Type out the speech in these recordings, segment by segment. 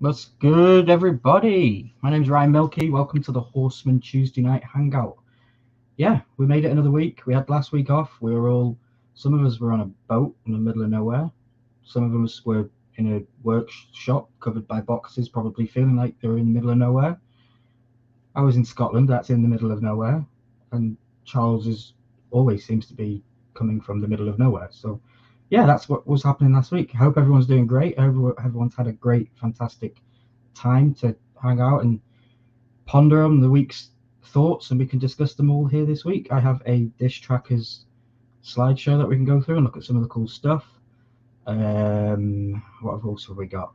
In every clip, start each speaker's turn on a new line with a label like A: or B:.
A: What's good, everybody? My name's Ryan Milkey. Welcome to the Horseman Tuesday night hangout. Yeah, we made it another week. We had last week off. Some of us were on a boat in the middle of nowhere. Some of us were in a workshop covered by boxes, probably feeling like they were in the middle of nowhere. I was in Scotland. That's in the middle of nowhere. And always seems to be coming from the middle of nowhere. So, yeah, that's what was happening last week. I hope everyone's doing great. Everyone's had a great, fantastic time to hang out and ponder on the week's thoughts, and we can discuss them all here this week. I have a Dish Trackers slideshow that we can go through and look at some of the cool stuff. What else have we got?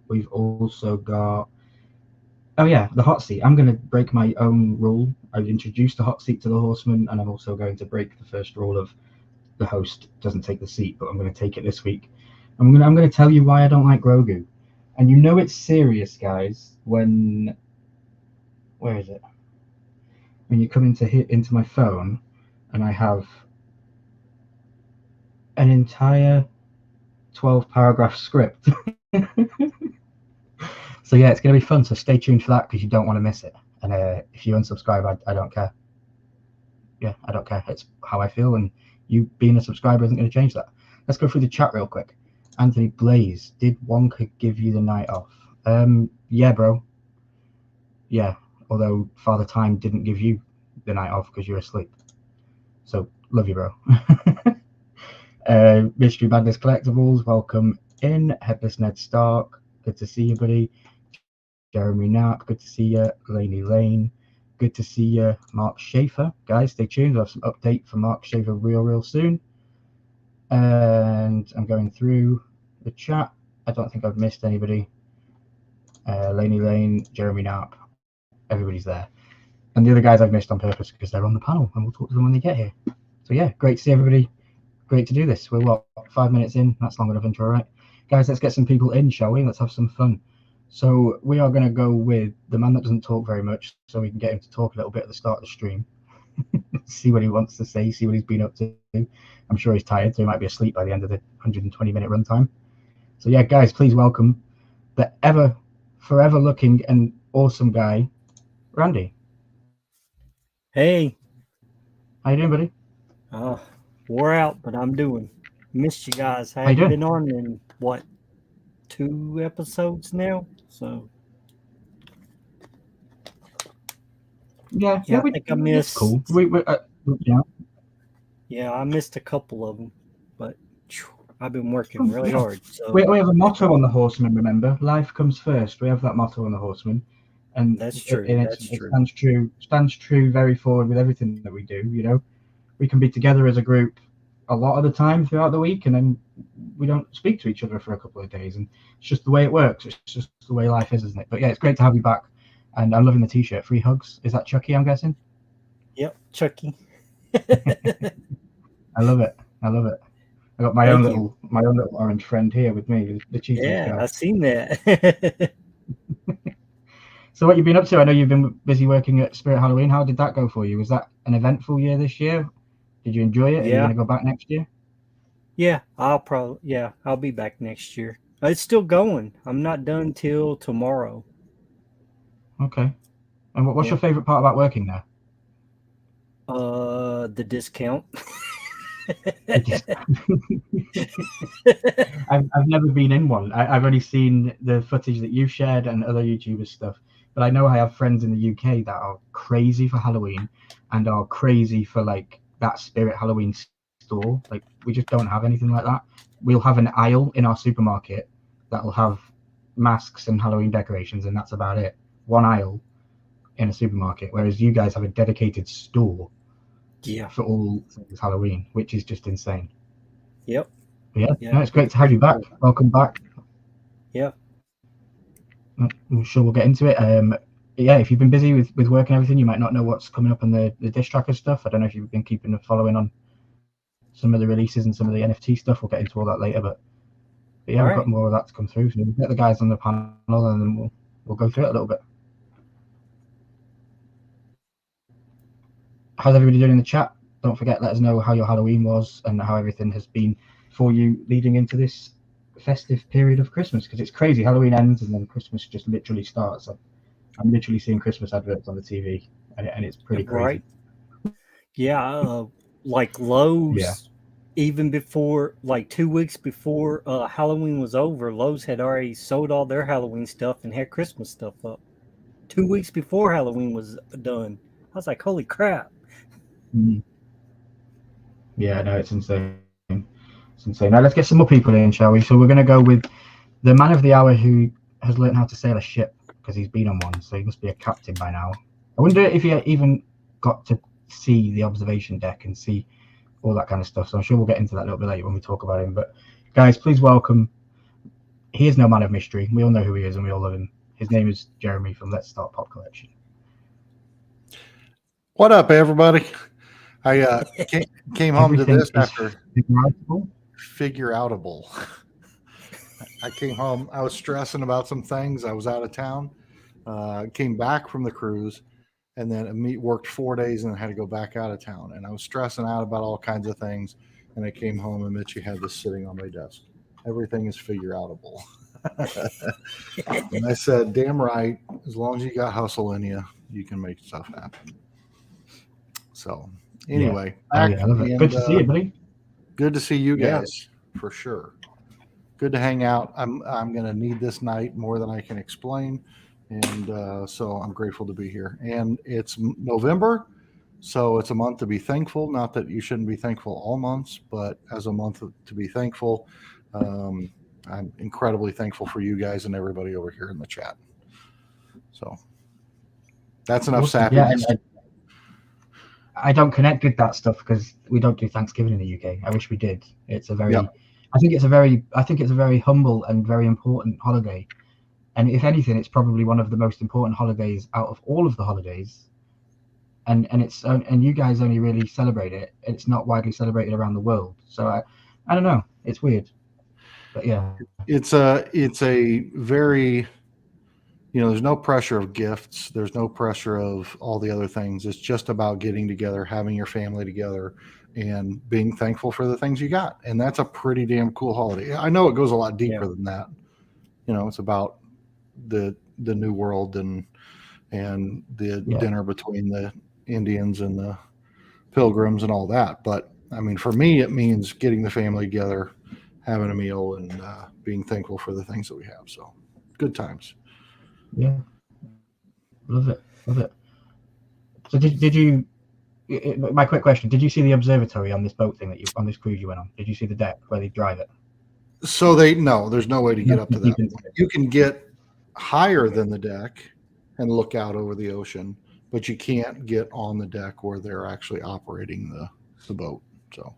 A: We've also got, oh yeah, the hot seat. I'm going to break my own rule. I've introduced the hot seat to the Horseman, and I'm also going to break the first rule of the host doesn't take the seat, but I'm going to take it this week. I'm going to tell you why I don't like Grogu. And you know it's serious, guys, when where is it? When you come into my phone, and I have an entire 12-paragraph script. So yeah, it's going to be fun. So stay tuned for that because you don't want to miss it. And if you unsubscribe, I don't care. Yeah, I don't care. It's how I feel, and you being a subscriber isn't going to change that. Let's go through the chat real quick. Anthony Blaze, did Wonka give you the night off? Yeah, bro. Yeah, although Father Time didn't give you the night off because you're asleep. So love you, bro. Mystery Madness Collectibles, welcome in. Headless Ned Stark, good to see you, buddy. Jeremy Knapp, good to see you. Laney Lane, good to see you. Mark Schaefer, guys, stay tuned. We'll have some update for Mark Schaefer real soon. And I'm going through the chat. I don't think I've missed anybody. Laney Lane, Jeremy Knapp, everybody's there. And the other guys I've missed on purpose because they're on the panel, and we'll talk to them when they get here. So yeah, great to see everybody. Great to do this. We're 5 minutes in? That's long enough intro, right? Guys, let's get some people in, shall we? Let's have some fun. So we are going to go with the man that doesn't talk very much, so we can get him to talk a little bit at the start of the stream. See what he wants to say, see what he's been up to. I'm sure he's tired, so he might be asleep by the end of the 120-minute runtime. So yeah, guys, please welcome the forever looking and awesome guy, Randy.
B: Hey.
A: How you doing, buddy?
B: Wore out, but I'm doing. Missed you guys. I haven't been on in, 2 episodes now? So.
A: Yeah, I think I missed. Cool.
B: Yeah, I missed a couple of them, but I've been working really hard. So
A: we have a motto on the Horseman. Remember, life comes first. We have that motto on the Horseman, and
B: that's true.
A: It stands true very forward with everything that we do. You know, we can be together as a group a lot of the time throughout the week, and then we don't speak to each other for a couple of days, and it's just the way it works. It's just the way life is, isn't it? But yeah, it's great to have you back, and I'm loving the t-shirt. Free hugs. Is that Chucky? I'm guessing.
B: Yep, Chucky.
A: I love it. I got my own little orange friend here with me, the cheese.
B: Yeah, I've seen that.
A: So what you've been up to? I know you've been busy working at Spirit Halloween. How did that go for you? Was that an eventful year this year? Did you enjoy it? Yeah. Are you going to go back next year?
B: Yeah, I'll be back next year. It's still going. I'm not done till tomorrow.
A: Okay. And what's your favorite part about working there?
B: The discount.
A: I've never been in one. I've only seen the footage that you've shared and other YouTubers stuff. But I know I have friends in the UK that are crazy for Halloween and are crazy for like that Spirit Halloween store. Like we just don't have anything like that. We'll have an aisle in our supermarket that'll have masks and Halloween decorations, and that's about it. One aisle in a supermarket, whereas you guys have a dedicated store.
B: Yeah.
A: For all things Halloween, which is just insane.
B: Yep.
A: Yeah. No, it's great to have you back. Welcome back.
B: Yeah.
A: I'm sure we'll get into it. Yeah, if you've been busy with work and everything, you might not know what's coming up in the Dish Tracker stuff. I don't know if you've been keeping following on some of the releases and some of the NFT stuff. We'll get into all that later, but yeah, we've got more of that to come through. So we'll get the guys on the panel and then we'll go through it a little bit. How's everybody doing in the chat? Don't forget, let us know how your Halloween was and how everything has been for you leading into this festive period of Christmas, because it's crazy. Halloween ends and then Christmas just literally starts. I'm literally seeing Christmas adverts on the TV, and it's pretty crazy.
B: Right. Yeah, like Lowe's,
A: Yeah.
B: even before, like 2 weeks before Halloween was over, Lowe's had already sold all their Halloween stuff and had Christmas stuff up. 2 weeks before Halloween was done. I was like, holy crap.
A: Mm. Yeah, no, it's insane. It's insane. Now let's get some more people in, shall we? So we're going to go with the man of the hour who has learned how to sail a ship, because he's been on one, so he must be a captain by now. I wonder if he even got to see the observation deck and see all that kind of stuff. So I'm sure we'll get into that a little bit later when we talk about him. But guys, please welcome. He is no man of mystery. We all know who he is and we all love him. His name is Jeremy from Let's Start Pop Collection.
C: What up, everybody? I came home to this after figure outable. I came home. I was stressing about some things. I was out of town. Came back from the cruise, and then worked 4 days and had to go back out of town. And I was stressing out about all kinds of things. And I came home and Mitchie had this sitting on my desk. Everything is figure outable. And I said, damn right. As long as you got hustle in you, you can make stuff happen. So anyway,
A: good to see you, buddy.
C: Good to see you guys for sure. Good to hang out. I'm going to need this night more than I can explain. And so I'm grateful to be here. And it's November, so it's a month to be thankful. Not that you shouldn't be thankful all months, but as a month to be thankful, I'm incredibly thankful for you guys and everybody over here in the chat. So that's enough sappiness.
A: Yeah, I don't connect with that stuff because we don't do Thanksgiving in the UK. I wish we did. It's a very, I think it's a very humble and very important holiday. And if anything, it's probably one of the most important holidays out of all of the holidays. And you guys only really celebrate it. It's not widely celebrated around the world. So I don't know. It's weird. But yeah,
C: it's a very, there's no pressure of gifts. There's no pressure of all the other things. It's just about getting together, having your family together, and being thankful for the things you got. And that's a pretty damn cool holiday. I know it goes a lot deeper than that. It's about the New World and the dinner between the Indians and the Pilgrims and all that. But I mean, for me, it means getting the family together, having a meal, and being thankful for the things that we have. So good times.
A: Yeah, love it. So did you? My quick question: did you see the observatory on this boat thing on this cruise you went on? Did you see the deck where they drive it?
C: So there's no way to get up to that point. You can get higher than the deck and look out over the ocean, but you can't get on the deck where they're actually operating the boat. So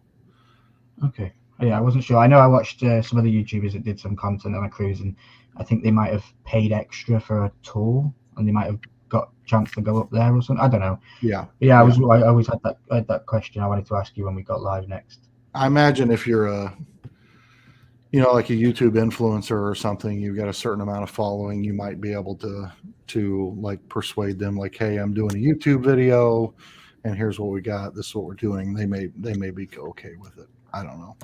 A: okay. Yeah, I wasn't sure. I know I watched some other YouTubers that did some content on a cruise, and I think they might have paid extra for a tour, and they might have got a chance to go up there or something. I don't know.
C: Yeah.
A: I always had that question I wanted to ask you when we got live next.
C: I imagine if you're like a YouTube influencer or something, you've got a certain amount of following, you might be able to like persuade them, like, hey, I'm doing a YouTube video and here's what we got. This is what we're doing. They may be okay with it. I don't know.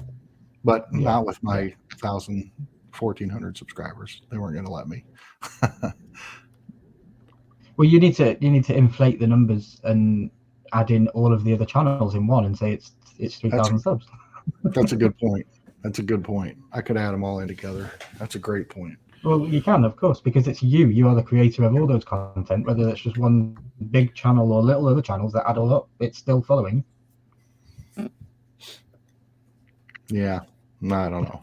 C: But not with my 1,400 subscribers. They weren't going to let me.
A: Well, you need to inflate the numbers and add in all of the other channels in one and say it's 3,000 subs.
C: That's a good point. I could add them all in together. That's a great point.
A: Well, you can, of course, because it's you. You are the creator of all those content, whether that's just one big channel or little other channels that add all up. It's still following.
C: Yeah, no, I don't know.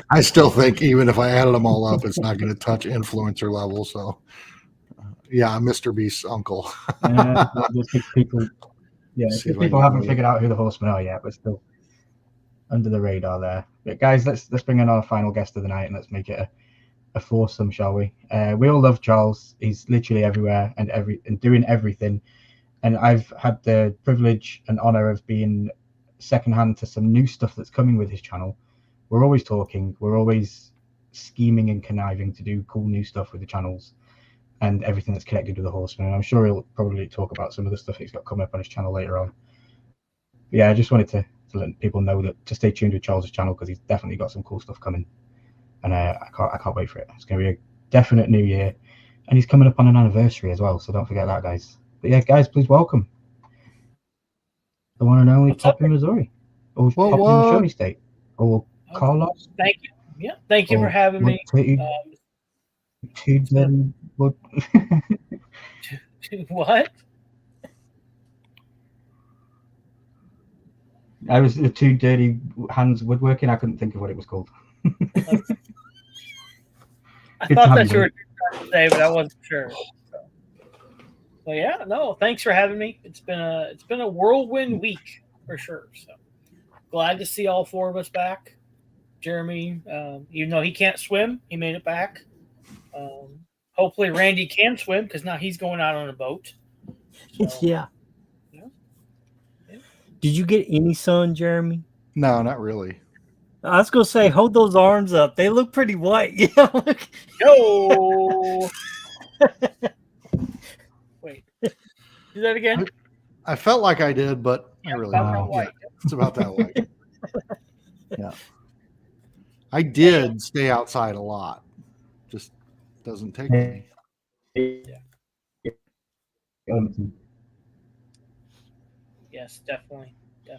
C: I still think even if I added them all up, it's not going to touch influencer level. So, I'm Mr. Beast's uncle.
A: People haven't figured out who the Horsemen are yet, but still under the radar there. But guys, let's bring in our final guest of the night and let's make it a foursome, shall we? We all love Charles. He's literally everywhere and doing everything. And I've had the privilege and honor of being secondhand to some new stuff that's coming with his channel. We're always talking, we're always scheming and conniving to do cool new stuff with the channels and everything that's connected with the Horseman. And I'm sure he'll probably talk about some of the stuff he's got coming up on his channel later on. But yeah, I just wanted to to let people know that to stay tuned with Charles's channel because he's definitely got some cool stuff coming, and I can't wait for it. It's going to be a definite new year, and he's coming up on an anniversary as well, so don't forget that, guys. But yeah, guys, please welcome the one and only Poppy Missouri, or Poppy in the Showy State, or Carlos.
D: Thank you. Yeah, thank you for having me. What?
A: I was the Two Dirty Hands Woodworking. I couldn't think of what it was called.
D: I thought that's what you were trying to say, but I wasn't sure. So yeah, no, thanks for having me. It's been a whirlwind week for sure. So glad to see all four of us back. Jeremy, even though he can't swim, he made it back. Hopefully Randy can swim because now he's going out on a boat. So,
B: yeah. Did you get any sun, Jeremy?
C: No, not really.
B: I was gonna say, hold those arms up. They look pretty white. Yeah.
D: Yo. Wait. Do that again.
C: I felt like I did, but I really
D: don't.
C: Yeah, it's about that white. Yeah. I did stay outside a lot. Just doesn't take me.
D: Yes, definitely. So,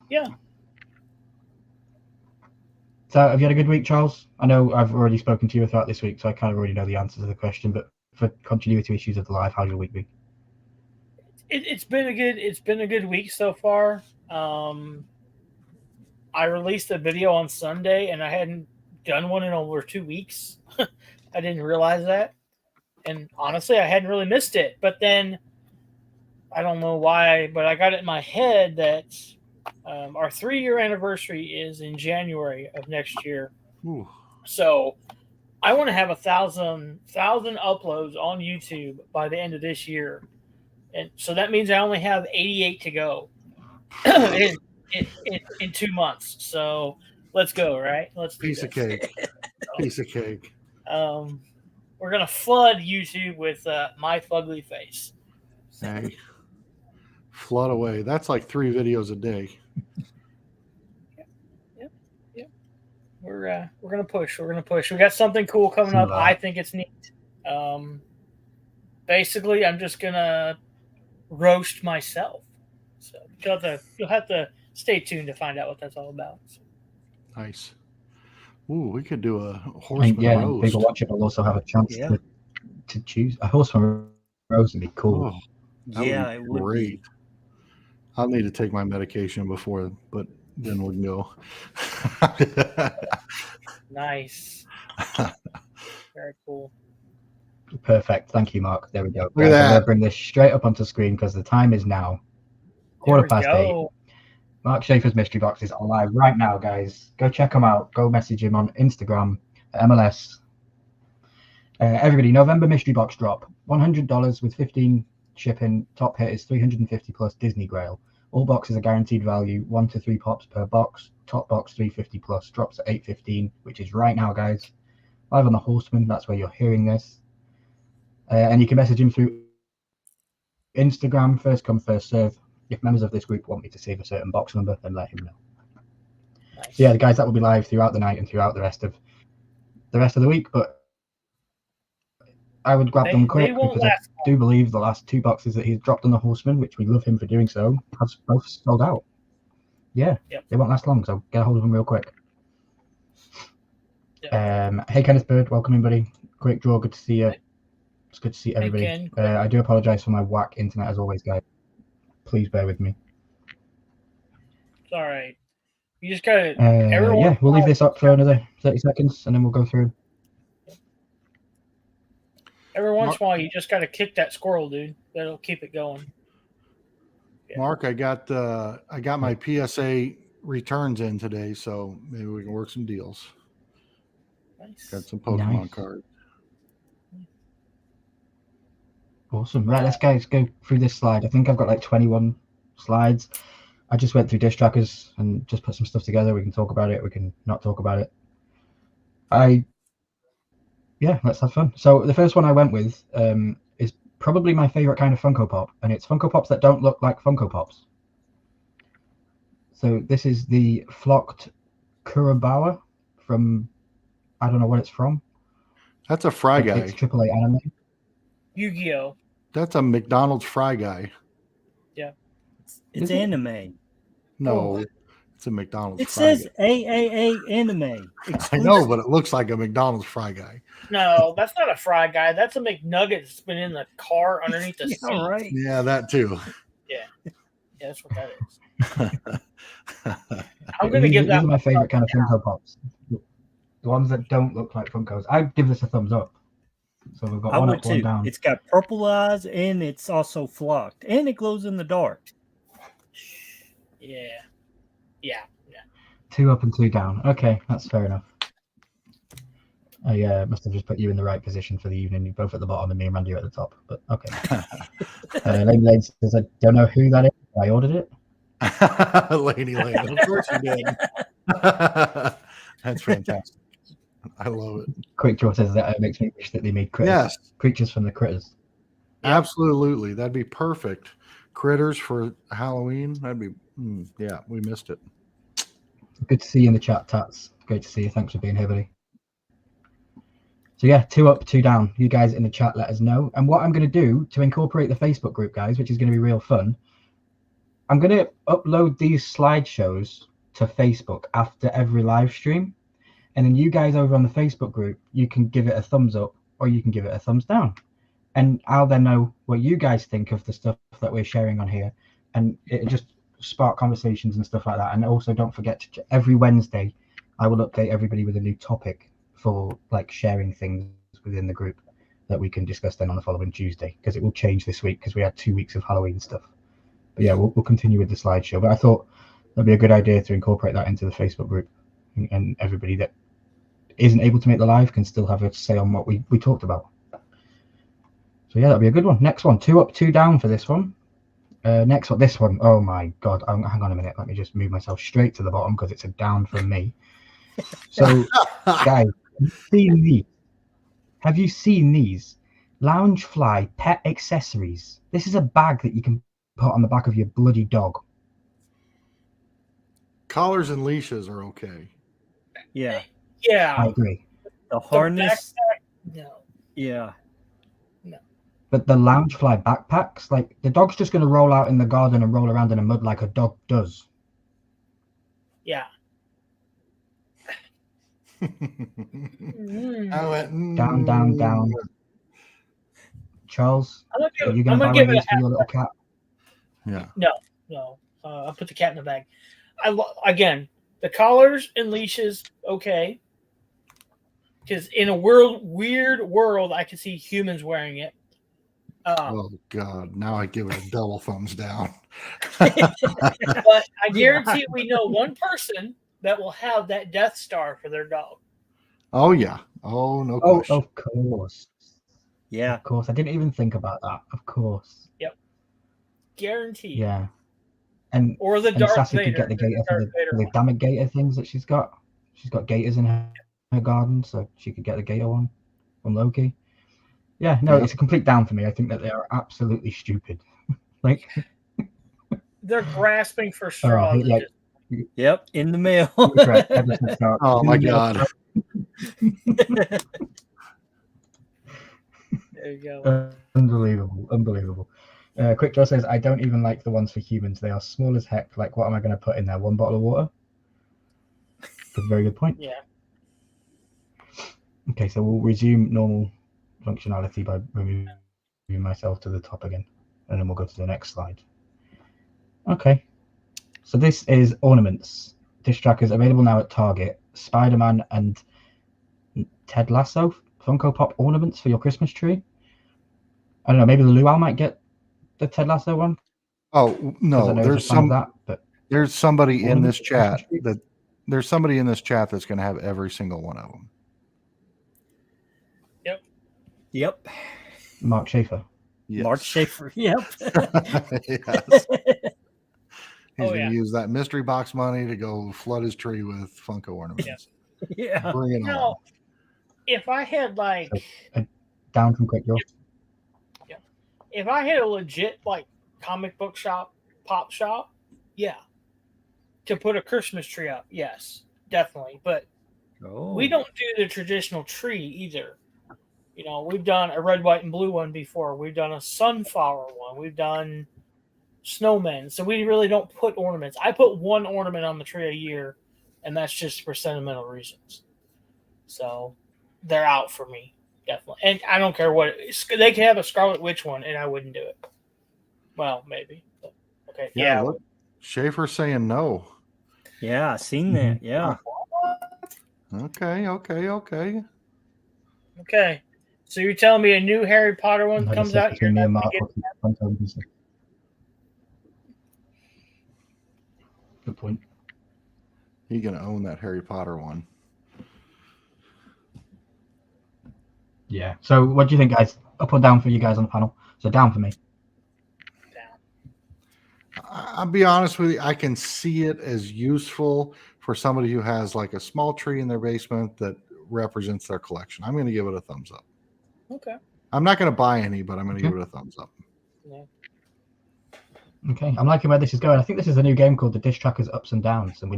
D: yeah.
A: So, have you had a good week, Charles? I know I've already spoken to you throughout this week, so I kind of already know the answer to the question. But for continuity issues of the life, how's your week been?
D: It's been a good week so far. I released a video on Sunday, and I hadn't done one in over 2 weeks. I didn't realize that, and honestly, I hadn't really missed it. But then, I don't know why, but I got it in my head that our 3-year anniversary is in January of next year.
C: Ooh.
D: So I want to have 1,000 uploads on YouTube by the end of this year. And so that means I only have 88 to go in 2 months. So let's go, right? Let's do
C: Piece of cake. Piece of cake.
D: We're going to flood YouTube with my fugly face.
C: Hey. Flood away. That's like 3 videos a day.
D: Yep. We're gonna push. We got something cool coming up. I think it's neat. Basically, I'm just gonna roast myself. So you'll have to stay tuned to find out what that's all about. So.
C: Nice. Ooh, we could do a horseman roast.
A: People watching will also have a chance to choose a horseman roast. Would be cool.
C: Oh, it would be great. I'll need to take my medication before, but then we can go.
D: Nice. Very cool.
A: Perfect. Thank you, Mark. There we go.
C: Look at that.
A: I'm going to bring this straight up onto screen because the time is now 8:15. Mark Schaefer's Mystery Boxes are live right now, guys. Go check them out. Go message him on Instagram, MLS. Everybody, November Mystery Box drop. $100 with 15 shipping. Top hit is 350 plus Disney Grail. All boxes are guaranteed value, 1 to 3 pops per box. Top box 350 plus, drops at 8:15, which is right now, guys. Live on the Horseman, that's where you're hearing this. And you can message him through Instagram, first come, first serve. If members of this group want me to save a certain box number, then let him know. Nice. So yeah, guys, that will be live throughout the night and throughout the rest of the week. But I would grab them quick because I do believe the last 2 boxes that he's dropped on the Horseman, which we love him for doing so, have both sold out. Yeah, They won't last long, so get a hold of them real quick. Yep. Hey, Kenneth Bird, welcome in, buddy. Great draw, good to see you. It's good to see everybody. Hey, I do apologize for my whack internet as always, guys. Please bear with me.
D: It's all right. You just gotta.
A: We'll leave this up for another 30 seconds, and then we'll go through.
D: Every once in a while, you just gotta kick that squirrel, dude. That'll keep it going.
C: Yeah. Mark, I got my PSA returns in today, so maybe we can work some deals.
D: Nice.
C: Got some Pokemon cards.
A: Awesome. Right, let's guys go through this slide. I think I've got like 21 slides. I just went through dish trackers and just put some stuff together. We can talk about it. We can not talk about it. Let's have fun. So the first one I went with is probably my favorite kind of Funko Pop, and it's Funko Pops that don't look like Funko Pops. So this is the flocked Kurobawa from, I don't know what it's from.
C: That's a fry guy.
A: It's AAA anime.
D: Yu-Gi-Oh.
C: That's a McDonald's fry guy.
B: It's
A: Is it?
B: anime.
C: No, it's a McDonald's
B: It
C: fry
B: says
C: guy.
B: AAA anime.
C: I
B: Exclusive.
C: know, but it looks like a McDonald's fry guy.
D: No, that's not a fry guy. That's a McNugget that's been in the car underneath the seat.
B: Yeah, right.
C: Yeah, that too.
D: Yeah, that's what that is. I'm gonna give
A: These
D: that
A: are my favorite kind of Funko Pops. The ones that don't look like Funkos. I'd give this a thumbs up. So we've got
B: I
A: one
B: would
A: up, one
B: too.
A: down.
B: It's got purple eyes and it's also flocked and it glows in the dark.
D: Yeah. Yeah.
A: 2 up and 2 down. Okay, that's fair enough. I must have just put you in the right position for the evening. You're both at the bottom and me and Randy are at the top. But okay. Lady Lane says, I don't know who that is. I ordered it.
C: Lady Lane. Of course you did. That's fantastic. I love it.
A: Quick Draw says that makes me wish that they made creatures from the critters.
C: Absolutely. That'd be perfect. Critters for Halloween. That'd be, yeah, we missed it.
A: Good to see you in the chat, Tats. Great to see you. Thanks for being here, buddy. So yeah, 2 up, 2 down. You guys in the chat, let us know. And what I'm going to do to incorporate the Facebook group, guys, which is going to be real fun, I'm going to upload these slideshows to Facebook after every live stream. And then you guys over on the Facebook group, you can give it a thumbs up or you can give it a thumbs down. And I'll then know what you guys think of the stuff that we're sharing on here. And it just spark conversations and stuff like that. And also don't forget to every Wednesday, I will update everybody with a new topic for like sharing things within the group that we can discuss then on the following Tuesday, because it will change this week because we had 2 weeks of Halloween stuff. But yeah, we'll continue with the slideshow. But I thought that'd be a good idea to incorporate that into the Facebook group, and everybody that isn't able to make the live can still have a say on what we talked about. So yeah, that'll be a good one. Next one, 2 up, 2 down for this one. Next one, this one. Oh my God! Hang on a minute. Let me just move myself straight to the bottom because it's a down from me. So, guys, have you seen these Loungefly pet accessories? This is a bag that you can put on the back of your bloody dog.
C: Collars and leashes are okay.
B: Yeah.
D: Yeah.
A: I agree.
B: The harness.
D: No.
B: Yeah.
A: But the Loungefly backpacks, like the dog's just going to roll out in the garden and roll around in the mud like a dog does.
D: Yeah.
C: I went
A: Down. Charles, are you going to buy one of these for your little cat?
C: Yeah.
D: No. I'll put the cat in the bag. Again, the collars and leashes, okay. Because in a weird world, I can see humans wearing it.
C: Oh God! Now I give it a double thumbs down.
D: But I guarantee we know one person that will have that Death Star for their dog.
C: Oh yeah. Oh no question.
A: Of course.
B: Yeah.
A: Of course. I didn't even think about that. Of course.
D: Yep. Guaranteed.
A: Yeah. And
D: or the Darth
A: Sassy
D: Vader.
A: could get the gator for the damage gator things that she's got. She's got gators in her garden, so she could get the gator one from Loki. Yeah, no, it's a complete down for me. I think that they are absolutely stupid. Like
D: they're grasping for straws.
B: Yep, in the mail.
C: Oh my God.
D: There you go.
A: Unbelievable. Quick Draw says, I don't even like the ones for humans. They are small as heck. Like, what am I going to put in there? 1 bottle of water? That's a very good point.
D: Yeah.
A: Okay, so we'll resume normal functionality by removing myself to the top again, and then we'll go to the next slide. Okay, so this is ornaments. Dish trackers available now at Target. Spider-Man and Ted Lasso Funko Pop ornaments for your Christmas tree. I don't know, maybe the Luau might get the Ted Lasso one.
C: Oh no, there's somebody in this chat that's going to have every single one of them.
B: Yep.
A: Mark Schaefer.
C: Yes.
B: Mark Schaefer. Yep.
C: Yes. He's going to use that mystery box money to go flood his tree with Funko ornaments.
B: Yeah.
C: Bring it on.
D: If I had
A: down from Quick Draw.
D: Yeah. If I had a legit comic book shop, pop shop, yeah. to put a Christmas tree up. Yes, definitely. But we don't do the traditional tree either. You know, we've done a red, white, and blue one before. We've done a sunflower one. We've done snowmen. So we really don't put ornaments. I put one ornament on the tree a year, and that's just for sentimental reasons. So they're out for me, definitely. And I don't care what they can have a Scarlet Witch one, and I wouldn't do it. Well, maybe. But, okay. Yeah.
C: Look, Schaefer's saying no.
B: Yeah, I seen that. Yeah.
C: Okay.
D: Okay. So you're telling me a new Harry Potter one comes out?
A: Between me and Mark. Good point.
C: He's gonna own that Harry Potter one.
A: Yeah. So what do you think, guys? Up or down for you guys on the panel? So down for me.
C: I'll be honest with you. I can see it as useful for somebody who has like a small tree in their basement that represents their collection. I'm going to give it a thumbs up.
D: Okay.
C: I'm not going to buy any, but I'm going to give it a thumbs up.
D: Yeah.
A: Okay, I'm liking where this is going. I think this is a new game called the Dish Trackers Ups and Downs, and we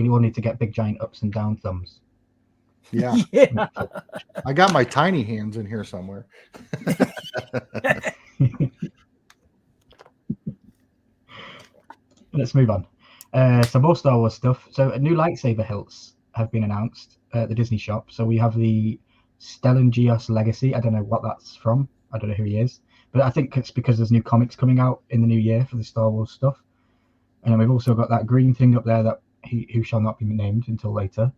A: all need to get big giant ups and down thumbs.
C: Yeah. I got my tiny hands in here somewhere.
A: Let's move on. Some more Star Wars stuff. So new lightsaber hilts have been announced at the Disney shop. So we have the Stellan Gios Legacy. I don't know what that's from. I don't know who he is. But I think it's because there's new comics coming out in the new year for the Star Wars stuff. And then we've also got that green thing up there that who shall not be named until later.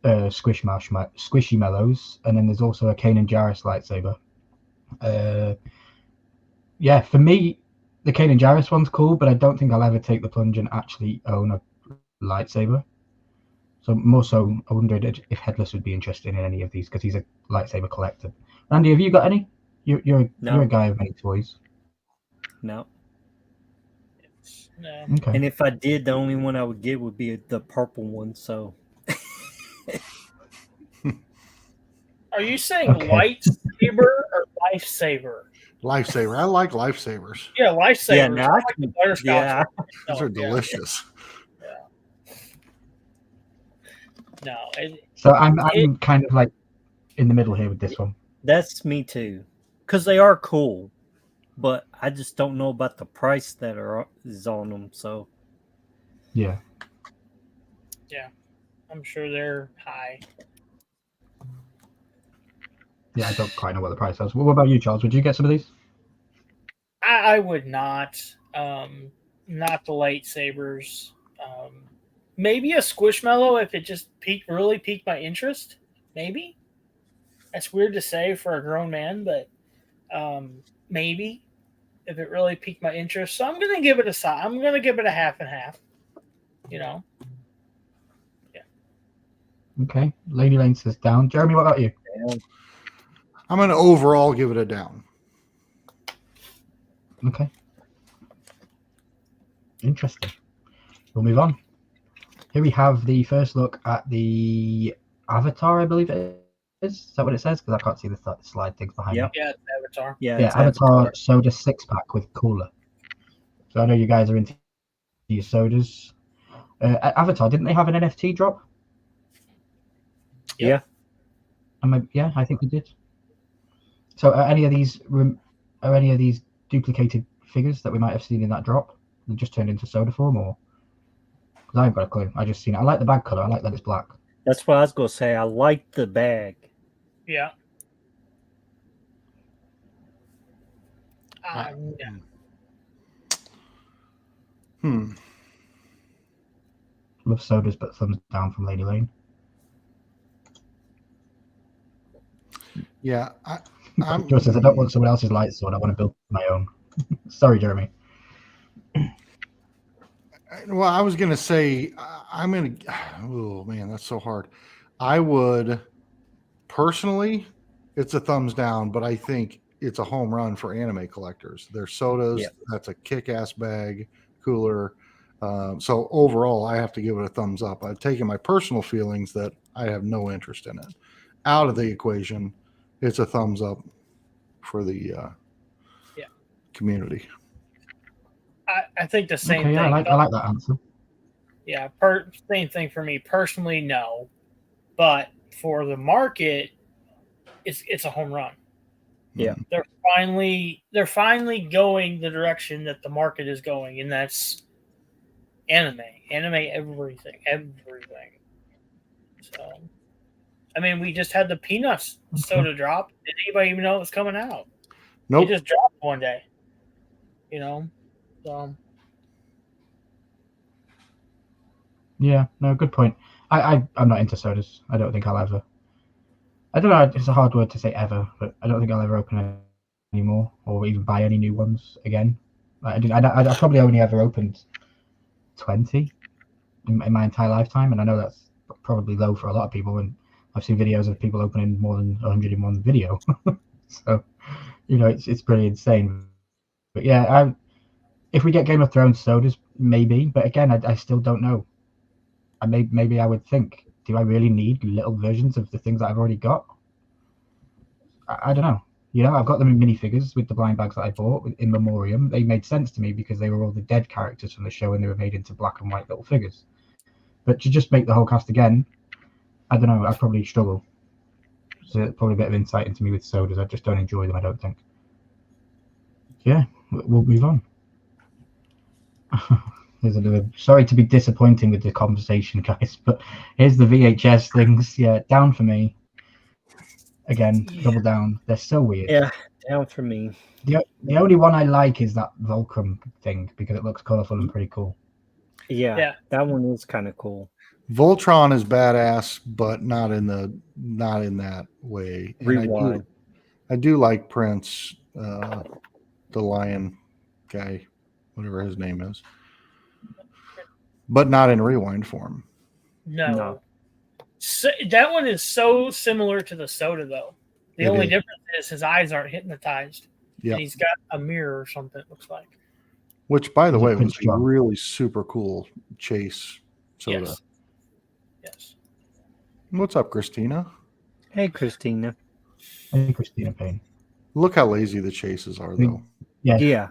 A: Squishy Mellows. And then there's also a Kanan Jarrus lightsaber. Yeah, for me, the Kanan Jarrus one's cool, but I don't think I'll ever take the plunge and actually own a lightsaber. So more so, I wondered if Headless would be interested in any of these because he's a lightsaber collector. Andy, have you got any? You're a guy of many toys.
B: No.
D: No.
A: Okay.
B: And if I did, the only one I would get would be the purple one. So.
D: Are you saying lightsaber or lifesaver?
C: Lifesaver. I like lifesavers.
D: Yeah, lifesavers.
B: Yeah, now
D: I like the butterscotch.
B: yeah.
C: Those are delicious.
D: No.
A: So I'm kind of like in the middle here with this one.
B: That's me too, because they are cool, but I just don't know about the price that is on them. So.
A: Yeah.
D: Yeah, I'm sure they're high.
A: Yeah, I don't quite know what the price is. What about you, Charles? Would you get some of these?
D: I would not. Not the lightsabers. Maybe a Squishmallow if it just really piqued my interest. Maybe. That's weird to say for a grown man, but maybe if it really piqued my interest. So I'm gonna give it a half and half. You know. Yeah.
A: Okay. Lady Lane says down. Jeremy, what about you?
C: I'm going to overall give it a down.
A: Okay. Interesting. We'll move on. Here we have the first look at the Avatar, I believe it is. Is that what it says? Because I can't see the slide things behind me.
D: Yeah, it's Avatar.
B: Yeah,
A: Avatar soda 6-pack with cooler. So I know you guys are into your sodas. Avatar, didn't they have an NFT drop?
B: Yeah.
A: Yeah, I think they did. So are any of these duplicated figures that we might have seen in that drop that just turned into soda form, or? Because I haven't got a clue. I just seen it. I like the bag color. I like that it's black.
B: That's what I was gonna say. I like the bag.
D: Yeah.
A: Love sodas, but thumbs down from Lady Lane.
C: Yeah.
A: Joe says, I don't want someone else's light sword. I want to build my own. Sorry, Jeremy.
C: Well, I was going to say, oh man, that's so hard. I would personally, it's a thumbs down, but I think it's a home run for anime collectors. Their sodas, That's a kick-ass bag, cooler. So overall, I have to give it a thumbs up. I've taken my personal feelings that I have no interest in it out of the equation. It's a thumbs up for the community.
D: I think the same thing.
A: I like that answer.
D: Yeah, same thing for me personally. No, but for the market, it's a home run.
B: Yeah.
D: They're finally going the direction that the market is going, and that's anime, everything. So, I mean, we just had the Peanuts soda drop. Did anybody even know it was coming out?
C: Nope.
D: It just dropped one day. You know, so
A: Yeah, no, good point. I'm not into sodas. I don't think I'll ever. I don't know. It's a hard word to say ever, but I don't think I'll ever open it anymore or even buy any new ones again. I probably only ever opened 20 in my entire lifetime, and I know that's probably low for a lot of people. And I've seen videos of people opening more than 100 in one video. So, it's pretty insane. But yeah, if we get Game of Thrones sodas, maybe. But again, I still don't know. Maybe I would think, do I really need little versions of the things that I've already got? I don't know. I've got them in minifigures with the blind bags that I bought in memoriam. They made sense to me because they were all the dead characters from the show and they were made into black and white little figures. But to just make the whole cast again, I don't know. I'd probably struggle. So probably a bit of insight into me with sodas. I just don't enjoy them, I don't think. Yeah, we'll move on. Sorry to be disappointing with the conversation, guys, but here's the VHS things. Yeah, down for me. Again, double down. They're so weird.
B: Yeah, down for me.
A: The only one I like is that Volcrum thing because it looks colorful and pretty cool.
B: Yeah, that one is kind of cool.
C: Voltron is badass, but not in that way.
B: Rewind.
C: I do like Prince, the lion guy, whatever his name is, but not in rewind form.
D: No. So, that one is so similar to the soda, though. The only difference is his eyes aren't hypnotized. Yeah. And he's got a mirror or something, it looks like.
C: Which, by the way, was a really super cool chase soda.
D: Yes.
C: What's up, Christina?
B: Hey, Christina.
A: Hey, Christina Payne.
C: Look how lazy the chases are, though.
B: Yeah.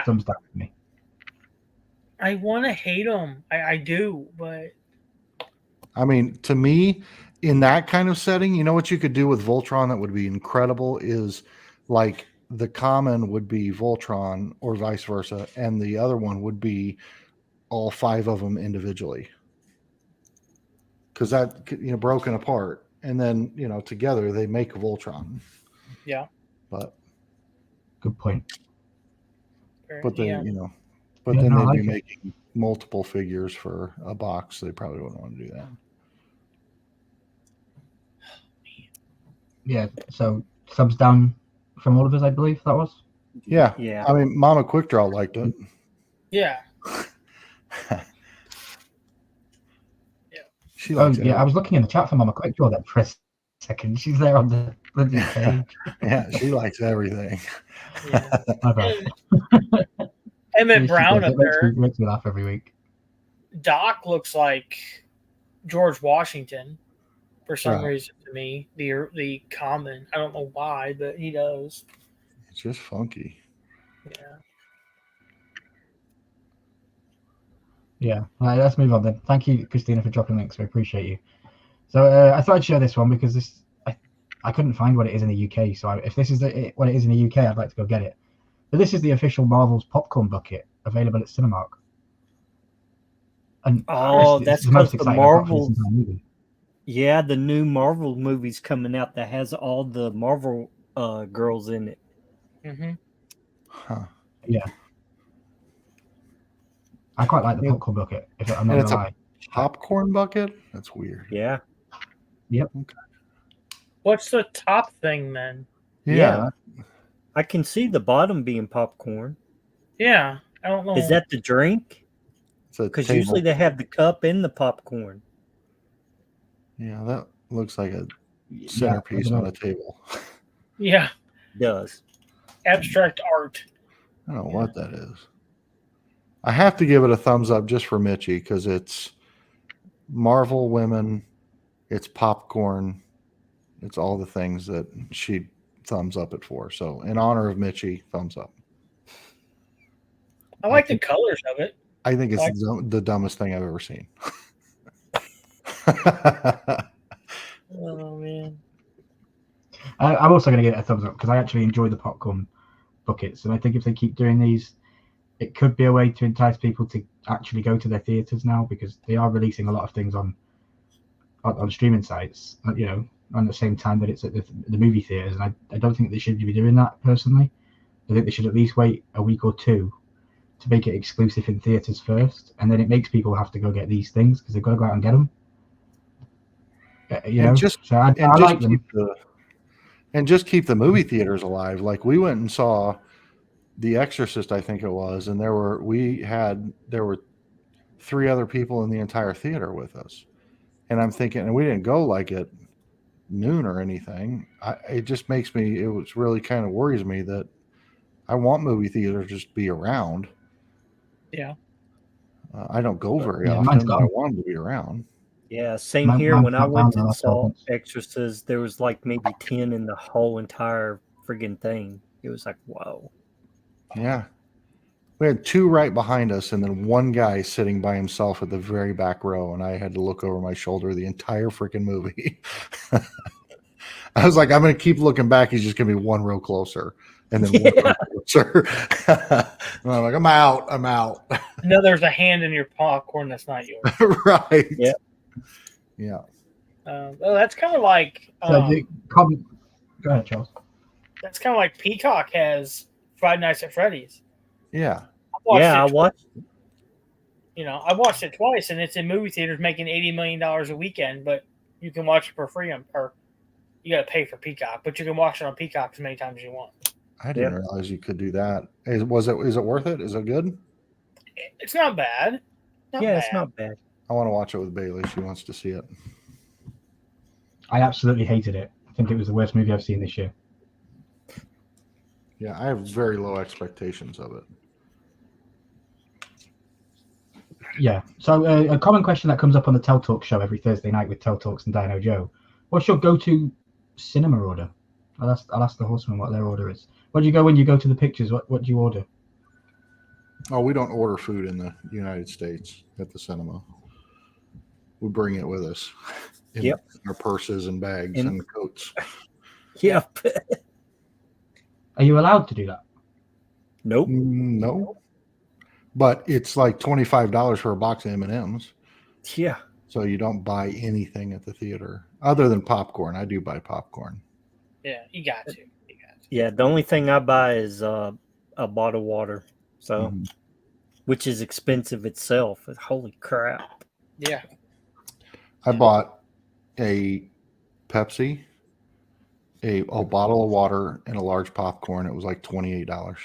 A: Thumbs down for me.
D: I want to hate them. I do, but...
C: I mean, to me, in that kind of setting, you know what you could do with Voltron that would be incredible is like the common would be Voltron or vice versa, and the other one would be all 5 of them individually. Because that, broken apart. And then, together they make Voltron.
D: Yeah.
C: But.
A: Good point.
C: But they, but then they'd be making multiple figures for a box. So they probably wouldn't want to do that.
A: Yeah. So thumbs down from all of us, I believe that was.
C: Yeah.
B: Yeah.
C: I mean, Mama Quick Draw liked it.
D: Yeah.
C: She likes it.
A: I was looking in the chat for Mama Quick Draw then for a second. She's there on the bloody page.
C: Yeah, she likes everything.
D: Yeah.
A: My bad.
D: Emmett Brown up there.
A: Makes me laugh every week.
D: Doc looks like George Washington for some reason to me. The common. I don't know why, but he does.
C: It's just funky.
D: Yeah.
A: Yeah. All right, let's move on then. Thank you, Christina, for dropping links. We appreciate you. So I thought I'd share this one because I couldn't find what it is in the UK. So if this is what it is in the UK, I'd like to go get it. But this is the official Marvel's popcorn bucket available at Cinemark. And
B: that's because the Marvel. Yeah, the new Marvel movie's coming out that has all the Marvel girls in it.
D: Mm-hmm.
C: Huh.
A: Yeah. I quite like the popcorn bucket. If I'm not gonna lie.
C: Popcorn bucket? That's weird.
B: Yeah.
A: Yep.
C: Okay.
D: What's the top thing then?
B: Yeah. I can see the bottom being popcorn.
D: Yeah. I don't know.
B: Is that the drink? Because usually they have the cup and the popcorn.
C: Yeah, that looks like a centerpiece on a table.
D: Yeah.
B: It does.
D: Abstract art.
C: I don't know what that is. I have to give it a thumbs up just for Mitchie because it's Marvel women, it's popcorn, it's all the things that she thumbs up it for. So in honor of Mitchie, thumbs up.
D: I like the colors of it.
C: I think it's the dumbest thing I've ever seen.
D: Oh man.
A: I'm also going to give it a thumbs up because I actually enjoy the popcorn buckets, and I think if they keep doing these, it could be a way to entice people to actually go to their theaters now, because they are releasing a lot of things on streaming sites, you know, on the same time that it's at the movie theaters, and I don't think they should be doing that personally. I think they should at least wait a week or two to make it exclusive in theaters first, and then it makes people have to go get these things because they've got to go out and get them. You know, so I like them.
C: And just keep the movie theaters alive. Like, we went and saw The Exorcist, I think it was, and there were 3 other people in the entire theater with us. And I'm thinking, and we didn't go like at noon or anything. It just makes me, it was really kind of worries me that I want movie theaters just to be around.
D: Yeah.
C: I don't go very often, but I want them to be around.
B: Yeah, same here. When I went and saw Exorcist, there was like maybe 10 in the whole entire friggin' thing. It was like, whoa.
C: Yeah. We had 2 right behind us, and then 1 guy sitting by himself at the very back row, and I had to look over my shoulder the entire freaking movie. I was like, I'm going to keep looking back. He's just going to be 1 row closer, and then 1 row closer. And I'm like, I'm out.
D: No, there's a hand in your popcorn that's not yours.
C: Right.
B: Yeah.
C: Yeah.
D: Well, that's kind of like.
A: Go ahead, Charles.
D: That's kind of like Peacock has Friday Nights at Freddy's.
C: Yeah.
B: I watched.
D: You know, I watched it twice, and it's in movie theaters making $80 million a weekend. But you can watch it for free, or you got to pay for Peacock. But you can watch it on Peacock as many times as you want.
C: I didn't realize you could do that. Is it worth it? Is it good?
D: It's not bad.
B: It's not bad.
C: I want to watch it with Bailey. She wants to see it.
A: I absolutely hated it. I think it was the worst movie I've seen this year.
C: Yeah, I have very low expectations of it.
A: Yeah. So a common question that comes up on the Tell Talk show every Thursday night with Tell Talks and Dino Joe: what's your go-to cinema order? I'll ask the Horseman what their order is. Where do you go when you go to the pictures? What do you order?
C: Oh, we don't order food in the United States at the cinema. We bring it with us in our purses and bags and coats.
B: Yep.
A: Are you allowed to do that?
B: Nope.
C: No. But it's like $25 for a box of M&Ms.
B: Yeah.
C: So you don't buy anything at the theater other than popcorn. I do buy popcorn.
D: Yeah, you got to.
B: Yeah, the only thing I buy is a bottle of water. So, which is expensive itself. Holy crap.
D: Yeah.
C: I bought a Pepsi, a bottle of water, and a large popcorn. It was like $28.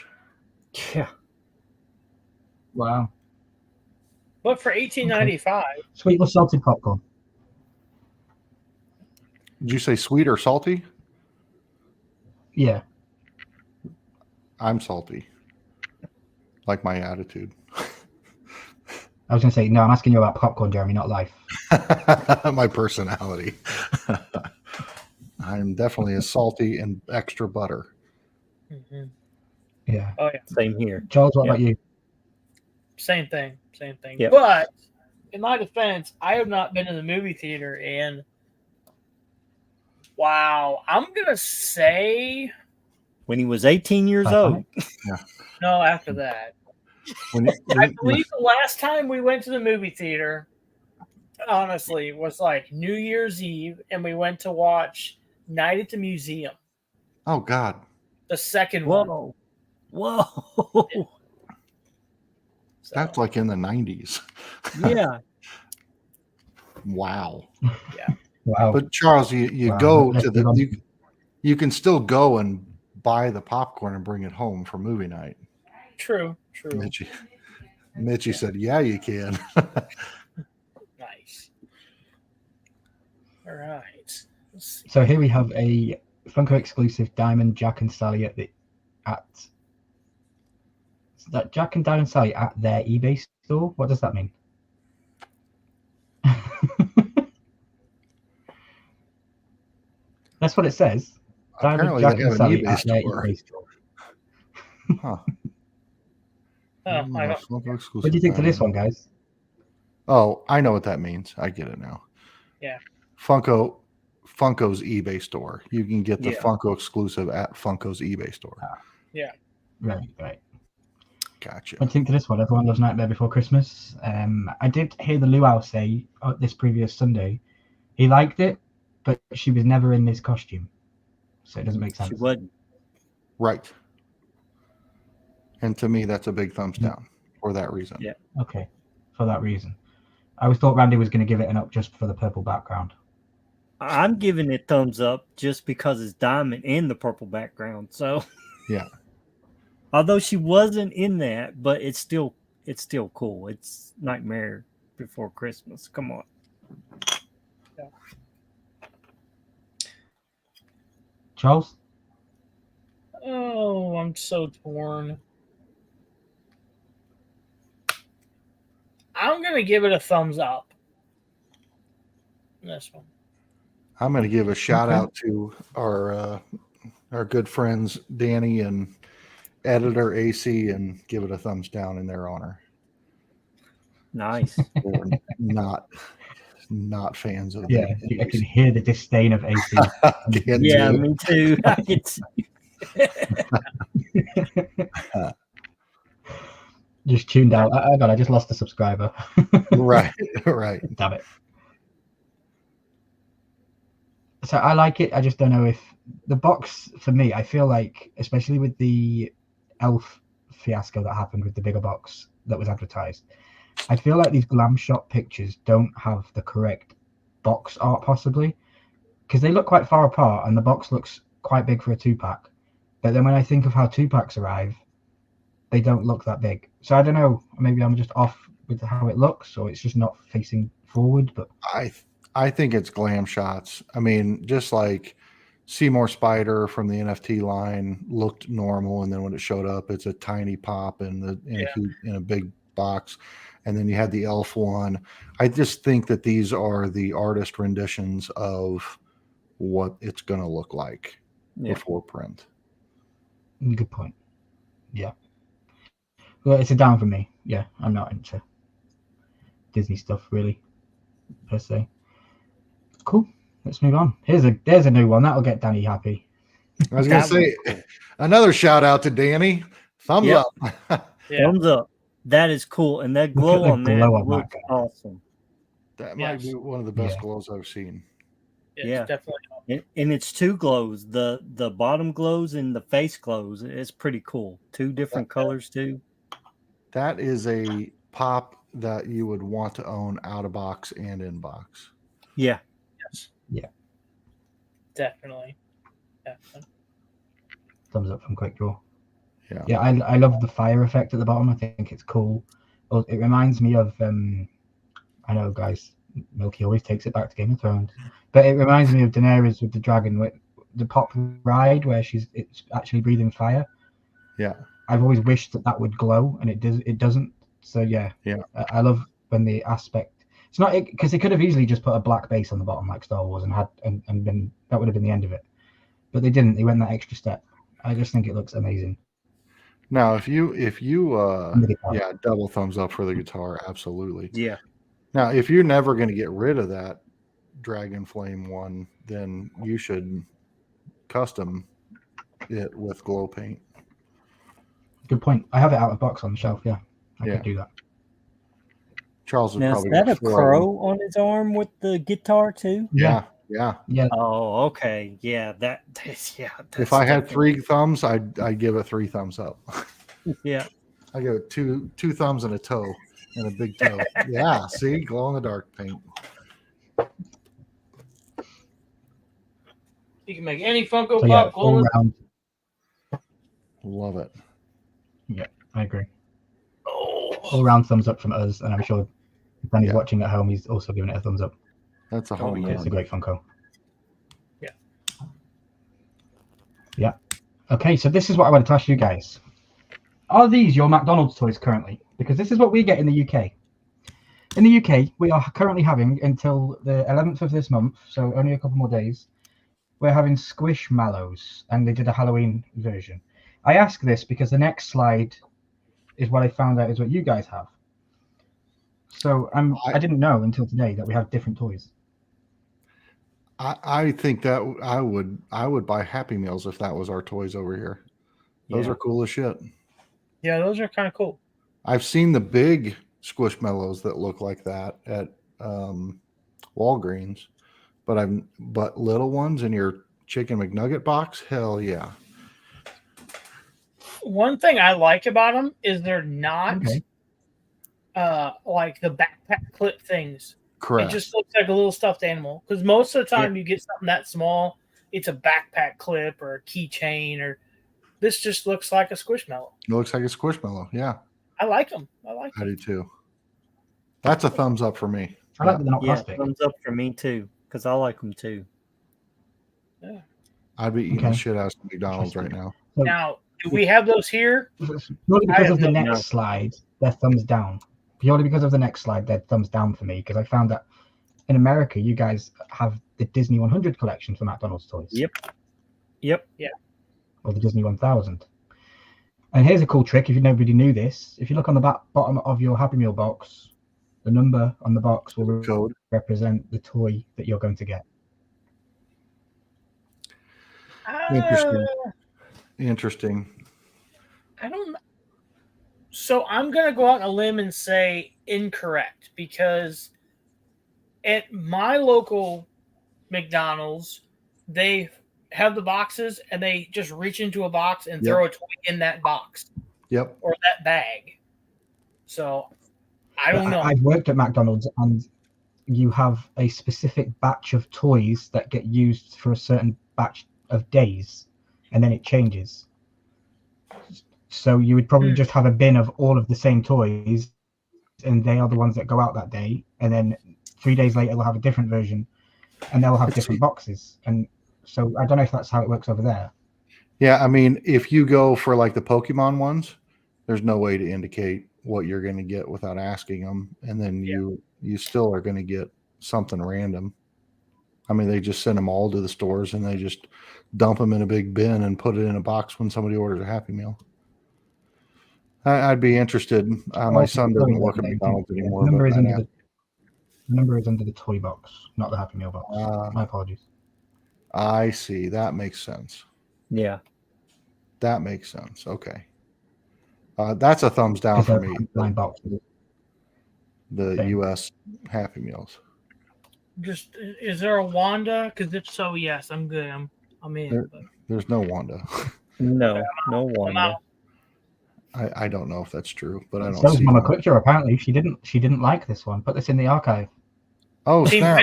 B: Yeah.
A: Wow.
D: But for $18.95.
A: Sweet or salted popcorn?
C: Did you say sweet or salty?
A: Yeah.
C: I'm salty. Like my attitude.
A: I was going to say, no, I'm asking you about popcorn, Jeremy, not life.
C: My personality. I'm definitely a salty and extra butter.
D: Mm-hmm.
A: Yeah.
D: Oh, yeah.
B: Same here.
A: Charles, what about you?
D: Same thing.
B: Yep.
D: But in my defense, I have not been in the movie theater in, wow, I'm going to say.
B: When he was 18 years old.
C: Yeah.
D: No, after that. I believe the last time we went to the movie theater, honestly, was like New Year's Eve, and we went to watch Night at the Museum.
C: Oh, God.
D: The second one.
B: Whoa.
C: So, that's like in the 90s.
B: Yeah.
C: Wow.
D: Yeah.
A: Wow.
C: But Charles, you go to you can still go and buy the popcorn and bring it home for movie night.
D: True.
C: Mitchie said, yeah, you can.
D: Nice. All right.
A: So here we have a Funko exclusive Diamond Jack and Sally at Jack and Diamond Sally at their eBay store. What does that mean? That's what it says.
C: Apparently
A: Diamond Jack
C: they have
A: and Sally
C: an
A: at their
C: eBay store.
A: eBay store.
C: Huh.
D: Oh, I don't.
C: Funko exclusive.
A: What do you think to this
C: Batman.
A: one, guys?
C: Oh, I know what that means. I get it now.
D: Yeah.
C: Funko's eBay store. You can get the
B: Yeah.
C: Funko exclusive at Funko's eBay store.
A: Right.
C: Gotcha.
A: What do you think to this one? Everyone loves Nightmare Before Christmas. I did hear the luau say this previous Sunday he liked it, but she was never in this costume, so it doesn't make sense.
B: She wasn't.
C: Right. And to me, that's a big thumbs down for that reason.
B: Yeah.
A: Okay, for that reason. I always thought Randy was going to give it an up just for the purple background.
B: I'm giving it thumbs up just because it's diamond in the purple background. So
C: Yeah.
B: Although she wasn't in that, but it's still cool. It's Nightmare Before Christmas. Come on.
D: Yeah.
A: Charles?
D: Oh, I'm so torn. I'm going to give it a thumbs up. This one.
C: I'm going to give a shout out to our good friends Danny and editor AC and give it a thumbs down in their honor.
B: Nice.
C: They're not fans of
A: Yeah, I can hear the disdain of AC.
B: Yeah, me too. I can see.
A: Just tuned out. I just lost a subscriber.
C: Right.
A: Damn it. So I like it. I just don't know if the box for me. I feel like, especially with the Elf fiasco that happened with the bigger box that was advertised, I feel like these glam shop pictures don't have the correct box art, possibly, because they look quite far apart and the box looks quite big for a 2-pack. But then when I think of how 2-packs arrive, they don't look that big. So I don't know. Maybe I'm just off with how it looks, or it's just not facing forward. But
C: I think it's glam shots. I mean, just like Seymour Spider from the NFT line looked normal, and then when it showed up, it's a tiny pop in a big box. And then you had the Elf one. I just think that these are the artist renditions of what it's going to look like before print.
A: Good point. Yeah. Well, it's a down for me. Yeah, I'm not into Disney stuff really, per se. Cool. Let's move on. There's a new one that'll get Danny happy.
C: I was going to say another shout out to Danny. Thumbs up.
B: Thumbs up. That is cool, and that glow on that looks awesome.
C: That might be one of the best glows I've seen.
B: Yeah,
D: definitely.
B: And it's 2 glows. The bottom glows and the face glows. It's pretty cool. 2 different colors too.
C: That is a pop that you would want to own out of box and in box.
B: Yeah.
D: Yes.
A: Yeah.
D: Definitely.
A: Thumbs up from Quick Draw.
C: Yeah.
A: I love the fire effect at the bottom. I think it's cool. It reminds me of I know, guys, Milky always takes it back to Game of Thrones, but it reminds me of Daenerys with the dragon, with the pop ride where it's actually breathing fire.
C: Yeah.
A: I've always wished that would glow, and it doesn't. So yeah. I love when the aspect. It's not because they could have easily just put a black base on the bottom like Star Wars and been that would have been the end of it, but they didn't. They went that extra step. I just think it looks amazing.
C: Now, if you double thumbs up for the guitar, absolutely.
B: Yeah.
C: Now, if you're never going to get rid of that Dragon Flame one, then you should custom it with glow paint.
A: Good point. I have it out of box on the shelf. Yeah, I could do that.
C: Charles
B: now, is that a crow on his arm with the guitar too?
C: Yeah.
B: Oh, okay. Yeah, that's
C: if I had 3 thumbs, I'd give it 3 thumbs up.
B: Yeah.
C: I give it two thumbs and a toe and a big toe. Yeah, see, glow in the dark paint.
D: You can make any Funko Pop glow.
C: Love it.
A: Yeah, I agree. All round thumbs up from us, and I'm sure if Danny's watching at home, he's also giving it a thumbs up.
C: That's a home run.
A: It's a great Funko.
D: Yeah.
A: Yeah. Okay, so this is what I wanted to ask you guys. Are these your McDonald's toys currently? Because this is what we get in the UK. In the UK, we are currently having, until the 11th of this month, so only a couple more days, we're having Squishmallows, and they did a Halloween version. I ask this because the next slide is what I found out is what you guys have. So I didn't know until today that we have different toys.
C: I think that I would buy Happy Meals if that was our toys over here. Those are cool as shit.
D: Yeah, those are kind of cool.
C: I've seen the big Squishmallows that look like that at Walgreens, but little ones in your chicken McNugget box, hell yeah.
D: One thing I like about them is they're not like the backpack clip things.
C: Correct.
D: It just looks like a little stuffed animal. Because most of the time you get something that small, it's a backpack clip or a keychain, or this just looks like a Squishmallow.
C: It looks like a Squishmallow, yeah.
D: I like them. I
C: do too. That's a thumbs up for me.
A: I like that they're not plastic.
B: Thumbs up for me too, because I like them too.
D: Yeah.
C: I'd be eating the shit out of some McDonald's right now.
D: Now, do we have those here?
A: Purely because of the next slide, they're thumbs down. Purely because of the next slide, they're thumbs down for me, because I found that in America, you guys have the Disney 100 collection for McDonald's toys.
B: Yep.
D: Yeah.
A: Or the Disney 1000. And here's a cool trick, if nobody knew this. If you look on the bottom of your Happy Meal box, the number on the box will represent the toy that you're going to get.
C: Interesting.
D: I don't know. So I'm going to go out on a limb and say incorrect, because at my local McDonald's, they have the boxes and they just reach into a box and throw a toy in that box.
C: Yep.
D: Or that bag. So I don't know.
A: I've worked at McDonald's, and you have a specific batch of toys that get used for a certain batch of days, and then it changes. So you would probably just have a bin of all of the same toys, and they are the ones that go out that day, and then 3 days later they'll have a different version, and they'll have different boxes. And so I don't know if that's how it works over there.
C: Yeah, I mean, if you go for like the Pokemon ones, there's no way to indicate what you're going to get without asking them, and then you still are going to get something random. I mean, they just send them all to the stores and they just dump them in a big bin and put it in a box when somebody orders a Happy Meal. I'd be interested. My son doesn't work at McDonald's anymore.
A: The number is under the toy box, not the Happy Meal box. My apologies.
C: I see. That makes sense.
B: Yeah.
C: That makes sense. Okay. That's a thumbs down for me. The U.S. Happy Meals.
D: Just, is there a Wanda? Because if so, yes, I'm good. I'm in.
C: There's no Wanda.
B: No Wanda.
C: I don't know if that's true, but I don't
A: so
C: see
A: Mama Clicker, apparently she didn't like this one. Put this in the archive.
C: Oh, snap.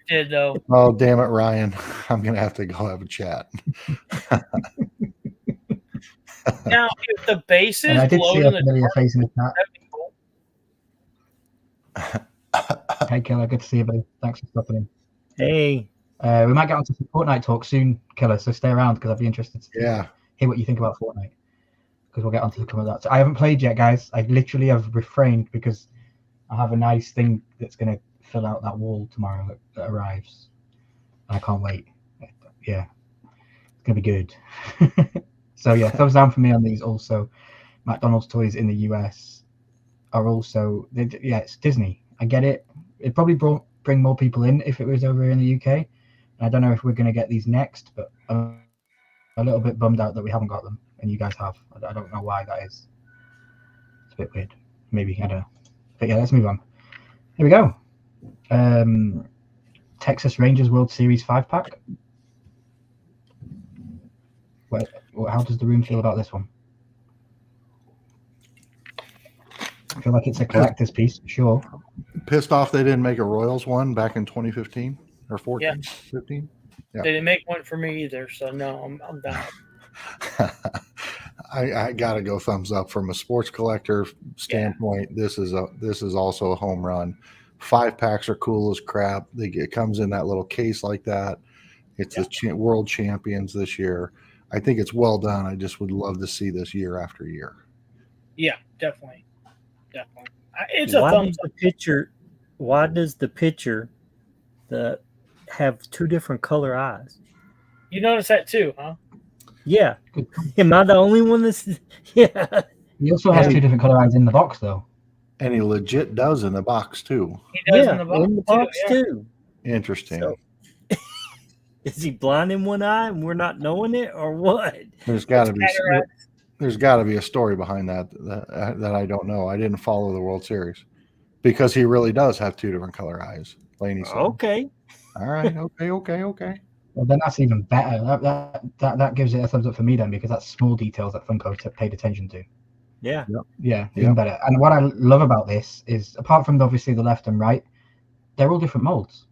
D: Did though.
C: Oh, damn it, Ryan. I'm gonna have to go have a chat.
D: Now, if the base is
A: I did see a familiar face in the chat.
C: Cool.
A: Hey, Killer, good to see you, buddy. Thanks for stopping in.
B: Hey.
A: We might get onto some Fortnite talk soon, Killer, so stay around because I'd be interested to hear what you think about Fortnite, because we'll get onto some of that. So I haven't played yet, guys. I literally have refrained because I have a nice thing that's going to fill out that wall tomorrow that arrives. I can't wait. Yeah, it's going to be good. So yeah, thumbs down for me on these. Also, McDonald's toys in the US are also, it's Disney. I get it. It probably bring more people in if it was over in the UK. I don't know if we're going to get these next, but I'm a little bit bummed out that we haven't got them and you guys have. I don't know why that is. It's a bit weird. Maybe, I don't know. But yeah, let's move on. Here we go. Texas Rangers World Series 5-pack. How does the room feel about this one? I feel like it's a collector's piece, sure.
C: Pissed off they didn't make a Royals one back in 2015 or 14, 15.
D: Yeah. They didn't make one for me either, so no, I'm down.
C: I gotta go thumbs up from a sports collector standpoint. Yeah. This is also a home run. 5-packs are cool as crap. It comes in that little case like that. It's the world champions this year. I think it's well done. I just would love to see this year after year.
D: Yeah, definitely. It's a thumbs up.
B: Why does the pitcher have two different color eyes?
D: You notice that too, huh?
B: Yeah. Am I the only one that's... Yeah.
A: He also has two different color eyes in the box, though.
C: And he legit does in the box too.
D: He does
B: Yeah,
D: in the box,
B: too.
C: Interesting.
B: So, is he blind in one eye and we're not knowing it, or what?
C: There's got to be a story behind that I don't know. I didn't follow the World Series because he really does have two different color eyes. Laney said.
B: Okay.
C: All right. Okay.
A: Well, then that's even better. That gives it a thumbs up for me then, because that's small details that Funko paid attention to.
B: Yeah.
A: Yeah, even better. And what I love about this is, apart from obviously the left and right, they're all different molds.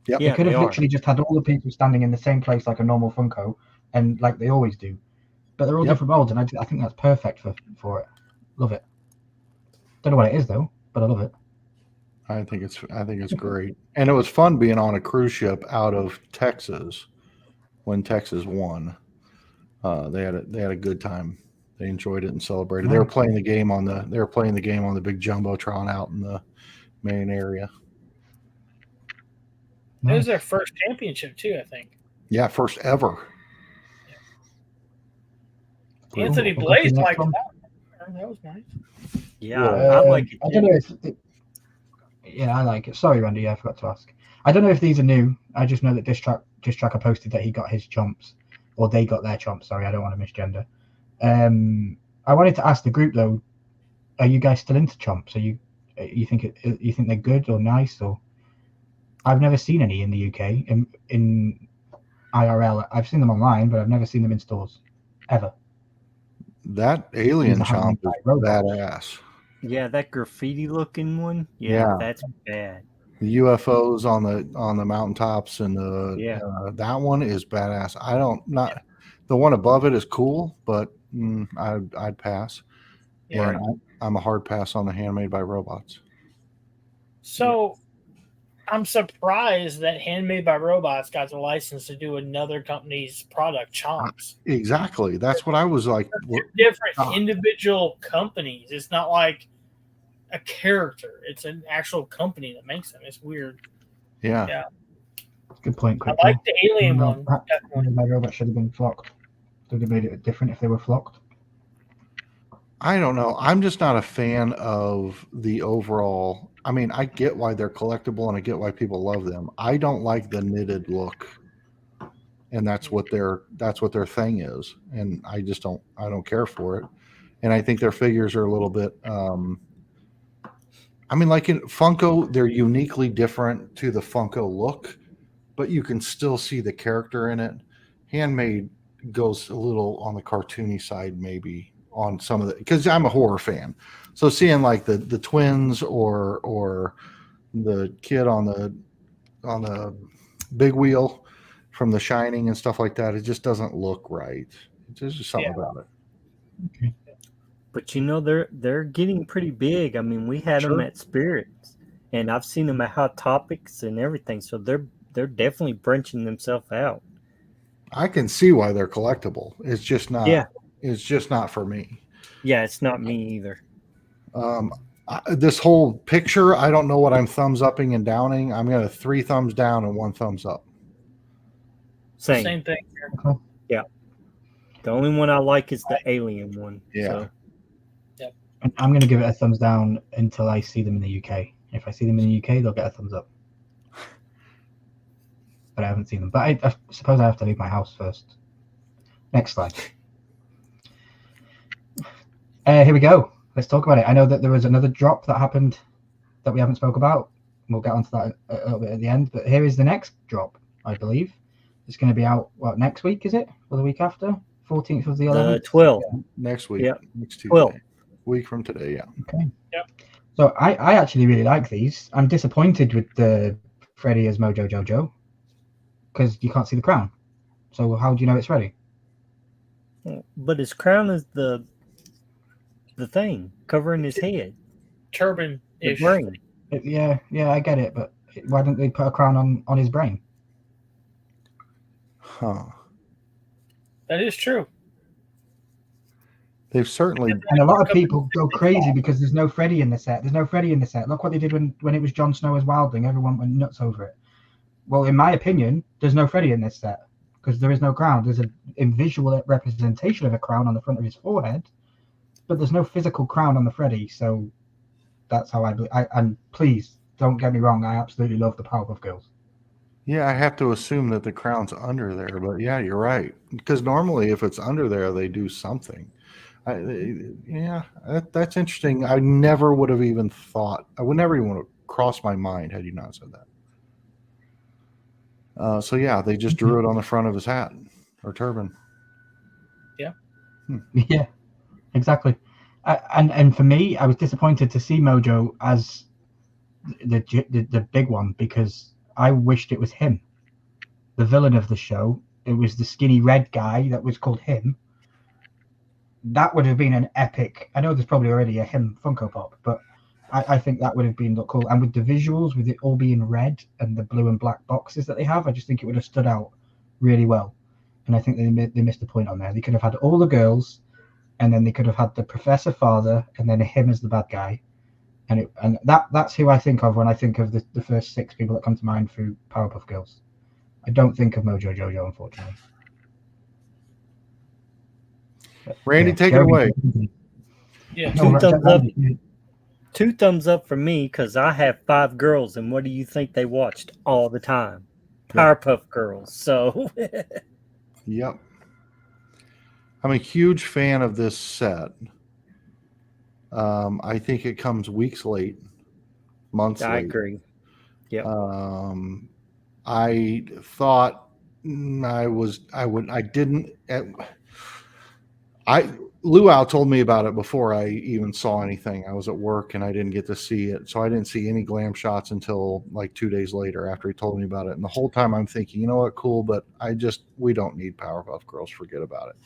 C: Yep.
A: They could have literally just had all the people standing in the same place like a normal Funko, and like they always do. But they're all different molds, and I think that's perfect for it. Love it. Don't know what it is though, but I love it.
C: I think it's great, and it was fun being on a cruise ship out of Texas when Texas won. They had a good time. They enjoyed it and celebrated. They were playing the game on the big jumbotron out in the main area.
D: It was their first championship too, I think.
C: Yeah, first ever.
D: Anthony Blaze liked that. That was nice.
B: Yeah, I like it.
A: I don't know if. Yeah, I like it. Sorry, Randy, I forgot to ask. I don't know if these are new. I just know that Dish Tracker posted that he got his chomps, or they got their chomps. Sorry, I don't want to misgender. I wanted to ask the group though: are you guys still into chomps? You think they're good or nice? Or I've never seen any in the UK in IRL. I've seen them online, but I've never seen them in stores ever.
C: That alien chomp is badass.
B: Yeah, that graffiti looking one. Yeah, that's bad.
C: The UFOs on the mountaintops and that one is badass. The one above it is cool, but I'd pass. Yeah, I'm a hard pass on the Handmade by Robots.
D: So I'm surprised that Handmade by Robots got the license to do another company's product, Chomps.
C: Exactly. That's what I was like.
D: They're different individual companies. It's not like a character. It's an actual company that makes them. It's weird.
C: Yeah.
A: Good point.
D: I like the alien one.
A: Handmade by Robots should have been flocked. Would have made it different if they were flocked.
C: I don't know. I'm just not a fan of the overall. I mean, I get why they're collectible and I get why people love them. I don't like the knitted look, and that's what their thing is. And I don't care for it. And I think their figures are a little bit. I mean, like in Funko, they're uniquely different to the Funko look, but you can still see the character in it. Handmade goes a little on the cartoony side, maybe. On some of the, because I'm a horror fan, so seeing like the twins or the kid on the big wheel from The Shining and stuff like that, it just doesn't look right. There's just something about it.
A: Okay.
B: But they're getting pretty big. I mean, we had them at Spirits, and I've seen them at Hot Topics and everything. So they're definitely branching themselves out.
C: I can see why they're collectible. It's just not.
B: Yeah.
C: It's just not for me.
B: Yeah, it's not me either.
C: This whole picture, I don't know what I'm thumbs upping and downing. I'm going to 3 thumbs down and 1 thumbs up.
D: Same thing here.
B: Yeah. The only one I like is the alien one.
C: Yeah.
B: So.
D: Yep.
A: I'm going to give it a thumbs down until I see them in the UK. If I see them in the UK, they'll get a thumbs up. But I haven't seen them. But I suppose I have to leave my house first. Next slide. Here we go. Let's talk about it. I know that there was another drop that happened that we haven't spoke about. We'll get onto that a little bit at the end. But here is the next drop, I believe. It's going to be out, next week, is it? Or the week after? 14th of the 11th?
B: 12.
C: Yeah. Next week.
B: Yep.
C: Next Tuesday.
B: 12.
C: Week from today, yeah.
A: Okay.
D: Yep.
A: So I actually really like these. I'm disappointed with the Freddy as Mojo Jojo because you can't see the crown. So how do you know it's ready?
B: But his crown is the thing covering his head.
D: Turban
B: The brain.
A: Yeah, I get it, but why don't they put a crown on his brain?
C: Huh.
D: That is true.
C: They've certainly.
A: And a lot of people go crazy because there's no Freddy in the set. There's no Freddy in the set. Look what they did when it was Jon Snow as Wildling. Everyone went nuts over it. Well, in my opinion, there's no Freddy in this set because there is no crown. There's a visual representation of a crown on the front of his forehead, but there's no physical crown on the Freddy, so that's how and please don't get me wrong, I absolutely love the Powerpuff Girls.
C: Yeah, I have to assume that the crown's under there, but yeah, you're right. Because normally, if it's under there, they do something. That's interesting. I never would have even thought. I would never even cross my mind had you not said that. So yeah, they just drew it on the front of his hat or turban.
D: Yeah.
A: Yeah, exactly. And for me, I was disappointed to see Mojo as the big one because I wished it was him, the villain of the show. It was the skinny red guy that was called him. That would have been an epic. I know there's probably already a him Funko Pop, but I think that would have been cool. And with the visuals, with it all being red and the blue and black boxes that they have, I just think it would have stood out really well. And I think they missed the point on there. They could have had all the girls, and then they could have had the Professor Father, and then him as the bad guy. And that's who I think of when I think of the first 6 people that come to mind through Powerpuff Girls. I don't think of Mojo Jojo, unfortunately. But,
C: Randy, take it away.
D: Yeah.
B: Two thumbs up for me because I have 5 girls, and what do you think they watched all the time? Powerpuff Girls. So,
C: yep. I'm a huge fan of this set. I think it comes weeks late, months late.
B: I agree. Yeah.
C: I thought Luau told me about it before I even saw anything. I was at work and I didn't get to see it. So I didn't see any glam shots until like 2 days later after he told me about it. And the whole time I'm thinking, you know what, cool, but we don't need Powerpuff Girls. Forget about it.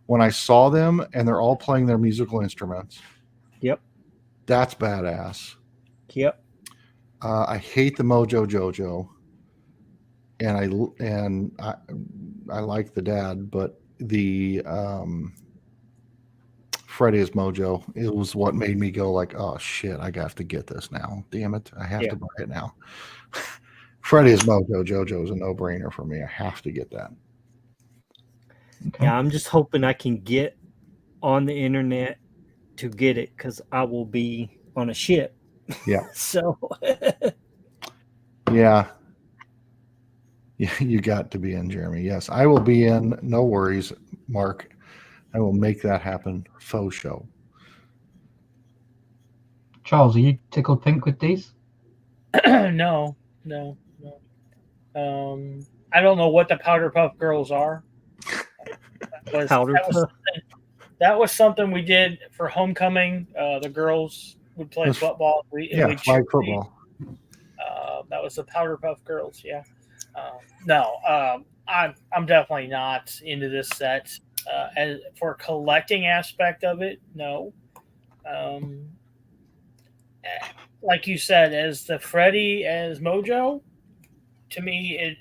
C: When I saw them and they're all playing their musical instruments.
B: Yep.
C: That's badass.
B: Yep.
C: I hate the Mojo Jojo. And I like the dad, but the Freddy as Mojo, it was what made me go like, oh shit, I have to get this now. Damn it, I have to buy it now. Freddy as Mojo Jojo is a no-brainer for me. I have to get that.
B: Okay. Yeah, I'm just hoping I can get on the internet to get it because I will be on a ship.
C: Yeah.
B: So.
C: Yeah. You got to be in, Jeremy. Yes, I will be in. No worries, Mark. I will make that happen. Faux show.
A: Charles, are you tickled pink with these?
D: No. I don't know what the Powderpuff Girls are. That was something we did for homecoming. The girls would play football.
C: Flag football.
D: That was the Powderpuff Girls. Yeah. I'm definitely not into this set. As for collecting aspect of it, no. Like you said, as the Freddy as Mojo, to me it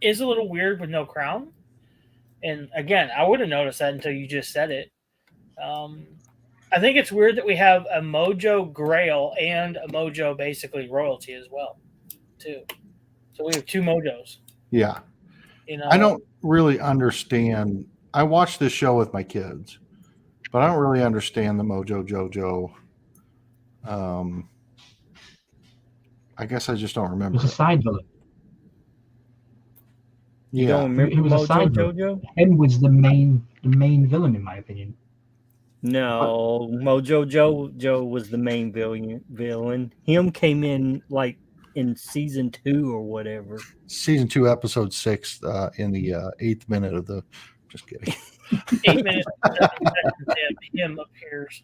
D: is a little weird with no crown. And again, I would have noticed that until you just said it. I think it's weird that we have a Mojo Grail and a Mojo basically royalty as well, too. So we have 2 Mojos.
C: Yeah. I don't really understand. I watched this show with my kids, but I don't really understand the Mojo Jojo. I guess I just don't remember.
A: It was a side villain.
B: You don't remember Mojo Jojo?
A: Him was the main villain, in my opinion.
B: No, Mojo Jojo was the main villain. Him came in like in season 2 or whatever.
C: Season 2, episode 6, in the 8th minute of the. Just kidding.
D: 8 minutes. Him appears.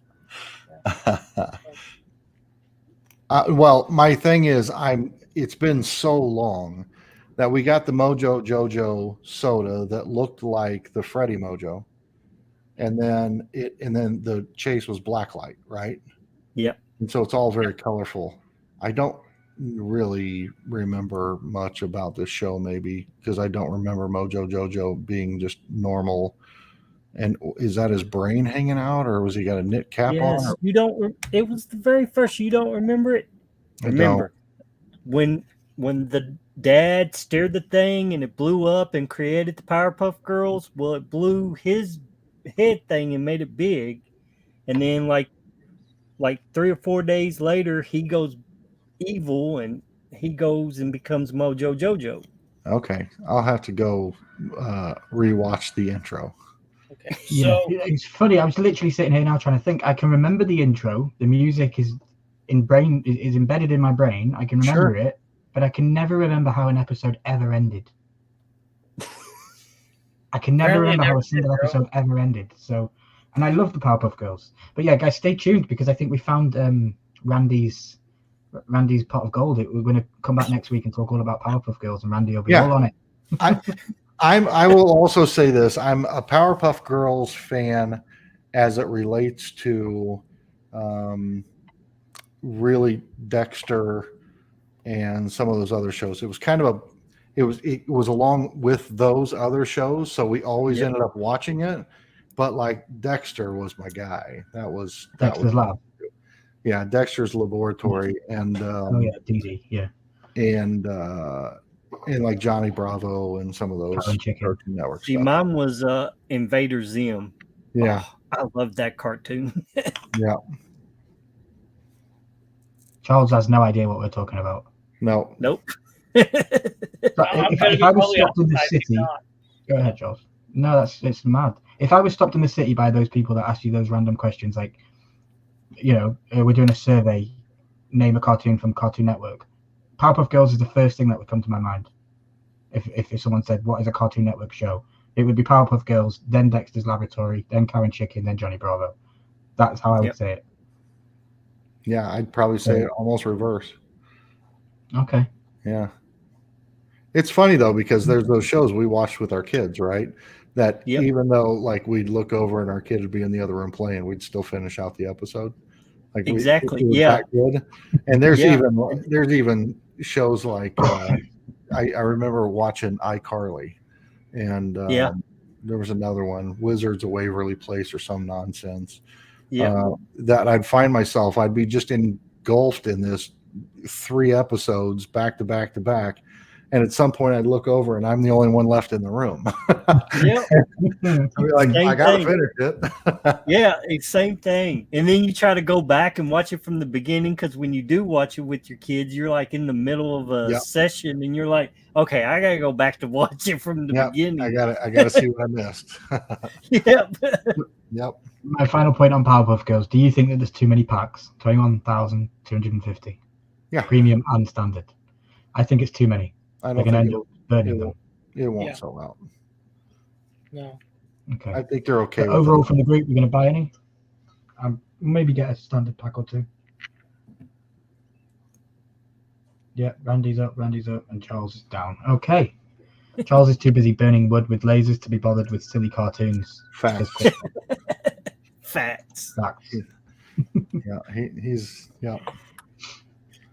C: Well, my thing is, it's been so long that we got the Mojo Jojo soda that looked like the Freddy Mojo, and then the chase was blacklight, right?
B: Yeah.
C: And so it's all very colorful. I don't really remember much about this show, maybe because I don't remember Mojo Jojo being just normal. And is that his brain hanging out, or was he got a knit cap on? Or?
B: You don't. It was the very first. You don't remember it. Remember when the dad steered the thing and it blew up and created the Powerpuff Girls? Well, it blew his head thing and made it big, and then like 3 or 4 days later, he goes evil and he goes and becomes Mojo Jojo.
C: Okay, I'll have to go rewatch the intro.
D: Okay,
A: Yeah,
D: so
A: it's funny. I was literally sitting here now trying to think. I can remember the intro. The music is embedded in my brain. I can remember it, but I can never remember how an episode ever ended. I can never
D: Apparently it
A: remember how
D: never
A: a single
D: did, bro.
A: episode ever ended. So, and I love the Powerpuff Girls. But yeah, guys, stay tuned because I think we found Randy's pot of gold. We're going to come back next week and talk all about Powerpuff Girls, and Randy will be all on it.
C: I will also say this. I'm a Powerpuff Girls fan as it relates to really Dexter and some of those other shows. It was kind of it was along with those other shows, so we always ended up watching it. But like Dexter was my guy. That was
A: Dexter's Lab.
C: Yeah, Dexter's Laboratory, and
A: DD,
C: and like Johnny Bravo and some of those Cartoon Network
B: See,
C: stuff.
B: mine was Invader Zim.
C: Yeah,
B: I love that cartoon.
C: Yeah.
A: Charles has no idea what we're talking about.
C: No.
B: Nope.
A: If I was stopped in the city, go ahead, Charles. No, it's mad. If I was stopped in the city by those people that ask you those random questions, like, we're doing a survey, name a cartoon from Cartoon Network, Powerpuff Girls is the first thing that would come to my mind. If someone said, what is a Cartoon Network show? It would be Powerpuff Girls, then Dexter's Laboratory, then Karen Chicken, then Johnny Bravo. That's how I would say it.
C: Yeah, I'd probably say it almost reverse.
A: Okay.
C: Yeah. It's funny, though, because there's those shows we watched with our kids, right? That even though, like, we'd look over and our kids would be in the other room playing, we'd still finish out the episode. Like
B: exactly.
C: It was that good. And there's even shows like I remember watching iCarly, and there was another one, Wizards of Waverly Place or some nonsense. That I'd find myself, I'd be just engulfed in this 3 episodes back to back to back. And at some point I'd look over and I'm the only one left in the room. I'd be like, I gotta finish it.
B: It's same thing. And then you try to go back and watch it from the beginning, because when you do watch it with your kids, you're like in the middle of a session and you're like, okay, I gotta go back to watch it from the beginning.
C: I gotta see what I missed. Yep.
A: My final point on Powerpuff Girls. Do you think that there's too many packs? 21,250.
C: Yeah.
A: Premium and standard. I think it's too many.
C: I
A: They're
C: don't
A: going to
C: think
A: end up burning them.
C: It won't sell out.
D: No.
A: Okay.
C: I think they're okay.
A: But overall, from the group, you're going to buy any? Maybe get a standard pack or 2. Yeah, Randy's up, and Charles is down. Okay. Charles is too busy burning wood with lasers to be bothered with silly cartoons.
C: Facts.
B: Facts.
C: He's.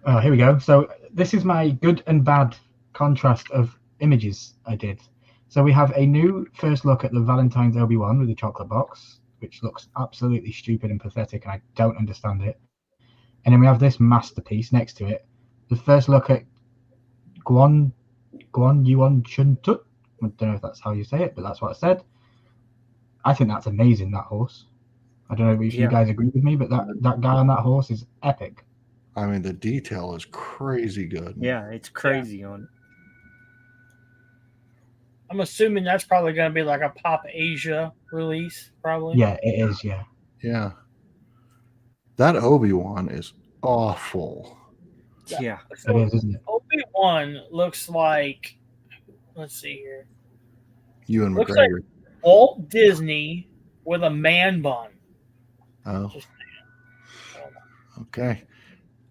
A: Oh, here we go. So this is my good and bad contrast of images I did. So we have a new first look at the Valentine's Obi-Wan with the chocolate box, which looks absolutely stupid and pathetic, and I don't understand it. And then we have this masterpiece next to it, the first look at Guan Yuan Chun Tut. I don't know if that's how you say it, but that's what it said. I think that's amazing, that horse. I don't know if you guys agree with me, but that guy on that horse is epic.
C: I mean, the detail is crazy good.
B: Yeah, it's crazy on it.
D: I'm assuming that's probably going to be like a Pop Asia release, probably.
A: Yeah, it is, yeah.
C: Yeah. That Obi-Wan is awful.
B: Yeah.
A: So it is, isn't it?
D: Obi-Wan looks like, let's see here.
C: Ewan
D: Looks
C: McGregor.
D: like Walt Disney with a man bun.
C: Oh. Okay.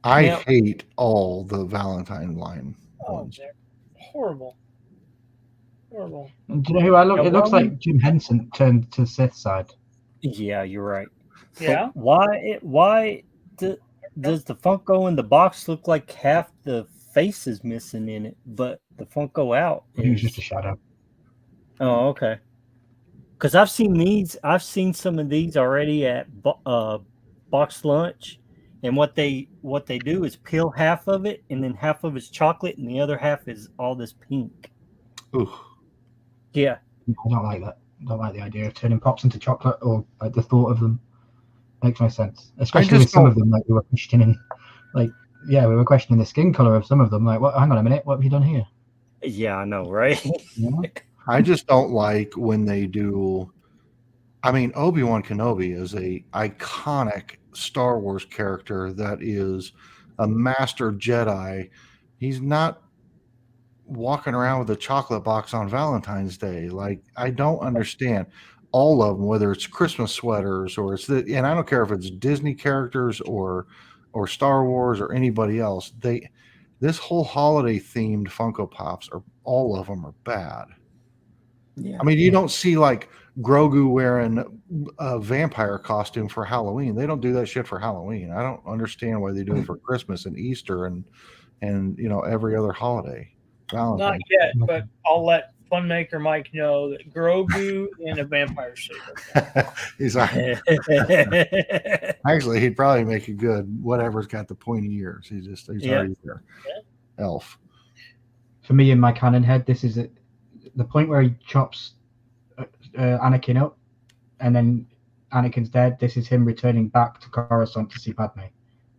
C: I hate all the Valentine line ones.
D: They're horrible. Horrible.
A: And do you know who I look? It looks like Jim Henson turned to Sith's side.
B: Yeah, you're right.
D: Yeah.
B: But why does the Funko in the box look like half the face is missing in it, but the Funko out
A: It was just a shadow.
B: Oh, okay. Because I've seen some of these already at Box Lunch, and what they do is peel half of it, and then half of it's chocolate, and the other half is all this pink.
C: Ooh.
B: Yeah.
A: I don't like that. I don't like the idea of turning pops into chocolate, or like the thought of them. Makes no sense, especially with some of them. Like we were questioning, we were questioning the skin color of some of them. Like, what? Hang on a minute, what have you done here?
B: Yeah, I know, right?
C: I just don't like when they do. I mean, Obi-Wan Kenobi is a iconic Star Wars character that is a master Jedi. He's not walking around with a chocolate box on Valentine's Day. Like, I don't understand all of them, whether it's Christmas sweaters or and I don't care if it's Disney characters or Star Wars or anybody else. This whole holiday themed Funko Pops all of them are bad.
B: Yeah.
C: I mean, you don't see like Grogu wearing a vampire costume for Halloween. They don't do that shit for Halloween. I don't understand why they do it for Christmas and Easter and every other holiday.
D: Not yet, but I'll let Funmaker Mike know that Grogu in a vampire suit.
C: He's like, actually, he'd probably make a good whatever's got the pointy ears. He's already there. Yeah. Elf.
A: For me, in my canon head, this is the point where he chops Anakin up, and then Anakin's dead. This is him returning back to Coruscant to see Padme.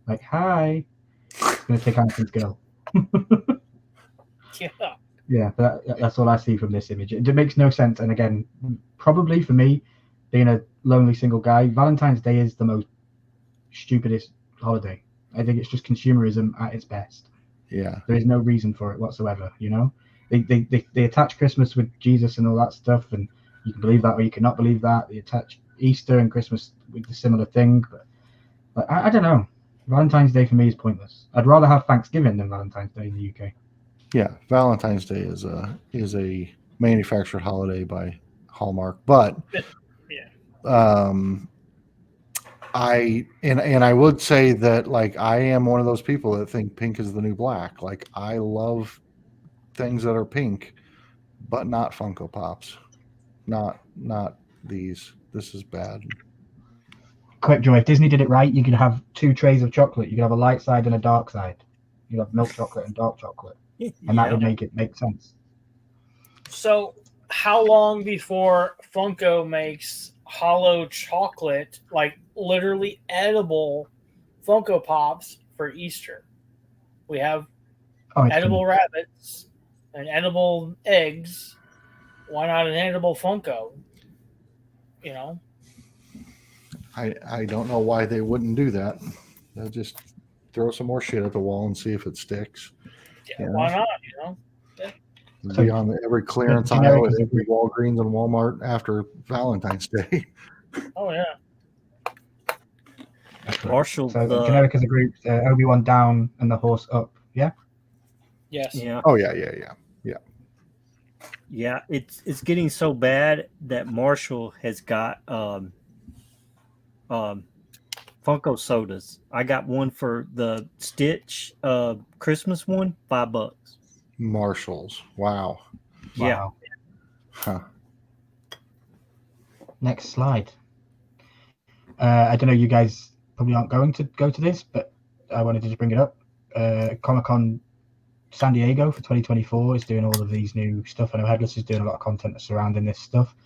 A: Like, hi, I'm gonna take Anakin's girl. Yeah, that's all I see from this image. It makes no sense. And again, probably for me, being a lonely single guy, Valentine's Day is the most stupidest holiday. I think it's just consumerism at its best.
C: Yeah,
A: there is no reason for it whatsoever. They attach Christmas with Jesus and all that stuff, and you can believe that or you cannot believe that. They attach Easter and Christmas with the similar thing, but I don't know. Valentine's Day for me is pointless. I'd rather have Thanksgiving than Valentine's Day in the UK.
C: Yeah, Valentine's Day is a manufactured holiday by Hallmark, but I would say that like I am one of those people that think pink is the new black. Like I love things that are pink, but not Funko Pops, not these. This is bad.
A: Quick, Joy, if Disney did it right, you could have 2 trays of chocolate. You could have a light side and a dark side. You'd have milk chocolate and dark chocolate. And that would make it make sense.
D: So how long before Funko makes hollow chocolate, like literally edible Funko Pops for Easter? We have edible rabbits and edible eggs. Why not an edible Funko?
C: I don't know why they wouldn't do that. They'll just throw some more shit at the wall and see if it sticks.
D: Yeah, why not?
C: Be on every clearance aisle at every Walgreens and Walmart after Valentine's Day.
D: Oh yeah.
B: Marshall.
A: So generic as a group, Obi-Wan down and the horse up. Yeah.
D: Yes.
B: Yeah.
C: Oh yeah.
B: Yeah, it's getting so bad that Marshall has got Funko sodas. I got one for the Stitch Christmas one, $5.
C: Marshalls. Wow.
B: Yeah.
C: Huh.
A: Next slide. I don't know, you guys probably aren't going to go to this, but I wanted to just bring it up. Comic-Con San Diego for 2024 is doing all of these new stuff. I know Headless is doing a lot of content surrounding this stuff.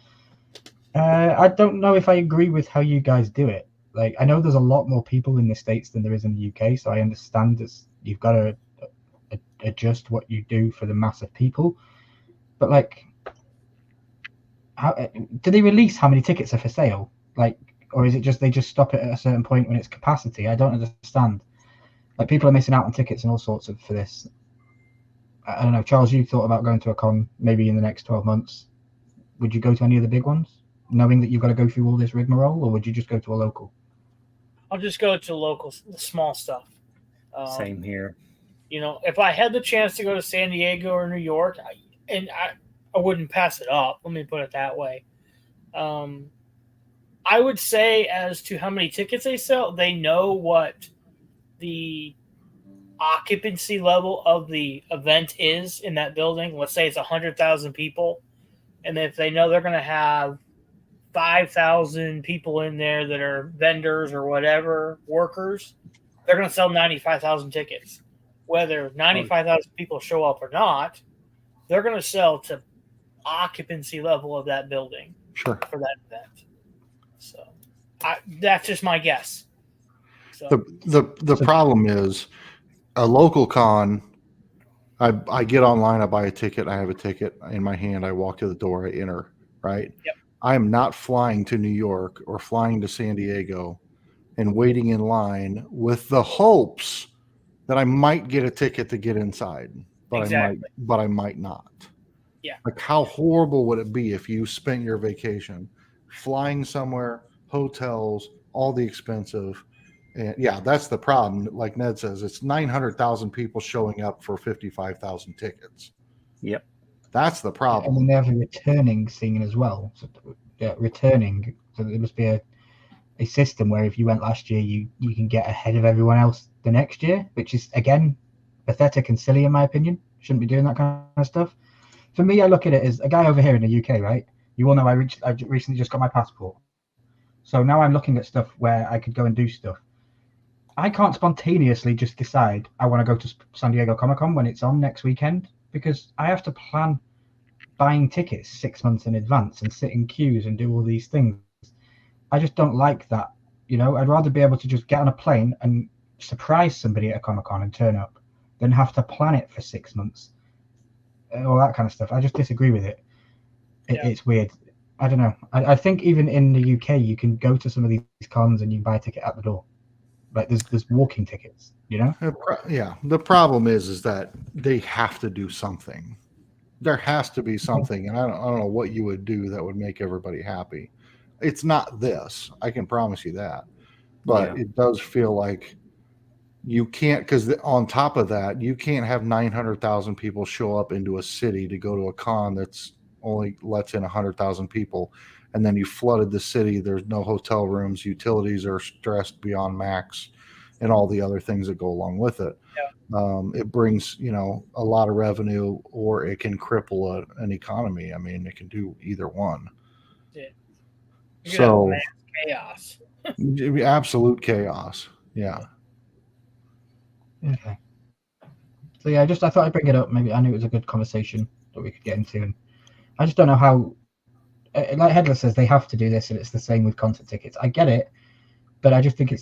A: I don't know if I agree with how you guys do it. Like, I know there's a lot more people in the States than there is in the UK, so I understand that you've got to adjust what you do for the mass of people. But like, how do they release how many tickets are for sale? Like, or is it just they just stop it at a certain point when it's capacity? I don't understand. Like, people are missing out on tickets and all sorts of for this. I don't know, Charles, you thought about going to a con maybe in the next 12 months. Would you go to any of the big ones, knowing that you've got to go through all this rigmarole, or would you just go to a local?
D: I'll just go to local, small stuff.
B: Same here.
D: If I had the chance to go to San Diego or New York, I wouldn't pass it up. Let me put it that way. I would say as to how many tickets they sell, they know what the occupancy level of the event is in that building. Let's say it's 100,000 people. And if they know they're going to have 5,000 people in there that are vendors or whatever, workers, they're going to sell 95,000 tickets. Whether 95,000 people show up or not, they're going to sell to occupancy level of that building
C: for
D: that event. So That's just my guess. So.
C: The problem is a local con. I get online, I buy a ticket, I have a ticket in my hand, I walk to the door, I enter, right?
D: Yep.
C: I am not flying to New York or flying to San Diego and waiting in line with the hopes that I might get a ticket to get inside, but
D: Exactly.
C: I might not.
D: Yeah.
C: Like, how horrible would it be if you spent your vacation flying somewhere, hotels, all the expensive. And yeah, that's the problem. Like Ned says, it's 900,000 people showing up for 55,000 tickets.
B: Yep.
C: That's the problem.
A: And then they have a returning scene as well. So, returning. So there must be a system where if you went last year, you can get ahead of everyone else the next year, which is, again, pathetic and silly in my opinion. Shouldn't be doing that kind of stuff. For me, I look at it as a guy over here in the UK, right? You all know I recently just got my passport. So now I'm looking at stuff where I could go and do stuff. I can't spontaneously just decide I want to go to San Diego Comic-Con when it's on next weekend, because I have to plan buying tickets 6 months in advance and sit in queues and do all these things. I just don't like that. You know, I'd rather be able to just get on a plane and surprise somebody at a Comic-Con and turn up than have to plan it for 6 months. All that kind of stuff. I just disagree with it. It's weird. I don't know. I think even in the UK, you can go to some of these cons and you can buy a ticket at the door. Like there's walking tickets, you know?
C: Yeah. The problem is that they have to do something. There has to be something, and I don't know what you would do that would make everybody happy. It's not this. I can promise you that. But it does feel like you can't, because on top of that, you can't have 900,000 people show up into a city to go to a con that's only lets in 100,000 people, and then you flooded the city. There's no hotel rooms, utilities are stressed beyond max, and all the other things that go along with it. It brings a lot of revenue, or it can cripple an economy. I mean, it can do either one. So
D: chaos.
C: Absolute chaos. Yeah.
A: Okay. So yeah, I thought I'd bring it up. Maybe I knew it was a good conversation that we could get into, and I just don't know how. Like Headless says, they have to do this, and it's the same with concert tickets. I get it, but I just think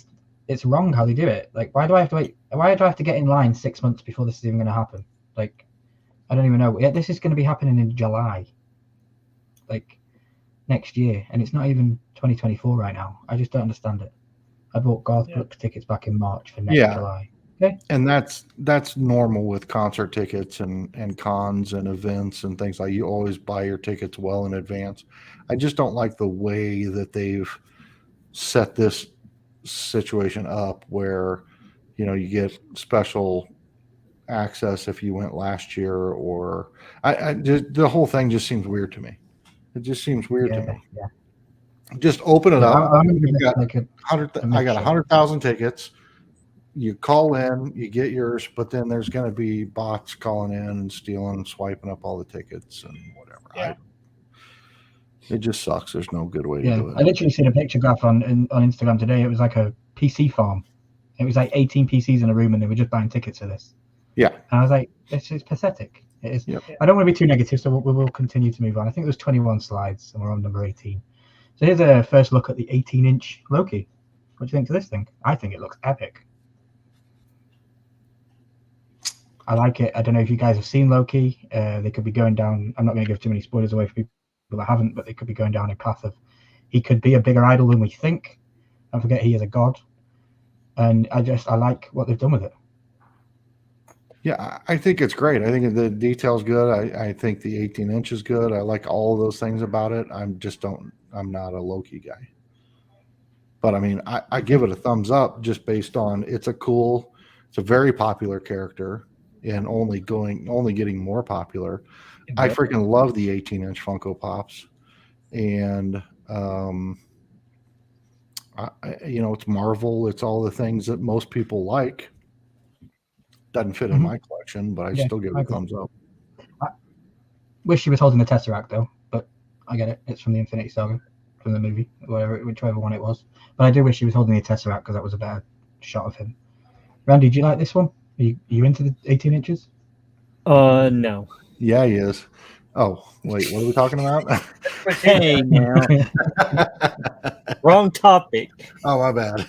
A: it's wrong how they do it. Like, why do I have to wait? Why do I have to get in line 6 months before this is even going to happen? Like, I don't even know. This is going to be happening in July, like next year, and it's not even 2024 right now. I just don't understand it. I bought Garth Brooks tickets back in March for next July. Okay.
C: And that's normal with concert tickets and cons and events and things like. You always buy your tickets well in advance. I just don't like the way that they've set this situation up where you get special access if you went last year, or the whole thing just seems weird to me. It just seems weird to me.
A: Yeah.
C: Just open it up. I got 100,000 tickets. You call in, you get yours, but then there's going to be bots calling in and stealing and swiping up all the tickets and whatever.
D: Yeah.
C: It just sucks. There's no good way to do it.
A: I literally seen a picture graph on Instagram today. It was like a PC farm. It was like 18 PCs in a room, and they were just buying tickets for this.
C: Yeah.
A: And I was like, it's pathetic. It is. Yep. I don't want to be too negative, so we will continue to move on. I think there's 21 slides, and we're on number 18. So here's a first look at the 18-inch Loki. What do you think of this thing? I think it looks epic. I like it. I don't know if you guys have seen Loki. They could be going down. I'm not going to give too many spoilers away for people that haven't, but they could be going down a path of he could be a bigger idol than we think. Don't forget, he is a god. And I like what they've done with it.
C: Yeah, I think it's great. I think the detail's good. I think the 18-inch is good. I like all of those things about it. I'm not a Loki guy. But I mean, I give it a thumbs up just based on it's a very popular character and only getting more popular. I freaking love the 18-inch Funko Pops. And it's Marvel. It's all the things that most people like. Doesn't fit in my collection, but I still give it a thumbs up.
A: I wish she was holding the Tesseract though, but I get it. It's from the Infinity Saga, from the movie, whichever one it was. But I do wish she was holding the Tesseract because that was a better shot of him. Randy, do you like this one? Are you into the 18 inches?
B: No.
C: Yeah, he is. Oh, wait, what are we talking about?
B: Hey, now. Wrong topic.
C: Oh, my bad.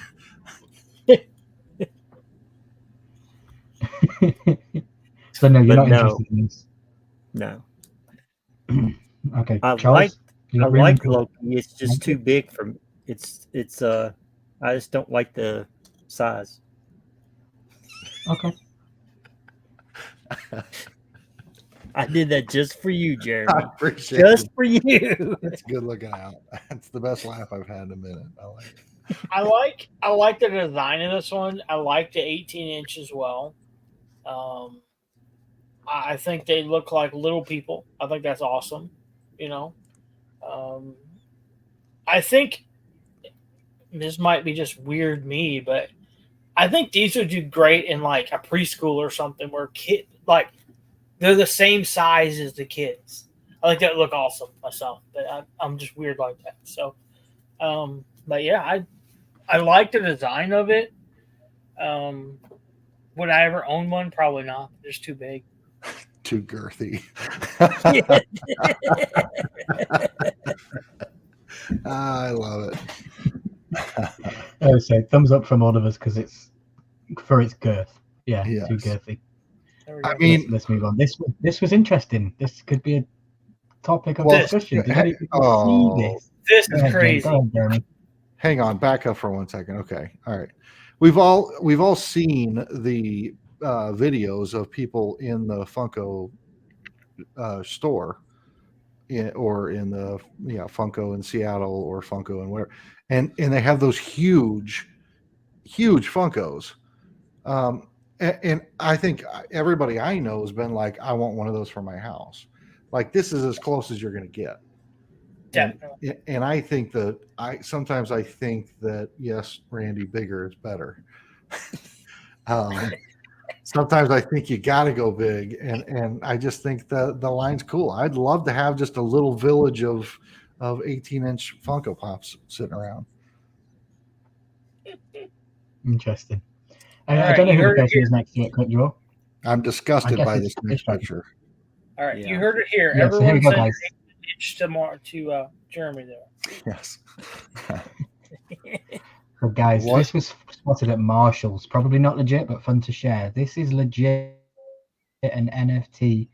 A: So no, you're
B: But
A: not
B: no.
A: interested in this.
B: No.
A: Okay,
B: I
A: Charles.
B: like Loki. It's just too big for me. It's I just don't like the size.
A: Okay.
C: I
B: I did that just for you, Jeremy.
C: appreciate
B: Just
C: it.
B: for you.
C: It's good looking out. It's the best laugh I've had in a minute. I like it.
D: I like the design of this one. I like the 18-inch as well. I think they look like little people. I think that's awesome. You know, I think this might be just weird me, but I think these would do great in like a preschool or something where they're the same size as the kids. I think that would look awesome myself, but I'm just weird like that. So, but yeah, I like the design of it. Would I ever own one? Probably not. They're just too big.
C: Too girthy. I love it.
A: I would say thumbs up from all of us because it's for its girth. Yeah,
C: Yes.
A: too girthy.
D: There we go.
C: I mean,
A: Let's move on. This was interesting. This could be a topic of
D: This-
A: discussion. Did anybody
C: oh.
A: see this?
D: This
A: Go
D: is
A: ahead,
D: crazy.
A: Go ahead, Jeremy.
C: hang on, back up for 1 second. Okay, all right. We've all seen the videos of people in the Funko store, or in the Funko in Seattle or Funko and where, and they have those huge Funkos. And I think everybody I know has been like, I want one of those for my house. Like, this is as close as you're going to get.
D: Definitely.
C: And I think that sometimes I think that, yes, Randy, bigger is better. Sometimes I think you got to go big, and I just think the line's cool. I'd love to have just a little village of 18-inch Funko Pops sitting around.
A: Interesting.
D: All
A: I
D: right,
A: don't know
D: you
A: who the
D: heard it
A: person is next to it, Quick Draw.
C: I'm disgusted
A: guess
C: by
A: it's
C: this next
A: this
C: picture.
D: All right,
B: Yeah.
D: you heard it here.
A: Yeah, so here we
D: Everyone
A: go,
D: send
A: guys.
D: an inch to Jeremy there.
C: Yes.
A: So guys,
C: What?
A: this was spotted at Marshall's. Probably not legit, but fun to share. This is legit an NFT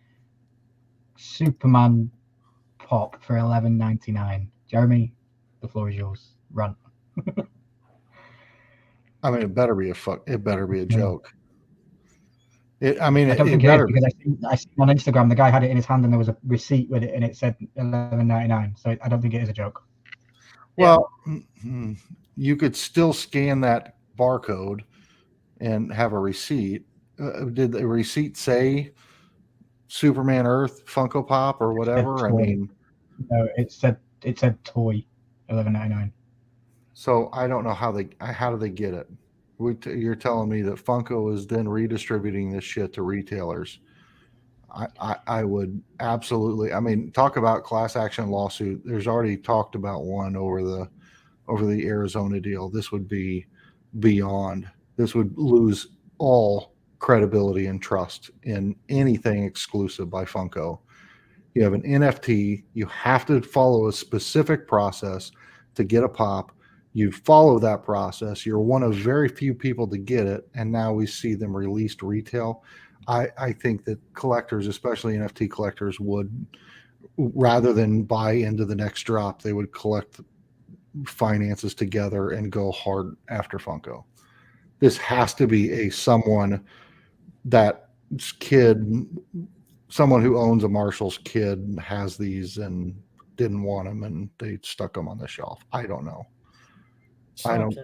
A: Superman pop for $11.99. Jeremy, the floor is yours. Run.
C: I mean, it better be a joke.
A: I don't think it is because I seen on Instagram the guy had it in his hand and there was a receipt with it and it said $11.99. So I don't think it is a joke.
C: Well, you could still scan that barcode and have a receipt. Did the receipt say Superman Earth Funko Pop or whatever? I mean,
A: no, it said toy, $11.99.
C: so I don't know how do they get it? You're telling me that Funko is then redistributing this shit to retailers. I would absolutely. I mean, talk about class action lawsuit. There's already talked about one over the Arizona deal. This would be beyond. This would lose all credibility and trust in anything exclusive by Funko. You have an NFT. You have to follow a specific process to get a pop. You follow that process. You're one of very few people to get it, and now we see them released retail. I think that collectors, especially NFT collectors, would, rather than buy into the next drop, they would collect finances together and go hard after Funko. This has to be someone who owns a Marshall's kid has these and didn't want them and they stuck them on the shelf. I don't know. I don't.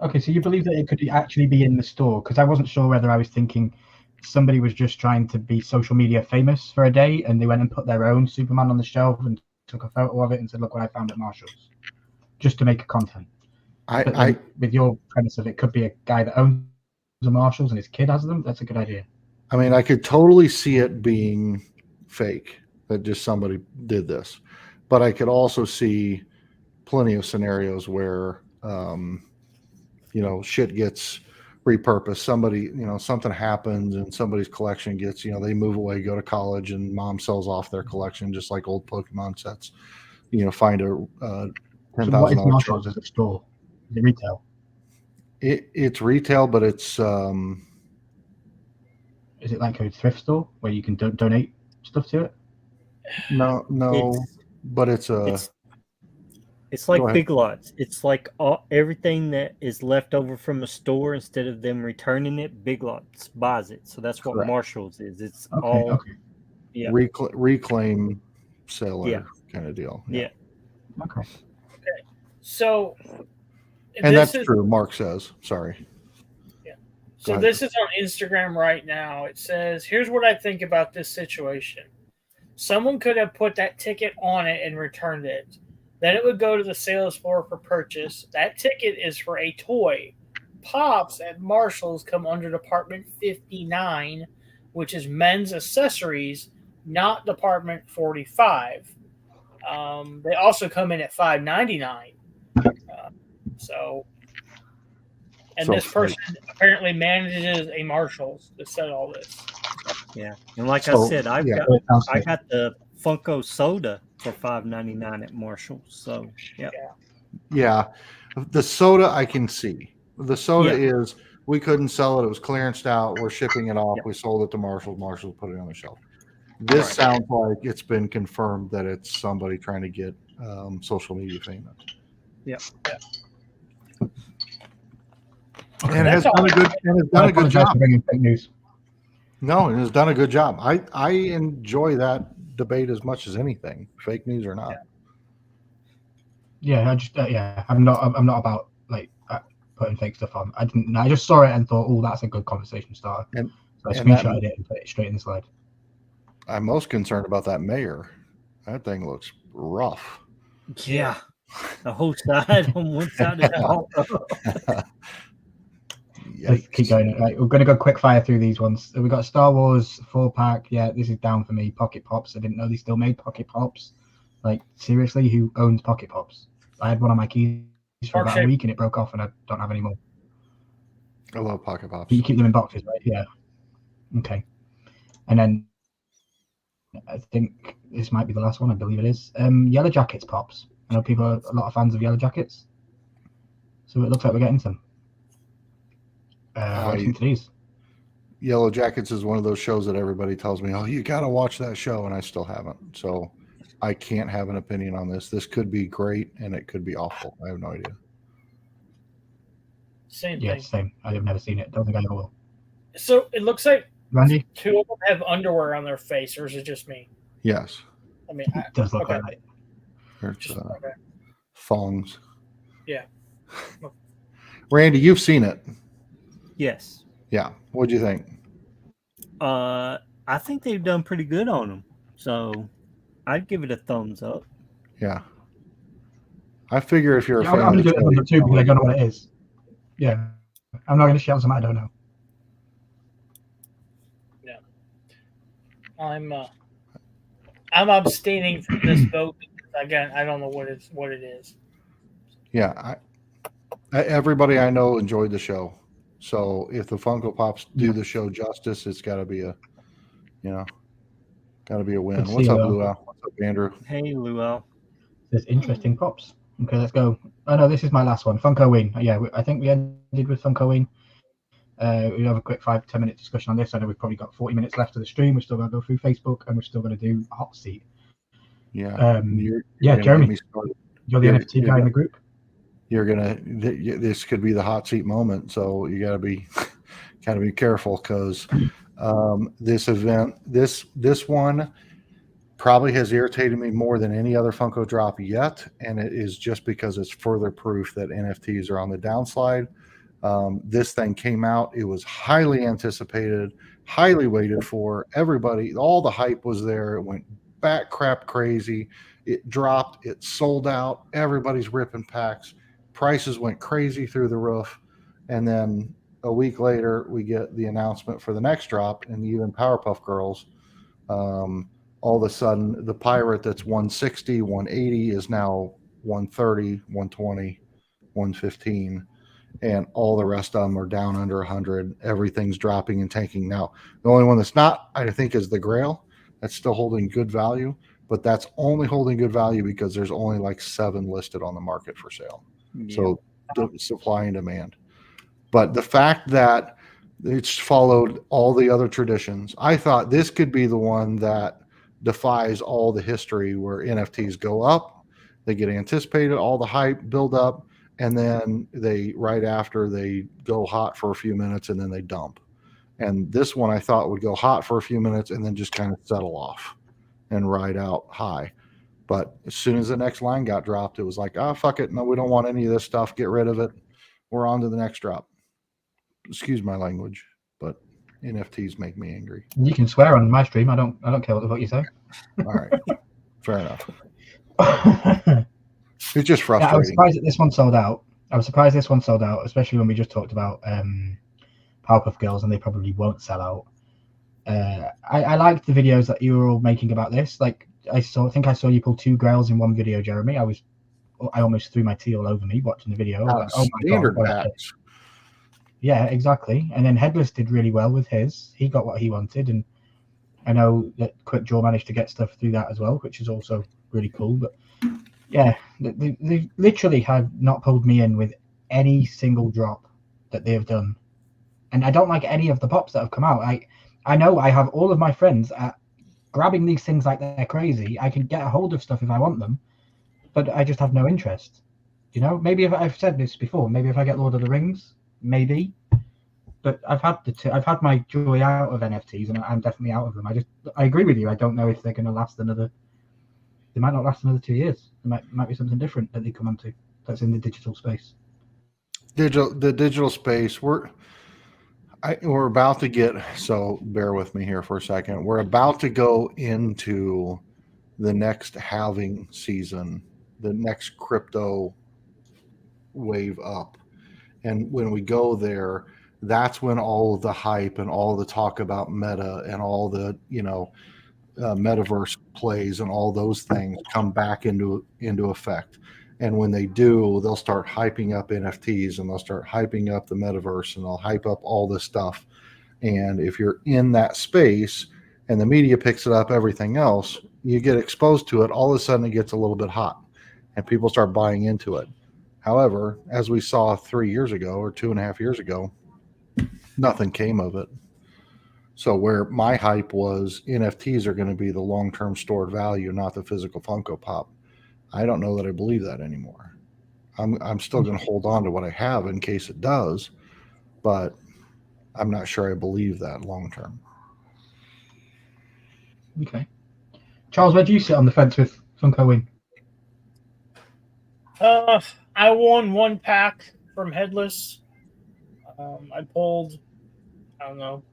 A: Okay. So you believe that it could actually be in the store? Because I wasn't sure whether I was thinking somebody was just trying to be social media famous for a day and they went and put their own Superman on the shelf and took a photo of it and said, "Look what I found at Marshall's," just to make a content. With your premise of it could be a guy that owns the Marshalls and his kid has them. That's a good idea.
C: I mean, I could totally see it being fake, that just somebody did this, but I could also see plenty of scenarios where shit gets repurposed. Somebody, something happens and somebody's collection gets, they move away, go to college, and mom sells off their collection, just like old Pokemon sets. Find
A: So what is
C: $10,000
A: Marshalls as a store? Is it retail?
C: It's retail, but it's
A: Is it like a thrift store where you can donate stuff to it?
C: no,
B: It's
C: but it's a.
B: it's
C: Go
B: like
C: ahead.
B: Big Lots. It's like everything that is left over from a store, instead of them returning it, Big Lots buys it. So that's what
C: Correct.
B: Marshalls is. It's
A: Okay,
B: all
A: okay,
B: yeah.
C: reclaim seller
B: Yeah.
C: kind of deal.
B: Yeah.
A: okay.
D: So,
C: And
D: this
C: that's
D: is
C: true. Mark says, sorry.
D: so.
C: Go ahead.
D: This is on Instagram right now. It says, "Here's what I think about this situation. Someone could have put that ticket on it and returned it. Then it would go to the sales floor for purchase. That ticket is for a toy. Pops at Marshalls come under Department 59, which is men's accessories, not Department 45. They also come in at $5.99. So, and
C: So
D: this person apparently manages a Marshalls to set all this.
B: Yeah. And like I
C: So,
B: said, I
C: yeah.
B: got the Funko soda for $5.99 at Marshalls. So
C: Yeah. The soda I can see. The soda
B: Yeah.
C: is, we couldn't sell it. It was clearanced out. We're shipping it off.
B: Yep.
C: We sold it to Marshall. Marshall put it on the shelf. This
B: Right.
C: sounds like it's been confirmed that it's somebody trying to get social media famous.
B: Yep.
C: And has done a good job.
A: For bringing fake news.
C: No, it has done a good job. I enjoy that debate as much as anything, fake news or not.
A: Yeah, I just I'm not about like putting fake stuff on. I just saw it and thought, oh, that's a good conversation starter.
C: And-
A: so I
C: and that-
A: screenshotted it and put it straight in the slide.
C: I'm most concerned about that mayor. That thing looks rough.
B: Yeah. The whole side on one side is all
A: Let's keep going. Right, we're going to go quick fire through these ones. We got Star Wars 4-pack. Yeah, this is down for me. Pocket Pops. I didn't know they still made Pocket Pops. Like, seriously, who owns Pocket Pops? I had one on my keys for about a week and it broke off and I don't have any more.
C: I love Pocket Pops.
A: But you keep them in boxes, right? Yeah. Okay. And then I think this might be the last one. I believe it is. Yellow Jackets Pops. I know people are a lot of fans of Yellow Jackets. So it looks like we're getting some. What do you think it is?
C: Yellow Jackets is one of those shows that everybody tells me, oh, you got to watch that show. And I still haven't. So I can't have an opinion on this. This could be great and it could be awful. I have no idea.
D: Same
A: Yeah,
D: thing.
A: same. I've never seen it. Don't think I ever will.
D: So it looks like
A: Randy?
D: 2 of them have underwear on their face, or is it just me?
C: Yes.
D: I mean,
A: It does look
D: okay.
A: like that.
C: There's
D: Just, okay.
C: thongs.
D: Yeah.
C: Randy, you've seen it.
B: Yes.
C: Yeah. What'd you think?
B: I think they've done pretty good on them. So I'd give it a thumbs up.
C: Yeah. I figure if you're a
A: Yeah,
C: fan
A: I'm going
C: of
A: to do it number 2 because I don't know what it is. Yeah. I'm not going to shout something I don't know.
D: I'm abstaining from this vote because, again, I don't know what it is.
C: Yeah. Everybody I know enjoyed the show. So if the Funko Pops do the show justice, it's got to be a win.
A: Good to
C: What's
A: see
C: up,
A: you,
C: Luau? What's up, Andrew?
B: Hey, Luau.
A: There's interesting pops. Okay, let's go. Oh no, this is my last one. Funkoween. Yeah, I think we ended with Funkoween. We have a quick 5-10 minute discussion on this. I know we've probably got 40 minutes left of the stream. We're still going to go through Facebook and we're still going to do a hot seat.
C: Yeah.
A: You're
C: gonna
A: Jeremy.
C: get me started.
A: You're the NFT guy in the group.
C: This could be the hot seat moment. So you got to be careful because this event, this one probably has irritated me more than any other Funko drop yet. And it is just because it's further proof that NFTs are on the downslide. This thing came out. It was highly anticipated, highly waited for. Everybody, all the hype was there. It went back crap crazy. It dropped. It sold out. Everybody's ripping packs. Prices went crazy through the roof. And then a week later, we get the announcement for the next drop, and even Powerpuff Girls. All of a sudden, the pirate that's 160, 180 is now 130, 120, 115. And all the rest of them are down under 100. Everything's dropping and tanking. Now, the only one that's not, I think, is the Grail. That's still holding good value. but that's only holding good value because there's only like 7 listed on the market for sale.
B: Yeah.
C: So supply and demand. But the fact that it's followed all the other traditions, I thought this could be the one that defies all the history where NFTs go up, they get anticipated, all the hype build up, and then right after they go hot for a few minutes and then they dump. And this one I thought would go hot for a few minutes and then just kind of settle off and ride out high. But as soon as the next line got dropped, it was like, oh, fuck it. No, we don't want any of this stuff. Get rid of it. We're on to the next drop. Excuse my language, but NFTs make me angry.
A: You can swear on my stream. I don't care what the fuck you say.
C: All right. Fair enough. It's just frustrating.
A: Yeah, I was surprised that this one sold out. Especially when we just talked about Powerpuff Girls, and they probably won't sell out. I liked the videos that you were all making about this. Like I think I saw you pull 2 grails in one video, Jeremy. I almost threw my tea all over me watching the video. Like, oh my god! Yeah, exactly. And then Headless did really well with his. He got what he wanted, and I know that Quick Draw managed to get stuff through that as well, which is also really cool. But yeah, they literally have not pulled me in with any single drop that they have done, and I don't like any of the pops that have come out. I know I have all of my friends grabbing these things like they're crazy. I can get a hold of stuff if I want them, but I just have no interest. You know, maybe if I've said this before, maybe if I get Lord of the Rings, maybe. But I've had my joy out of NFTs, and I'm definitely out of them. I agree with you. I don't know if they're going to last another. They might not last another 2 years. There might be something different that they come onto that's in the digital space.
C: The digital space. We're about to get. So bear with me here for a second. We're about to go into the next halving season, the next crypto wave up, and when we go there, that's when all of the hype and all the talk about meta and all the metaverse plays and all those things come back into effect. And when they do, they'll start hyping up NFTs and they'll start hyping up the metaverse and they'll hype up all this stuff. And if you're in that space and the media picks it up, everything else, you get exposed to it, all of a sudden it gets a little bit hot and people start buying into it. However, as we saw 3 years ago or 2.5 years ago, nothing came of it. So where my hype was NFTs are going to be the long-term stored value, not the physical Funko Pop. I don't know that I believe that anymore. I'm still going to hold on to what I have in case it does, but I'm not sure I believe that long-term.
A: Okay. Charles, where do you sit on the fence with Funko Wing?
D: I won 1 pack from Headless. I pulled, I don't know,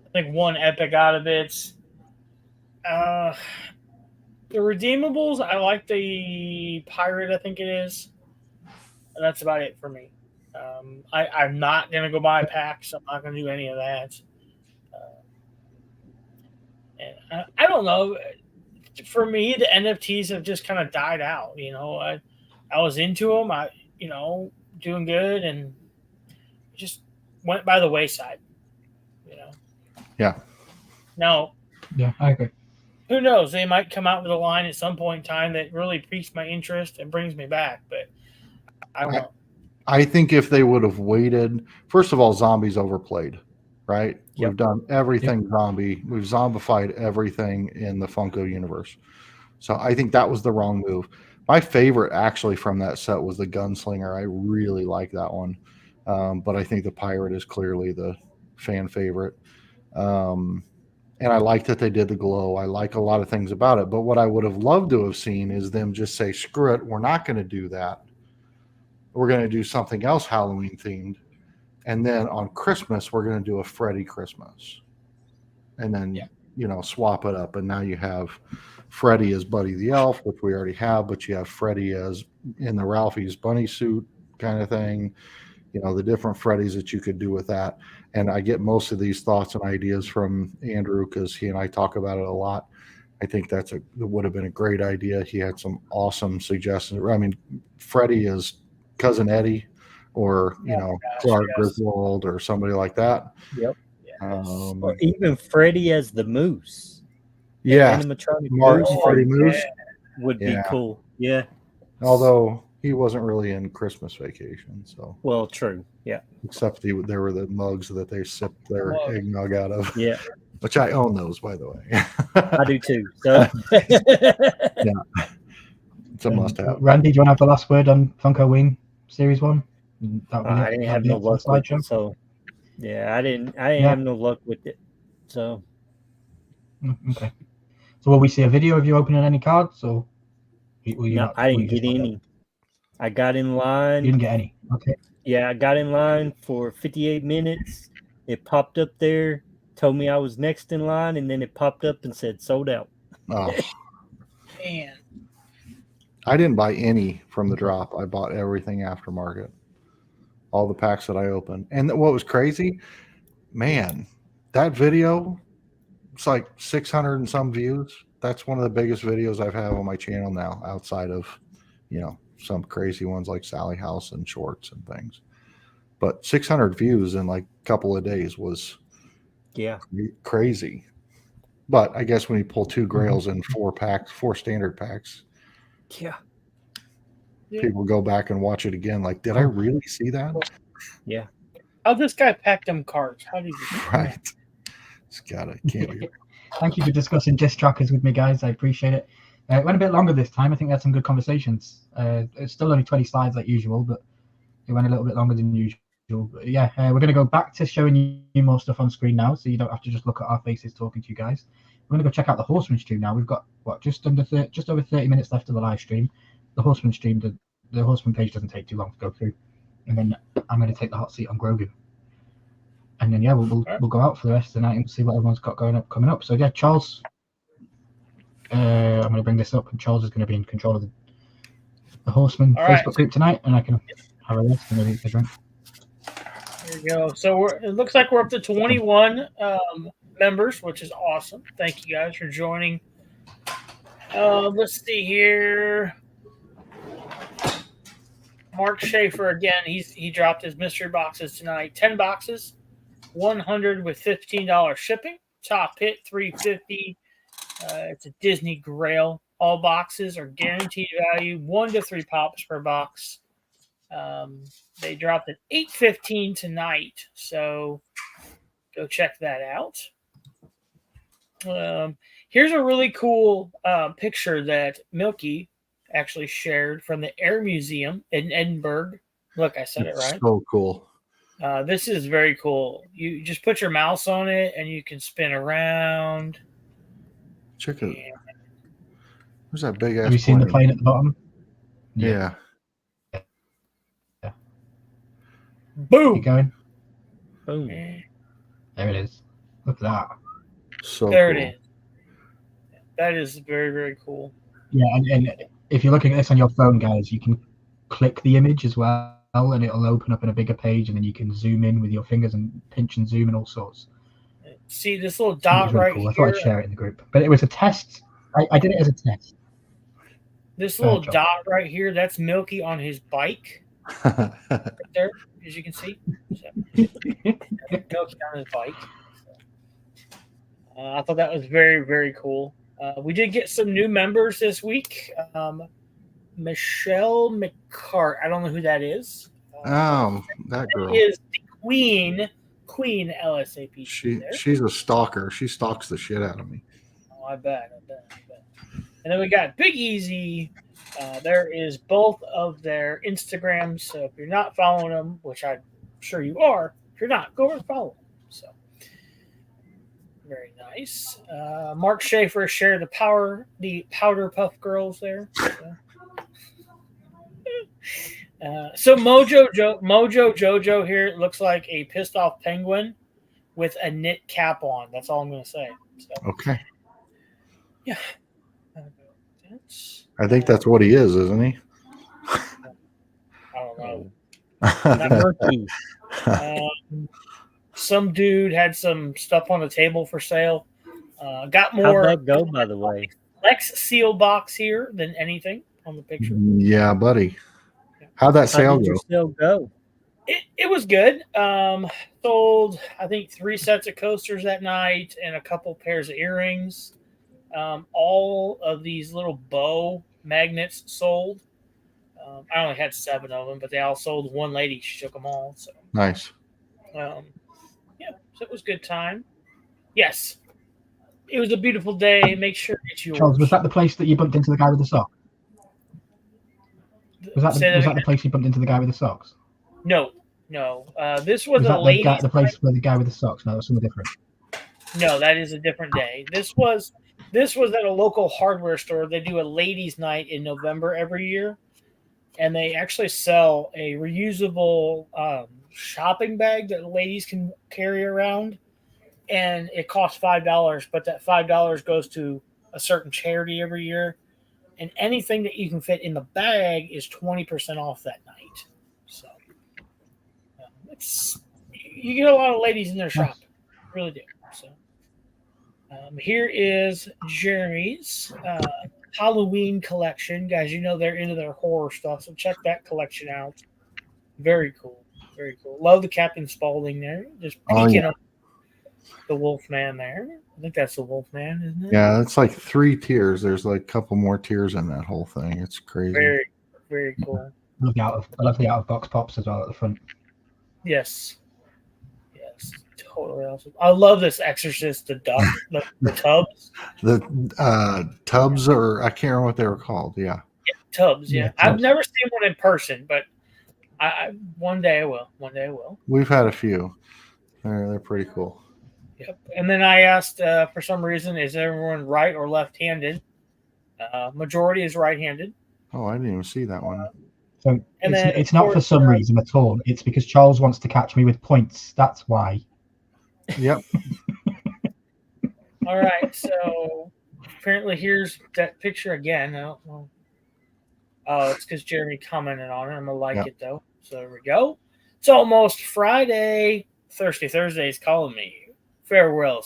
D: I think 1 epic out of it. The redeemables, I like the pirate, I think it is. And that's about it for me. I'm not going to go buy packs. I'm not going to do any of that. And I don't know. For me, the NFTs have just kind of died out. You know, I was into them. Doing good, and just went by the wayside. You know.
C: Yeah.
D: Now.
A: Yeah, I agree.
D: Who knows? They might come out with a line at some point in time that really piques my interest and brings me back. But I don't know.
C: I think if they would have waited, first of all, zombies overplayed, right? Yep. We've done everything zombie. We've zombified everything in the Funko universe. So I think that was the wrong move. My favorite actually from that set was the Gunslinger. I really like that one. But I think the Pirate is clearly the fan favorite. And I like that they did the glow. I like a lot of things about it. But what I would have loved to have seen is them just say, screw it, we're not going to do that. We're going to do something else Halloween themed. And then on Christmas, we're going to do a Freddy Christmas. And then, swap it up. And now you have Freddy as Buddy the Elf, which we already have, but you have Freddy as in the Ralphie's bunny suit kind of thing. The different Freddys that you could do with that. And I get most of these thoughts and ideas from Andrew because he and I talk about it a lot. I think it would have been a great idea. He had some awesome suggestions. I mean, Freddy is Cousin Eddie or, Clark Griswold or somebody like that.
B: Yep. Or even Freddy as the Moose.
C: Yeah,
B: animatronic
C: Martin
B: Moose
C: Freddie Moose.
B: would be
C: Yeah.
B: cool. Yeah.
C: Although he wasn't really in Christmas Vacation, so
B: Well, true. Yeah.
C: except there were the mugs that they sipped their
D: Mug.
C: eggnog out of.
B: Yeah.
C: Which I own those, by the way.
B: I do too. So
C: It's a must-have.
A: Randy, do you want to have the last word on Funko Wing Series 1? That would be
B: I
A: it.
B: didn't
A: That'd
B: have
A: be
B: no
A: it for the
B: luck with
A: slideshow.
B: it. So yeah, I didn't
A: Yeah.
B: have no luck with it. So
A: Okay. So will we see a video of you opening any cards, or will you
B: no,
A: not?
B: I
A: will
B: didn't
A: you
B: get
A: just not
B: any. I got in
A: You
B: line.
A: didn't get any. Okay.
B: Yeah, I got in line for 58 minutes. It popped up there, told me I was next in line, and then it popped up and said sold out.
C: Oh,
D: Man,
C: I didn't buy any from the drop. I bought everything aftermarket. All the packs that I opened. And what was crazy, man, that video, it's like 600 and some views. That's one of the biggest videos I've had on my channel now, outside of, some crazy ones like Sally House and shorts and things. But 600 views in like a couple of days was crazy. But I guess when you pull 2 grails in 4 standard packs,
B: Yeah.
C: people go back and watch it again. Like, did I really see that?
B: Yeah.
D: how this guy packed them cards? How did you?
C: Right. It's can't be.
A: Thank you for discussing disc trackers with me, guys. I appreciate it. It went a bit longer this time. I think we had some good conversations. It's still only 20 slides like usual, but it went a little bit longer than usual. But yeah, we're going to go back to showing you more stuff on screen now, so you don't have to just look at our faces talking to you guys. We're going to go check out the Horseman stream now. We've got just over 30 minutes left of the live stream. The Horseman stream, the Horseman page doesn't take too long to go through, and then I'm going to take the hot seat on Grogu. And then we'll go out for the rest of the night and see what everyone's got coming up. So yeah, Charles, I'm going to bring this up, and Charles is going to be in control of the Horseman Facebook group tonight, and I can have a rest and maybe a drink.
D: There you go. So it looks like we're up to 21 members, which is awesome. Thank you guys for joining. Let's see here. Mark Schaefer again. He dropped his mystery boxes tonight. 10 boxes, 100 with $15 shipping. Top hit $350. It's a Disney Grail. All boxes are guaranteed value. 1 to 3 pops per box. They dropped at 8:15 tonight, so go check that out. Here's a really cool picture that Milky actually shared from the Air Museum in Edinburgh. Look, I said it right.
C: So cool.
D: This is very cool. You just put your mouse on it and you can spin around.
C: Check it. Where's that big ass?
A: Have you seen the plane at the bottom?
C: Yeah.
D: Boom.
A: Keep going.
B: Boom.
A: There it is. Look at that.
C: So
D: there
C: cool.
D: it is. That is very, very cool.
A: Yeah, and if you're looking at this on your phone, guys, you can click the image as well, and it'll open up in a bigger page, and then you can zoom in with your fingers and pinch and zoom and all sorts.
D: See this little dot
A: really
D: right
A: cool.
D: here?
A: I thought I'd share it in the group, but it was a test. I did it as a test.
D: This little dot right here, that's Milky on his bike. Right there, as you can see. So, Milky on his bike. I thought that was very, very cool. We did get some new members this week. Michelle McCart. I don't know who that is.
C: That girl
D: is the Queen LSAP.
C: She's a stalker. She stalks the shit out of me.
D: Oh, I bet. And then we got Big Easy. There is both of their Instagrams. So if you're not following them, which I'm sure you are, if you're not, go and follow them. So very nice. Mark Schaefer shared the Powder Puff Girls there. So Mojo Jojo here looks like a pissed off penguin with a knit cap on. That's all I'm going to say. So,
C: okay.
D: Yeah.
C: I think that's what he is, isn't he?
D: I don't know. Some dude had some stuff on the table for sale. Got more.
B: How'd that go, by the way?
D: Lex seal box here than anything on the picture.
C: Yeah, buddy. How'd that sale
B: go?
D: It was good. Sold, I think, 3 sets of coasters that night and a couple pairs of earrings. all of these little bow magnets sold. I only had 7 of them, but they all sold. One lady, she took them all. So
C: Nice.
D: yeah, so it was a good time. Yes, it was a beautiful day. Make sure it's yours.
A: Charles, was that the place that you bumped into the guy with the sock? Was that the place you bumped into the guy with the socks?
D: No. This was a ladies'
A: the place where the guy with the socks? No, it was something different.
D: No, that is a different day. This was at a local hardware store. They do a ladies' night in November every year, and they actually sell a reusable shopping bag that ladies can carry around, and it costs $5. But that $5 goes to a certain charity every year, and anything that you can fit in the bag is 20% off that night. So you get a lot of ladies in their shop, really do. So. Here is Jeremy's Halloween collection. Guys, you know they're into their horror stuff, so check that collection out. Very cool. Very cool. Love the Captain Spaulding there. Just peeking up the Wolfman there. I think that's the Wolfman, isn't it?
C: Yeah, it's like 3 tiers. There's like a couple more tiers in that whole thing. It's crazy.
D: Very, very cool.
A: I love the out-of-box pops as well at the front.
D: Yes. Totally awesome. I love this Exorcist, the tubs.
C: The tubs, or I can't remember what they were called. Yeah,
D: tubs. Yeah.
A: Yeah,
D: I've
A: tubs.
D: never seen one in person, but one day I will. One day I will.
C: we've had a few. They're pretty cool.
D: Yep. And then I asked, for some reason, is everyone right or left-handed? Majority is right-handed.
C: Oh, I didn't even see that one.
A: So
D: And then,
A: it's
D: of
A: not
D: course,
A: for some reason at all. It's because Charles wants to catch me with points. That's why.
C: Yep.
D: All right. So apparently, here's that picture again. Oh, it's because Jeremy commented on it. I'm gonna like it though. So there we go. It's almost Friday. Thirsty Thursday is calling me. Farewell,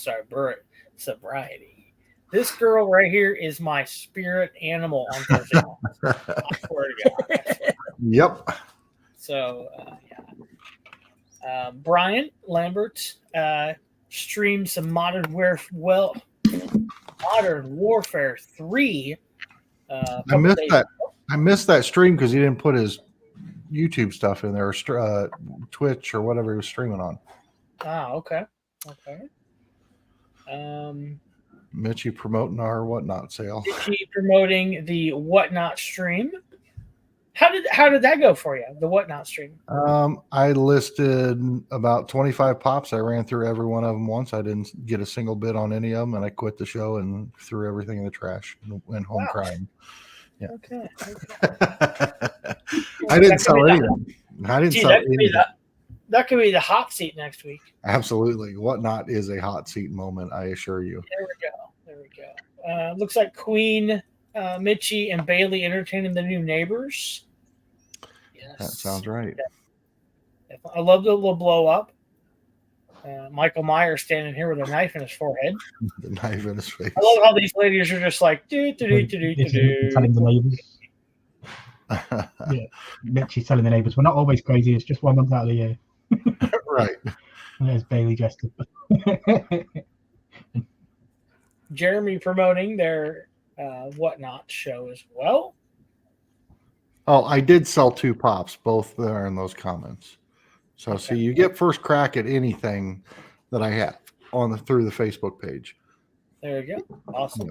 D: sobriety. This girl right here is my spirit animal on Thursday. I swear to God.
C: Yep.
D: So, Brian Lambert streamed some Modern Warfare 3.
C: I missed that. I missed that stream because he didn't put his YouTube stuff in there, or Twitch or whatever he was streaming on.
D: Ah, okay.
C: Mitchie promoting our whatnot sale.
D: She promoting the Whatnot stream. How did that go for you? The Whatnot stream.
C: I listed about 25 pops. I ran through every one of them once. I didn't get a single bid on any of them, and I quit the show and threw everything in the trash and went home crying. Yeah.
D: Okay.
C: I didn't sell anything.
D: That could be the hot seat next week.
C: Absolutely. Whatnot is a hot seat moment, I assure you.
D: There we go. Looks like Queen, Mitchie, and Bailey entertaining the new neighbors. Yes.
C: That sounds right.
D: I love the little blow up. Michael Myers standing here with a knife in his forehead.
C: The knife in his face.
D: I love how these ladies are just like telling
A: the neighbors. Yeah, Mitchie's telling the neighbors, we're not always crazy. It's just 1 month out of the year.
C: Right.
A: And there's Bailey dressed up.
D: Jeremy promoting their Whatnot show as well.
C: Oh, I did sell 2 pops. Both there in those comments. So, see, you get first crack at anything that I have through the Facebook page.
D: There you go. Awesome.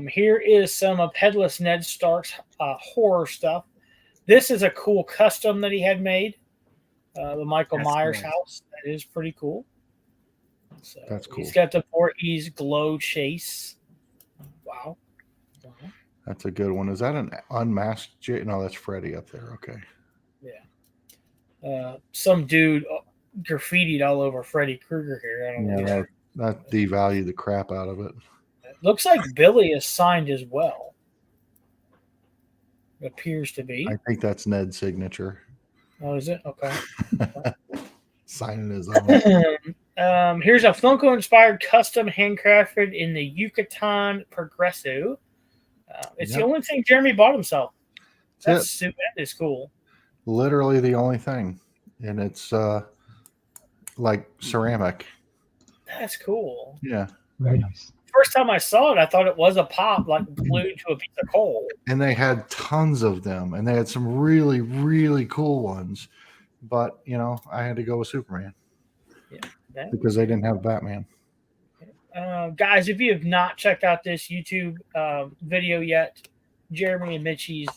D: Here is some of Headless Ned Stark's horror stuff. This is a cool custom that he had made. The Michael Myers house. That is pretty cool. So
C: that's cool.
D: He's got the Voorhees glow chase. Wow.
C: That's a good one. Is that an unmasked? No, that's Freddy up there. Okay.
D: Yeah. Some dude graffitied all over Freddy Krueger here. I don't know.
C: That devalued the crap out of it.
D: Looks like Billy is signed as well. It appears to be.
C: I think that's Ned's signature.
D: Oh, is it? Okay.
C: Signing his own.
D: Here's a Funko-inspired custom handcrafted in the Yucatan Progresso. It's the only thing Jeremy bought himself. That is cool.
C: Literally the only thing. And it's like ceramic.
D: That's cool.
C: Yeah.
A: Very nice.
D: first time I saw it, I thought it was a pop, like glued to a piece of coal.
C: And they had tons of them, and they had some really, really cool ones. But I had to go with Superman because they didn't have Batman.
D: Guys, if you have not checked out this YouTube video yet, Jeremy and Mitchie's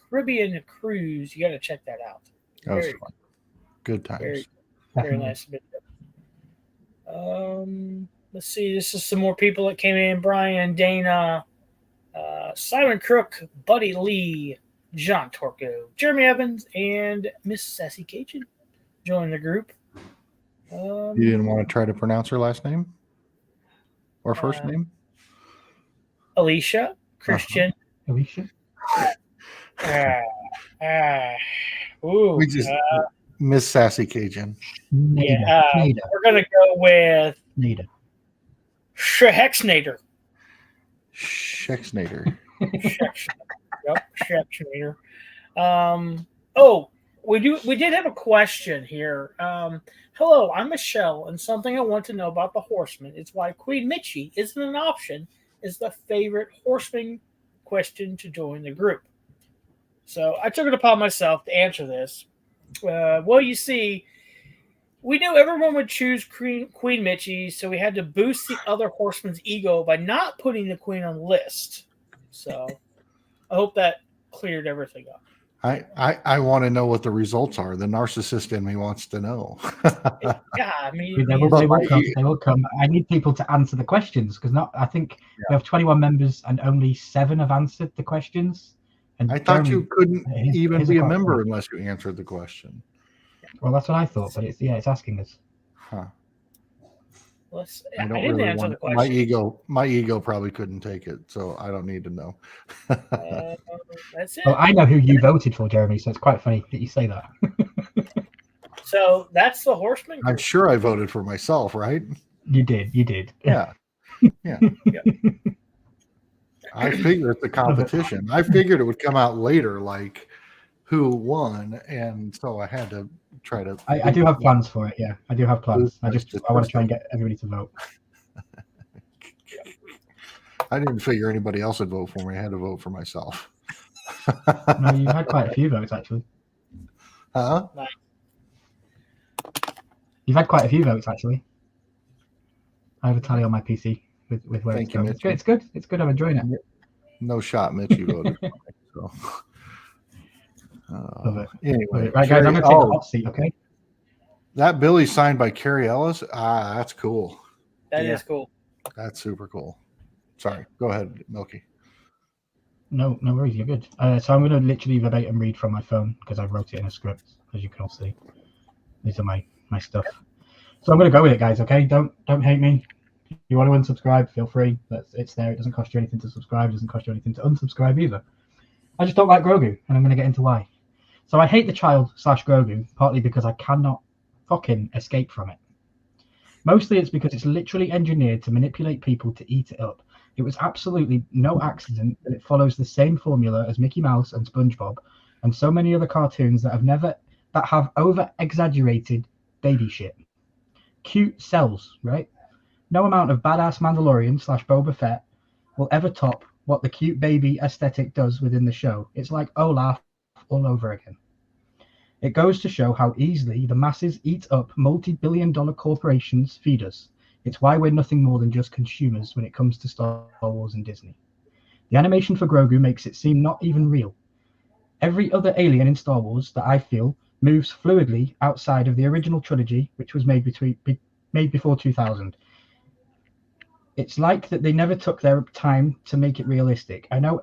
D: Caribbean cruise, you got to check that out.
C: That was fun. Good times.
D: Very, very nice video. Let's see. This is some more people that came in. Brian, Dana, Simon Crook, Buddy Lee, John Torco, Jeremy Evans, and Miss Sassy Cajun joined the group.
C: You didn't want to try to pronounce her last name or first name?
D: Alicia, Christian.
A: Alicia?
D: Ooh,
C: We just Miss Sassy Cajun.
A: Nada.
D: We're going to go with
A: Nada.
D: Shexnader.
C: Shexnader.
D: Yep, Shexnader. We did have a question here. Hello, I'm Michelle, and something I want to know about the Horseman is why Queen Mitchie isn't an option is the favorite Horseman question to join the group. So I took it upon myself to answer this. Well, you see, we knew everyone would choose Queen Mitchie, so we had to boost the other Horseman's ego by not putting the Queen on the list. So I hope that cleared everything up.
C: I want to know what the results are. The narcissist in me wants to know.
D: Yeah, I mean,
A: They will come. I need people to answer the questions because I think we have 21 members and only 7 have answered the questions. And
C: I thought you couldn't even be a member
A: question.
C: unless you answered the question.
A: Well, that's what I thought, but it's asking us.
C: Huh.
D: I didn't answer the question.
C: My ego probably couldn't take it, so I don't need to know.
D: That's it.
A: Well, I know who you voted for, Jeremy, so it's quite funny that you say that.
D: So that's the Horseman group.
C: I'm sure I voted for myself, right?
A: You did.
C: Yeah. I figured it's a competition. I figured it would come out later, like who won, and so I had to try to.
A: I do have plans for it. Yeah, I do have plans. I want to try and get everybody to vote.
C: I didn't figure anybody else would vote for me. I had to vote for myself.
A: No, you've had quite a few votes actually.
C: Huh?
A: You've had quite a few votes actually. I have a tally on my PC with where it's going. It's good. It's good. I'm enjoying it.
C: No shot, Mitch. You voted for me. So.
A: Love it.
C: Anyway,
A: right, guys, I'm going to take the hot seat, okay?
C: That Billy signed by Carrie Ellis. That's cool.
D: That is cool.
C: That's super cool. Sorry, go ahead, Milky.
A: No worries. You're good. So I'm going to literally verbatim read from my phone because I wrote it in a script, as you can all see. These are my stuff. So I'm going to go with it, guys. Okay, don't hate me. If you want to unsubscribe, feel free. It's there. It doesn't cost you anything to subscribe. It doesn't cost you anything to unsubscribe either. I just don't like Grogu, and I'm going to get into why. So I hate the child / Grogu, partly because I cannot fucking escape from it. Mostly it's because it's literally engineered to manipulate people to eat it up. It was absolutely no accident that it follows the same formula as Mickey Mouse and SpongeBob and so many other cartoons that have over-exaggerated baby shit. Cute sells, right? No amount of badass Mandalorian / Boba Fett will ever top what the cute baby aesthetic does within the show. It's like Olaf all over again. It goes to show how easily the masses eat up multi-billion-dollar corporations feed us. It's why we're nothing more than just consumers when it comes to Star Wars and Disney. The animation for Grogu makes it seem not even real. Every other alien in Star Wars that I feel moves fluidly outside of the original trilogy, which was made before 2000. It's like that they never took their time to make it realistic. I know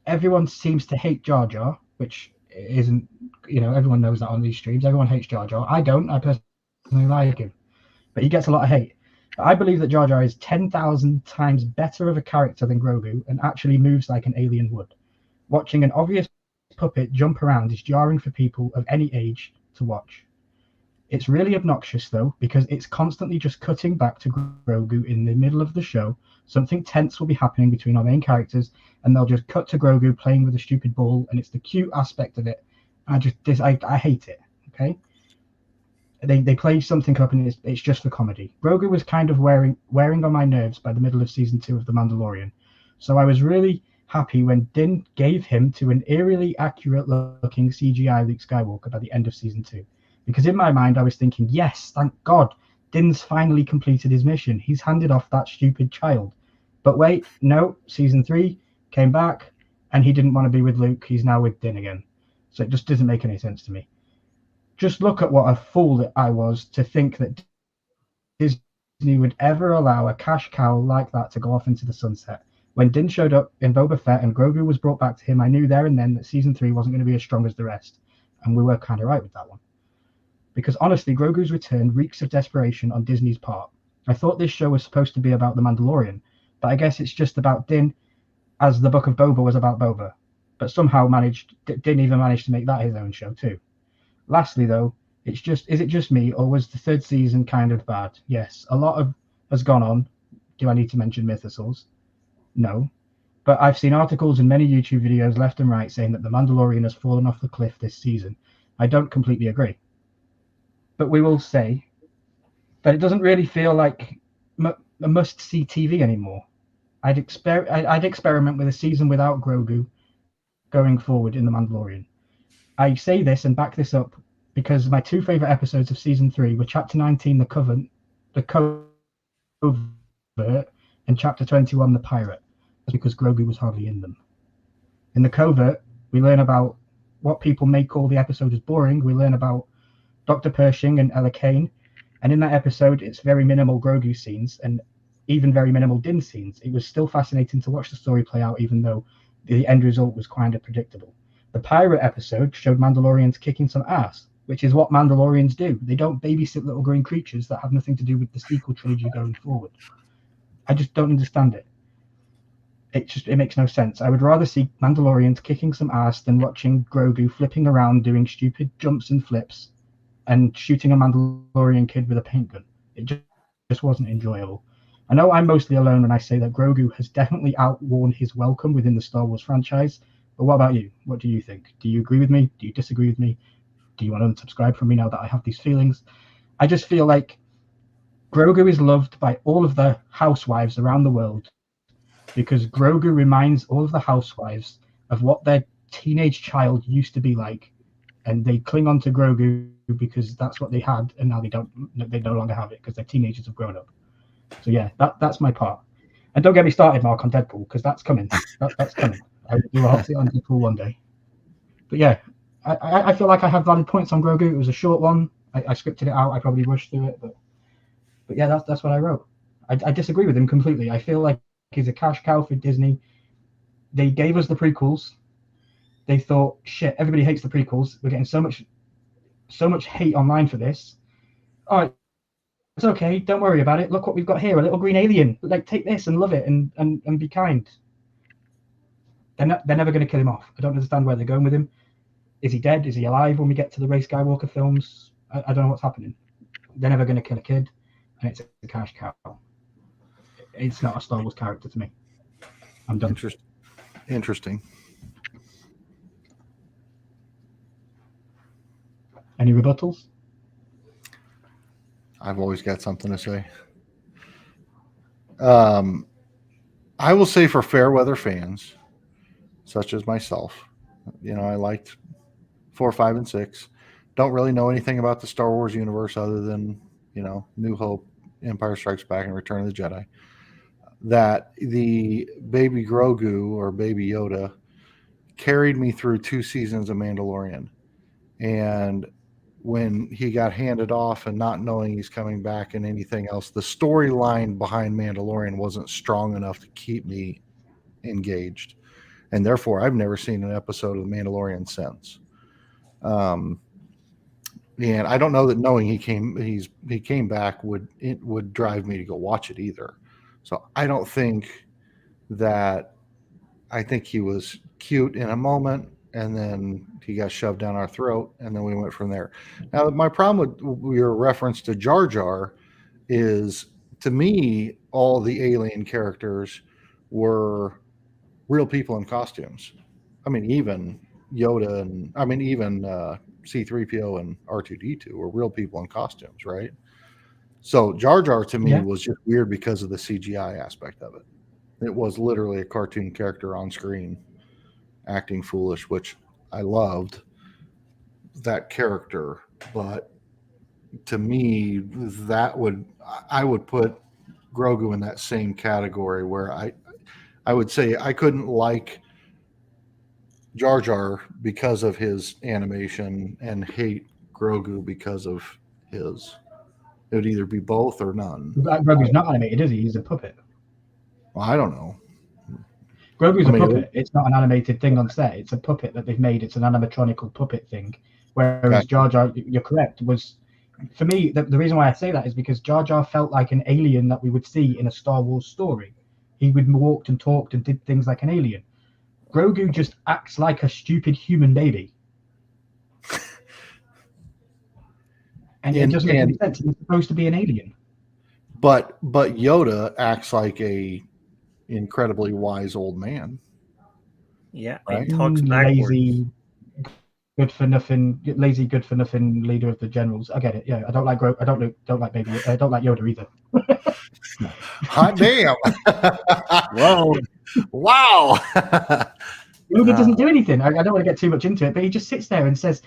A: everyone seems to hate Jar Jar, which isn't, everyone knows that on these streams. Everyone hates Jar Jar. I don't. I personally like him. But he gets a lot of hate. But I believe that Jar Jar is 10,000 times better of a character than Grogu and actually moves like an alien would. Watching an obvious puppet jump around is jarring for people of any age to watch. It's really obnoxious, though, because it's constantly just cutting back to Grogu in the middle of the show. Something tense will be happening between our main characters, and they'll just cut to Grogu playing with a stupid ball, and it's the cute aspect of it. I hate it, okay? they played something up, and it's just for comedy. Grogu was kind of wearing on my nerves by the middle of season 2 of The Mandalorian, so I was really happy when Din gave him to an eerily accurate looking CGI Luke Skywalker by the end of season 2. Because in my mind I was thinking, yes, thank God, Din's finally completed his mission. He's handed off that stupid child. But wait, no, season 3 came back and he didn't want to be with Luke. He's now with Din again. So it just doesn't make any sense to me. Just look at what a fool that I was to think that Disney would ever allow a cash cow like that to go off into the sunset. When Din showed up in Boba Fett and Grogu was brought back to him, I knew there and then that season 3 wasn't going to be as strong as the rest. And we were kind of right with that one. Because honestly, Grogu's return reeks of desperation on Disney's part. I thought this show was supposed to be about The Mandalorian, but I guess it's just about Din, as the Book of Boba was about Boba. But somehow Din even managed to make that his own show too. Lastly though, is it just me, or was the third season kind of bad? Yes, a lot has gone on. Do I need to mention mythosaurs? No. But I've seen articles and many YouTube videos left and right saying that The Mandalorian has fallen off the cliff this season. I don't completely agree. But we will say that it doesn't really feel like a must-see TV anymore. I'd experiment with a season without Grogu going forward in The Mandalorian. I say this and back this up because my two favourite episodes of season 3 were Chapter 19, The Covert, and Chapter 21, The Pirate. That's because Grogu was hardly in them. In The Covert, we learn about what people may call the episode as boring. We learn about Dr. Pershing and Ella Kane, and in that episode, it's very minimal Grogu scenes and even very minimal Din scenes. It was still fascinating to watch the story play out, even though the end result was kind of predictable. The pirate episode showed Mandalorians kicking some ass, which is what Mandalorians do. They don't babysit little green creatures that have nothing to do with the sequel trilogy going forward. I just don't understand it. It makes no sense. I would rather see Mandalorians kicking some ass than watching Grogu flipping around doing stupid jumps and flips and shooting a Mandalorian kid with a paint gun. It just wasn't enjoyable. I know I'm mostly alone when I say that Grogu has definitely outworn his welcome within the Star Wars franchise, but what about you? What do you think? Do you agree with me? Do you disagree with me? Do you want to unsubscribe from me now that I have these feelings? I just feel like Grogu is loved by all of the housewives around the world because Grogu reminds all of the housewives of what their teenage child used to be like, and they cling on to Grogu because that's what they had, and now they no longer have it because their teenagers have grown up. So yeah, that's my part. And don't get me started, Mark, on Deadpool, because that's coming. That's coming. I will do a hot seat on Deadpool one day. But yeah, I feel like I have valid points on Grogu. It was a short one. I scripted it out. I probably rushed through it, but yeah, that's what I wrote. I disagree with him completely. I feel like he's a cash cow for Disney. They gave us the prequels. They thought, shit, everybody hates the prequels. We're getting so much hate online for this. All right, it's okay. Don't worry about it. Look what we've got here, a little green alien. Like, take this and love it and be kind. They're never going to kill him off. I don't understand where they're going with him. Is he dead? Is he alive when we get to the Rey Skywalker films? I don't know what's happening. They're never going to kill a kid, and it's a cash cow. It's not a Star Wars character to me. I'm done.
C: Interesting.
A: Any rebuttals?
C: I've always got something to say. I will say for fair weather fans, such as myself, I liked 4, 5, and 6. Don't really know anything about the Star Wars universe other than, New Hope, Empire Strikes Back, and Return of the Jedi. That the baby Grogu or baby Yoda carried me through 2 seasons of Mandalorian. And when he got handed off and not knowing he's coming back and anything else, the storyline behind Mandalorian wasn't strong enough to keep me engaged. And therefore, I've never seen an episode of The Mandalorian since. And I don't know that knowing he came back would drive me to go watch it either. So I don't think that. I think he was cute in a moment, and then he got shoved down our throat, and then we went from there. Now, my problem with your reference to Jar Jar is, to me, all the alien characters were real people in costumes. I mean, even Yoda, and even C-3PO and R2-D2 were real people in costumes, right? So Jar Jar to me was just weird because of the CGI aspect of it. It was literally a cartoon character on screen acting foolish, which I loved that character. But to me, I would put Grogu in that same category where I would say I couldn't like Jar Jar because of his animation and hate Grogu because of his. It would either be both or none.
A: Grogu's not animated, is he? He's a puppet.
C: Well, I don't know.
A: Grogu's a puppet. It's not an animated thing on set. It's a puppet that they've made. It's an animatronical puppet thing. Whereas Jar Jar, you're correct, was, for me, the reason why I say that is because Jar Jar felt like an alien that we would see in a Star Wars story. He would walked and talked and did things like an alien. Grogu just acts like a stupid human baby. And it doesn't make any sense. He's supposed to be an alien.
C: But Yoda acts like a incredibly wise old man.
B: Yeah,
C: right?
B: and talks backwards.
A: Lazy, good for nothing leader of the generals. I get it. Yeah, I don't like I don't like baby. I don't like Yoda either.
C: Hot damn!
B: Whoa!
C: Wow!
A: Yoda doesn't do anything. I don't want to get too much into it, but he just sits there and says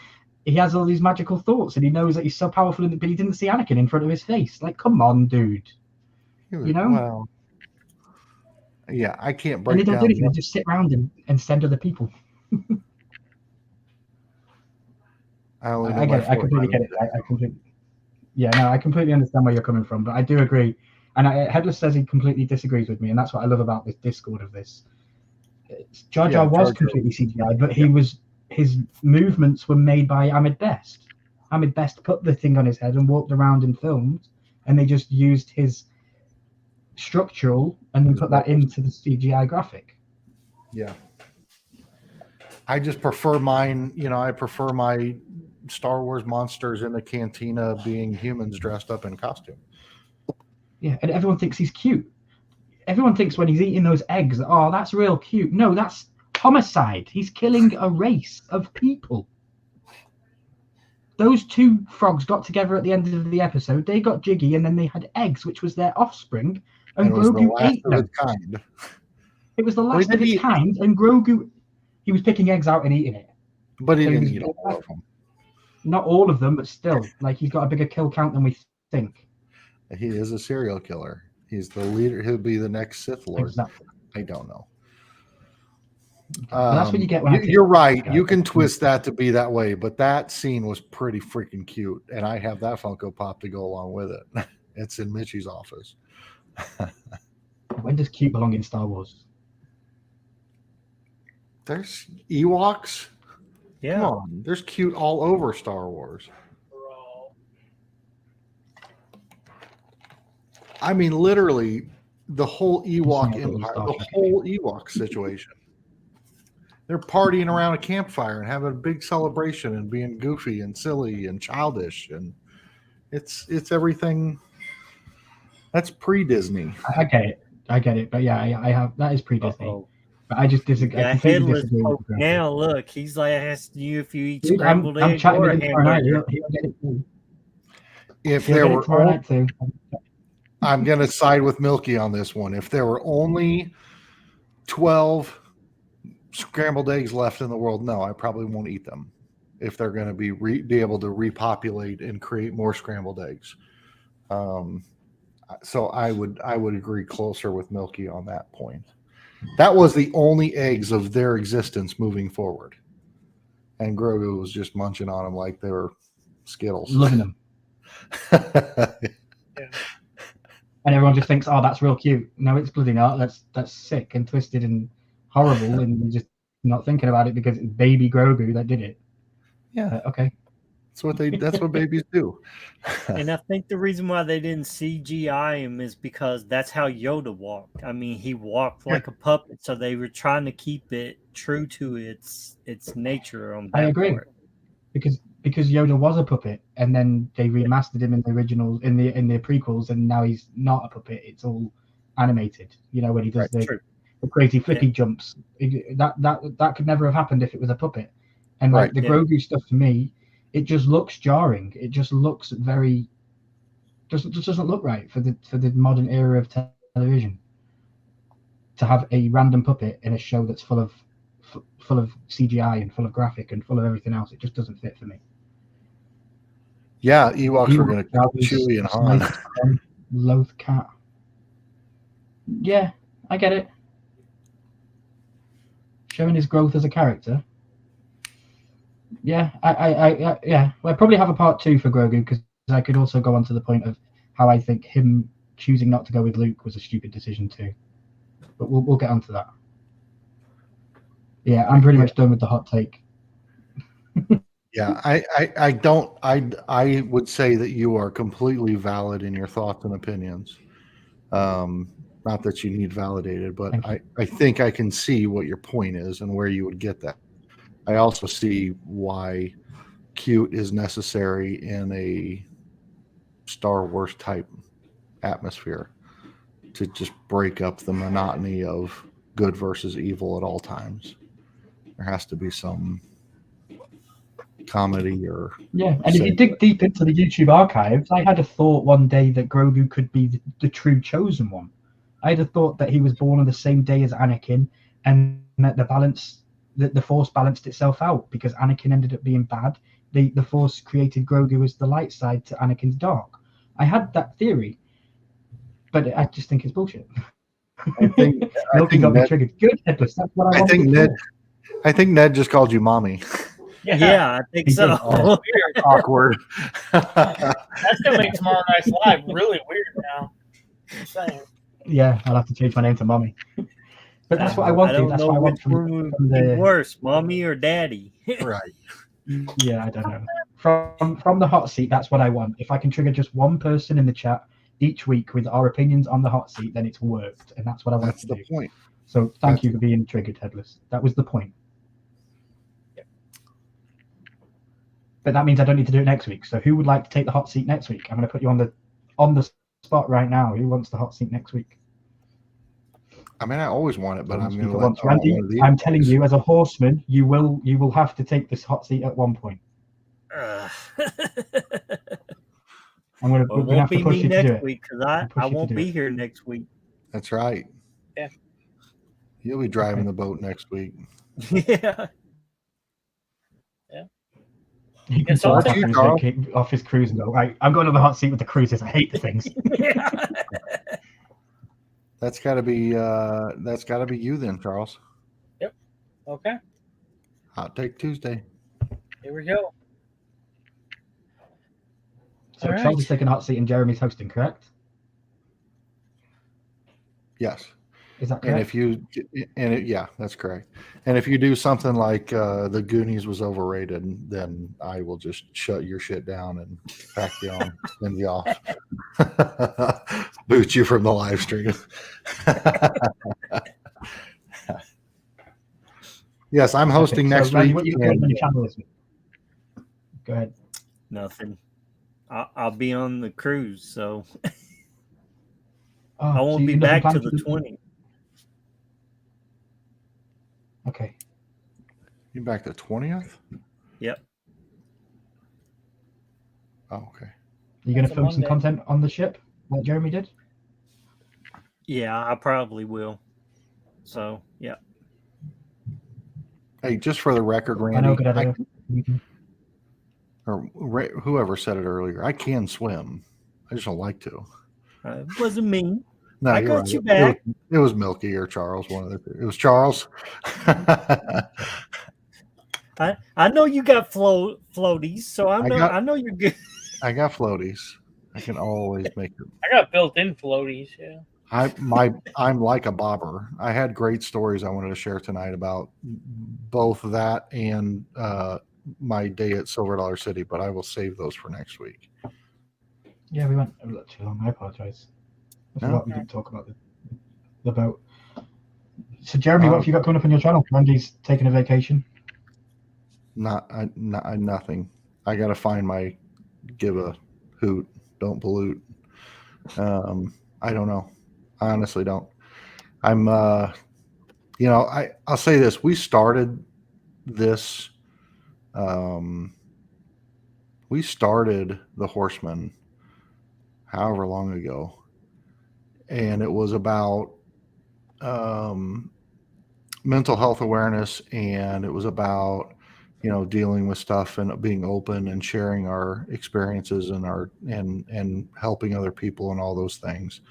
A: he has all these magical thoughts, and he knows that he's so powerful, but he didn't see Anakin in front of his face. Like, come on, dude. You know?
C: Well, yeah, I can't break
A: and they don't
C: down.
A: do anything. They just sit around and send other people.
C: I
A: get it. I completely get it. I completely understand where you're coming from, but I do agree. And Headless says he completely disagrees with me, and that's what I love about this Discord of this. Jar Jar was completely CGI, but his movements were made by Ahmed Best. Ahmed Best put the thing on his head and walked around and filmed, and they just used his structural and then put that into the CGI graphic.
C: Yeah. I just prefer mine, I prefer my Star Wars monsters in the cantina being humans dressed up in costume.
A: Yeah, and everyone thinks he's cute. Everyone thinks when he's eating those eggs, oh, that's real cute. No, that's homicide. He's killing a race of people. Those two frogs got together at the end of the episode. They got jiggy, and then they had eggs, which was their offspring. And Grogu ate them. It was the last of its kind, and Grogu, he was picking eggs out and eating it.
C: But he didn't eat all of them.
A: Not all of them, but still, like, he's got a bigger kill count than we think.
C: He is a serial killer. He's the leader. He'll be the next Sith Lord.
A: Exactly.
C: I don't know.
A: That's what you get when
C: you're right. You can twist that to be that way, but that scene was pretty freaking cute, and I have that Funko Pop to go along with it. It's in Mitchie's office.
A: When does cute belong in Star Wars?
C: There's Ewoks.
B: Yeah.
C: Come on. There's cute all over Star Wars. I mean, literally, the whole Ewok empire, the whole Ewok situation. They're partying around a campfire and having a big celebration and being goofy and silly and childish, and it's everything. That's pre-Disney.
A: I get it, but yeah, I have that is pre-Disney. But I just disagree.
B: Yeah, Headless. Now look, he's like asking you if you eat scrambled eggs.
A: I'm chatting with him tomorrow night. He'll get it too.
C: If there were, I'm going to side with Milky on this one. If there were only 12 scrambled eggs left in the world, no, I probably won't eat them. If they're going to be able to repopulate and create more scrambled eggs, so I would agree closer with Milky on that point. That was the only eggs of their existence moving forward, and Grogu was just munching on them like they were Skittles,
A: loving them.
D: Yeah.
A: And everyone just thinks, "Oh, that's real cute." No, it's bloody not. That's sick and twisted and horrible, and you're just not thinking about it because it's baby Grogu that did it.
C: Yeah.
A: Okay.
C: That's what babies do.
B: And I think the reason why they didn't CGI him is because that's how Yoda walked. I mean, he walked like a puppet, so they were trying to keep it true to its nature. On that
A: I agree,
B: part.
A: because Yoda was a puppet, and then they remastered him in the originals, in the prequels, and now he's not a puppet. It's all animated. You know, when he does the crazy flippy jumps. That could never have happened if it was a puppet. And like the Grogu stuff, to me, it just looks jarring. It just looks very just doesn't look right for the modern era of television. To have a random puppet in a show that's full of CGI and full of graphic and full of everything else, it just doesn't fit for me.
C: Yeah, Ewoks were going to kill
A: Jaws,
C: Chewie and Han.
A: Slice, Loath Cat. Yeah, I get it. Showing his growth as a character. Yeah, yeah. We'll probably have a part 2 for Grogu, because I could also go on to the point of how I think him choosing not to go with Luke was a stupid decision too. But we'll get onto that. Yeah, I'm pretty much done with the hot take.
C: Yeah, I would say that you are completely valid in your thoughts and opinions. Not that you need validated, but I think I can see what your point is and where you would get that. I also see why cute is necessary in a Star Wars type atmosphere to just break up the monotony of good versus evil at all times. There has to be some comedy or
A: and if you dig deep into the YouTube archives, I had a thought one day that Grogu could be the true chosen one. I had a thought that he was born on the same day as Anakin, and that the Force balanced itself out because Anakin ended up being bad. The Force created Grogu as the light side to Anakin's dark. I had that theory, but I just think it's bullshit.
C: I think
A: got me triggered. Good, Headless. That's what I wanted.
C: I think Ned just called you mommy.
B: Yeah, I think so.
C: Awkward.
D: That's gonna make Tomorrow Night's Live really weird now. I'm saying.
A: Yeah, I'll have to change my name to Mommy. But that's what I wanted. That's what I want from the
B: worse, Mommy or Daddy.
C: Right.
A: Yeah, I don't know. From the hot seat, that's what I want. If I can trigger just one person in the chat each week with our opinions on the hot seat, then it's worked, and that's what I want to do. That's the point. So thank you for being triggered, Headless. That was the point. But that means I don't need to do it next week. So who would like to take the hot seat next week? I'm going to put you on the spot right now. Who wants the hot seat next week?
C: I mean, I always want it, but I'm going to
A: let Randy. I'm telling you, as a horseman, you will have to take this hot seat at one point. We're going to have to push you to do it
B: because I won't be here next week.
C: That's right.
D: Yeah.
C: You'll be driving the boat next week.
B: Yeah.
A: He can start off his cruise and go, right, I'm going on the hot seat with the cruises. I hate the things.
C: That's got to be you then, Charles.
D: Yep. Okay.
C: Hot Take Tuesday.
D: Here we go.
A: So Charles is taking a hot seat and Jeremy's hosting, correct?
C: Yes.
A: Is that correct?
C: Yeah, that's correct. And if you do something like the Goonies was overrated, then I will just shut your shit down and pack you on, send you off, boot you from the live stream. Yes, I'm hosting next week.
A: What are you doing on your channel this week? Go ahead.
B: Nothing. I'll be on the cruise, so I won't be back to the 20th.
A: Okay.
C: You back the 20th?
B: Yep.
C: Oh, okay.
A: You going to film some content on the ship like Jeremy did?
B: Yeah, I probably will. So, yeah.
C: Hey, just for the record, Randy, or whoever said it earlier, I can swim. I just don't like to.
B: It wasn't me.
C: No,
B: I got you back.
C: It was Milky or Charles. One of the two. It was Charles.
B: I know you got floaties, so I know you're good.
C: I got floaties. I can always make it.
D: I got built-in floaties. Yeah.
C: I'm like a bobber. I had great stories I wanted to share tonight about both that and my day at Silver Dollar City, but I will save those for next week.
A: Yeah, we went a little too long. I apologize. I forgot we didn't talk about the boat. So, Jeremy, what have you got coming up on your channel? Randy's taking a vacation.
C: Nothing. I got to find my give a hoot, don't pollute. I don't know. I honestly don't. I'm, I'll say this. We started this we started the Horseman however long ago, and it was about mental health awareness, and it was about dealing with stuff and being open and sharing our experiences and helping other people and all those things.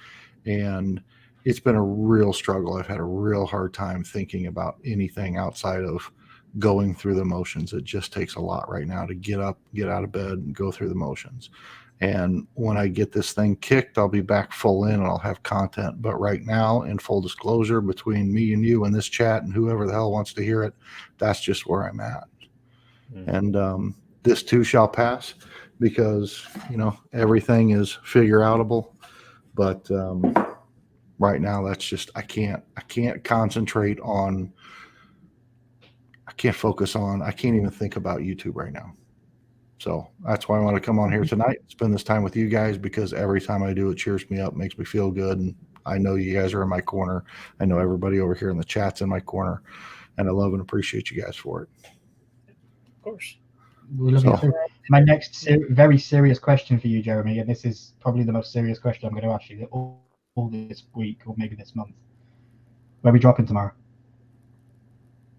C: And it's been a real struggle. I've had a real hard time thinking about anything outside of going through the motions. It just takes a lot right now to get up, get out of bed, and go through the motions. And when I get this thing kicked, I'll be back full in and I'll have content. But right now, in full disclosure, between me and you and this chat and whoever the hell wants to hear it, that's just where I'm at. And this too shall pass, because everything is figure outable. But right now, that's just I can't concentrate on. I can't focus on. I can't even think about YouTube right now. So that's why I want to come on here tonight, spend this time with you guys, because every time I do, it cheers me up, makes me feel good. And I know you guys are in my corner. I know everybody over here in the chat's in my corner, and I love and appreciate you guys for it.
D: Of course.
A: My next very serious question for you, Jeremy, and this is probably the most serious question I'm going to ask you all this week or maybe this month. Where are we dropping tomorrow?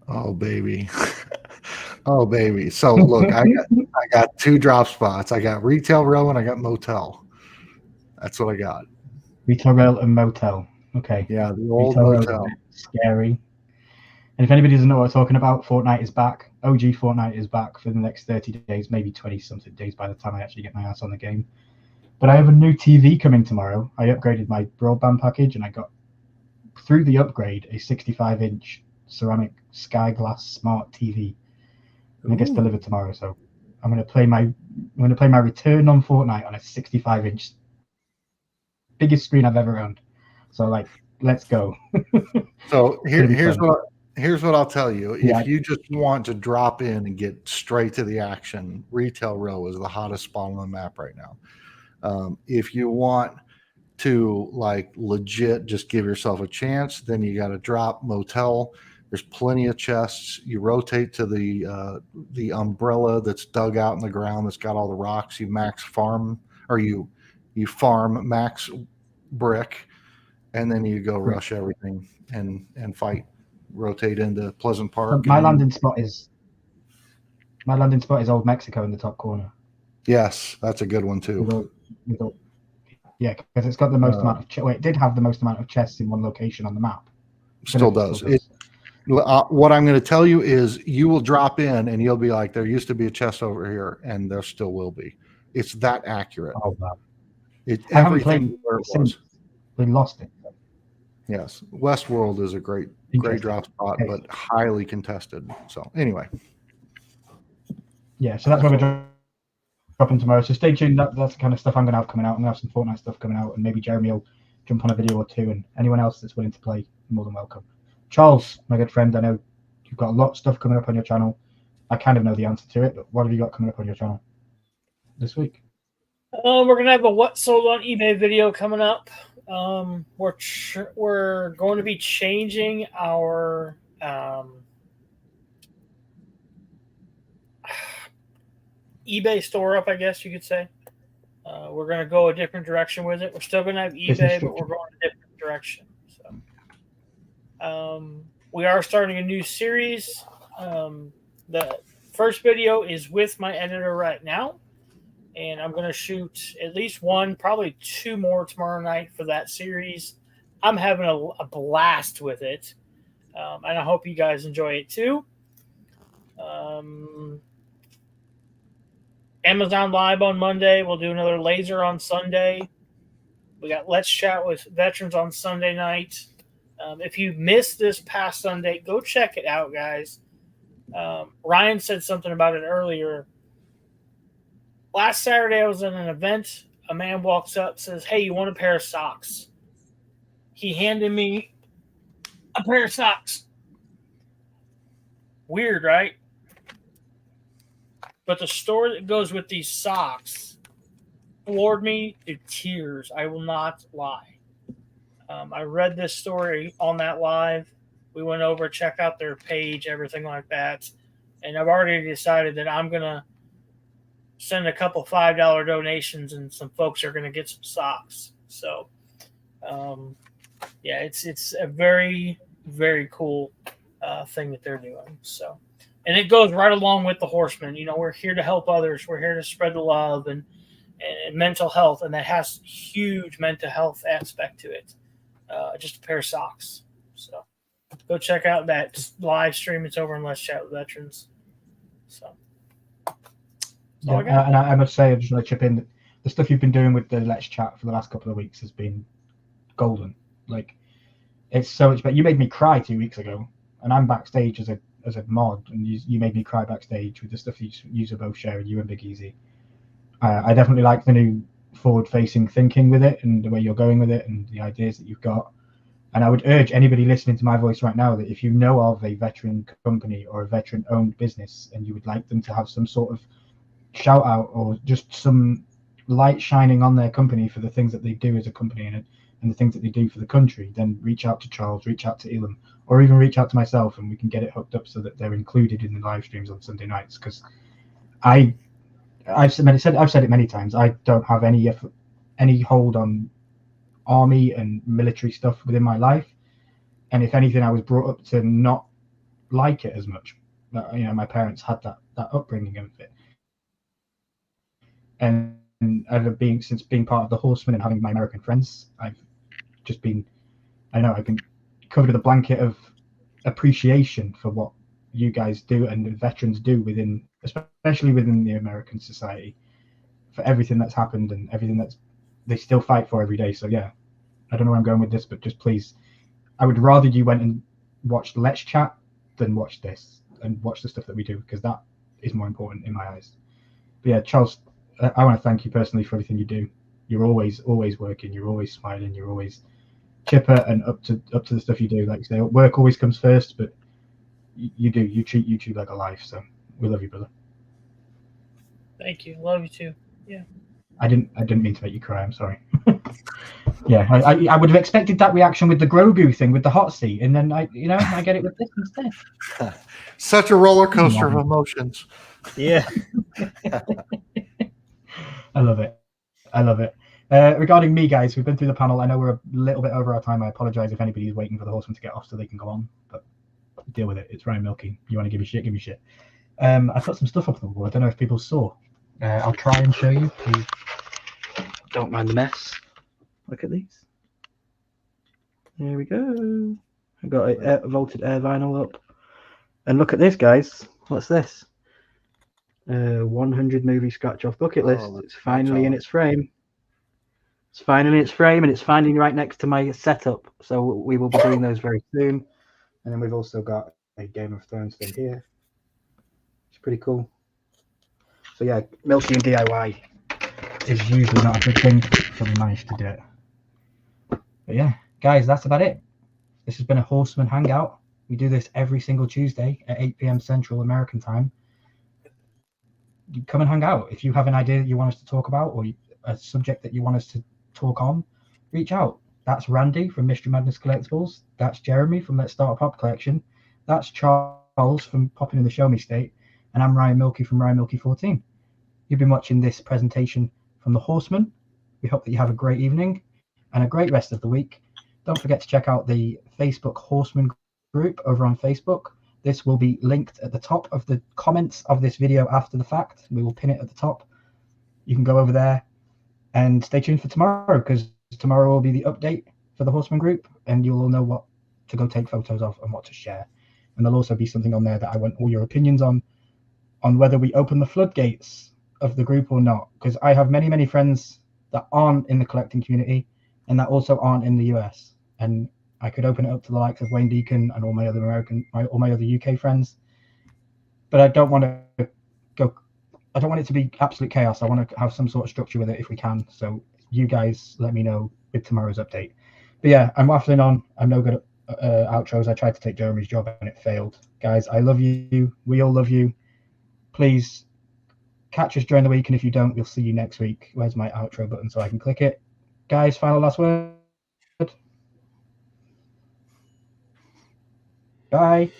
C: Oh, baby. Oh, baby. So look, I got 2 drop spots. I got retail row and I got motel. That's what I got.
A: Retail row and motel. Okay.
C: Yeah, the old
A: retail
C: motel.
A: Scary. And if anybody doesn't know what we're talking about, Fortnite is back. OG Fortnite is back for the next 30 days, maybe 20-something days by the time I actually get my ass on the game. But I have a new TV coming tomorrow. I upgraded my broadband package, and I got, through the upgrade, a 65-inch ceramic sky glass smart TV. And it gets delivered tomorrow, so I'm going to play my return on Fortnite on a 65-inch, biggest screen I've ever owned. So let's go.
C: So here's what I'll tell you. If you just want to drop in and get straight to the action, retail row is the hottest spot on the map right now. If you want to legit just give yourself a chance, then you got to drop motel. There's plenty of chests. You rotate to the umbrella that's dug out in the ground that's got all the rocks. You max farm, or you farm max brick, and then you go rush everything and fight. Rotate into Pleasant Park.
A: My landing spot is Old Mexico in the top corner.
C: Yes, that's a good one too.
A: Yeah, because it's got the most amount of. It did have the most amount of chests in one location on the map.
C: Still does. What I'm going to tell you is, you will drop in and you'll be like, there used to be a chest over here, and there still will be. It's that accurate.
A: Oh wow!
C: I haven't played where it was.
A: We lost it.
C: Yes, Westworld is a great drop spot, but highly contested. So anyway,
A: yeah. So that's where we're dropping tomorrow. So stay tuned. That's the kind of stuff I'm going to have coming out. I'm going to have some Fortnite stuff coming out, and maybe Jeremy will jump on a video or two. And anyone else that's willing to play, you're more than welcome. Charles, my good friend, I know you've got a lot of stuff coming up on your channel. I kind of know the answer to it, but what have you got coming up on your channel this week?
D: We're going to have a What Sold on eBay video coming up. We're going to be changing our eBay store up, I guess you could say. We're going to go a different direction with it. We're still going to have eBay, but we're going a different direction. We are starting a new series. The first video is with my editor right now, and I'm going to shoot at least one, probably 2 more tomorrow night for that series. I'm having a blast with it, and I hope you guys enjoy it too. Amazon Live on Monday. We'll do another laser on Sunday. We got Let's Chat with Veterans on Sunday night. If you missed this past Sunday, go check it out, guys. Ryan said something about it earlier. Last Saturday, I was at an event. A man walks up, says, "Hey, you want a pair of socks?" He handed me a pair of socks. Weird, right? But the story that goes with these socks floored me to tears. I will not lie. I read this story on that live. We went over, checked out their page, everything like that. And I've already decided that I'm going to send a couple $5 donations, and some folks are going to get some socks. So, yeah, it's a very, very cool thing that they're doing. So, and it goes right along with the Horseman. You know, we're here to help others. We're here to spread the love and mental health, and that has huge mental health aspect to it. Just a pair of socks. So go check out that live stream. It's over in Let's Chat with Veterans. So
A: yeah, and I must say, I just want to chip in, the stuff you've been doing with the Let's Chat for the last couple of weeks has been golden. Like, it's so much better. You made me cry 2 weeks ago, and I'm backstage as a mod, and you made me cry backstage with the stuff you are both sharing, you and Big Easy. I definitely like the new forward-facing thinking with it, and the way you're going with it, and the ideas that you've got. And I would urge anybody listening to my voice right now that if you know of a veteran company or a veteran-owned business, and you would like them to have some sort of shout out or just some light shining on their company for the things that they do as a company and the things that they do for the country, then reach out to Charles, reach out to Elam, or even reach out to myself, and we can get it hooked up so that they're included in the live streams on Sunday nights. Because I've said it many times. I don't have any hold on army and military stuff within my life, and if anything, I was brought up to not like it as much. You know, my parents had that upbringing of it, and since being part of the Horseman and having my American friends, I've been covered with a blanket of appreciation for what you guys do and the veterans do especially within the American society, for everything that's happened and everything that's they still fight for every day. So yeah, I don't know where I'm going with this, but just please, I would rather you went and watched Let's Chat than watch this and watch the stuff that we do, because that is more important in my eyes. But yeah, Charles, I want to thank you personally for everything you do. You're always working. You're always smiling. You're always chipper and up to the stuff you do. Like you say, work always comes first, but you treat YouTube like a life. So we love you, brother.
D: Thank you. Love you too. Yeah.
A: I didn't mean to make you cry. I'm sorry. Yeah, I would have expected that reaction with the Grogu thing with the hot seat, and then I get it with this instead.
C: Such a roller coaster of emotions.
B: Yeah.
A: I love it. Regarding me, guys, we've been through the panel. I know we're a little bit over our time. I apologize if anybody's waiting for the Horseman to get off so they can go on, but deal with it. It's Ryan Milky. You want to give me shit? Give me shit. I put some stuff up on the wall. I don't know if people saw. I'll try and show you. Please don't mind the mess. Look at these. There we go. I got a vaulted air vinyl up. And look at this, guys. What's this? 100 movie scratch off bucket list. It's finally in its frame. It's finally in its frame, and it's finally right next to my setup. So we will be doing those very soon. And then we've also got a Game of Thrones thing here. It's pretty cool. So yeah, Milky and DIY is usually not a good thing, so we managed to do it. But yeah, guys, that's about it. This has been a Horseman Hangout. We do this every single Tuesday at 8 p.m. Central American time. You come and hang out. If you have an idea that you want us to talk about, or a subject that you want us to talk on, reach out. That's Randy from Mystery Madness Collectibles. That's Jeremy from Let's Start a Pop Collection. That's Charles from Popping in the Show Me State. And I'm Ryan Milky from Ryan Milky 14. You've been watching this presentation from the Horseman. We hope that you have a great evening and a great rest of the week. Don't forget to check out the Facebook Horseman group over on Facebook. This will be linked at the top of the comments of this video after the fact. We will pin it at the top. You can go over there and stay tuned for tomorrow, because tomorrow will be the update for the Horseman group, and you'll all know what to go take photos of and what to share. And there'll also be something on there that I want all your opinions on whether we open the floodgates of the group or not, because I have many, many friends that aren't in the collecting community and that also aren't in the US. And I could open it up to the likes of Wayne Deacon and all my other UK friends, but I don't want to go. I don't want it to be absolute chaos. I want to have some sort of structure with it if we can. So you guys let me know with tomorrow's update. But yeah, I'm waffling on. I'm no good at outros. I tried to take Jeremy's job and it failed. Guys, I love you. We all love you. Please catch us during the week, and if you don't, we'll see you next week. Where's my outro button so I can click it? Guys, final last word. Bye.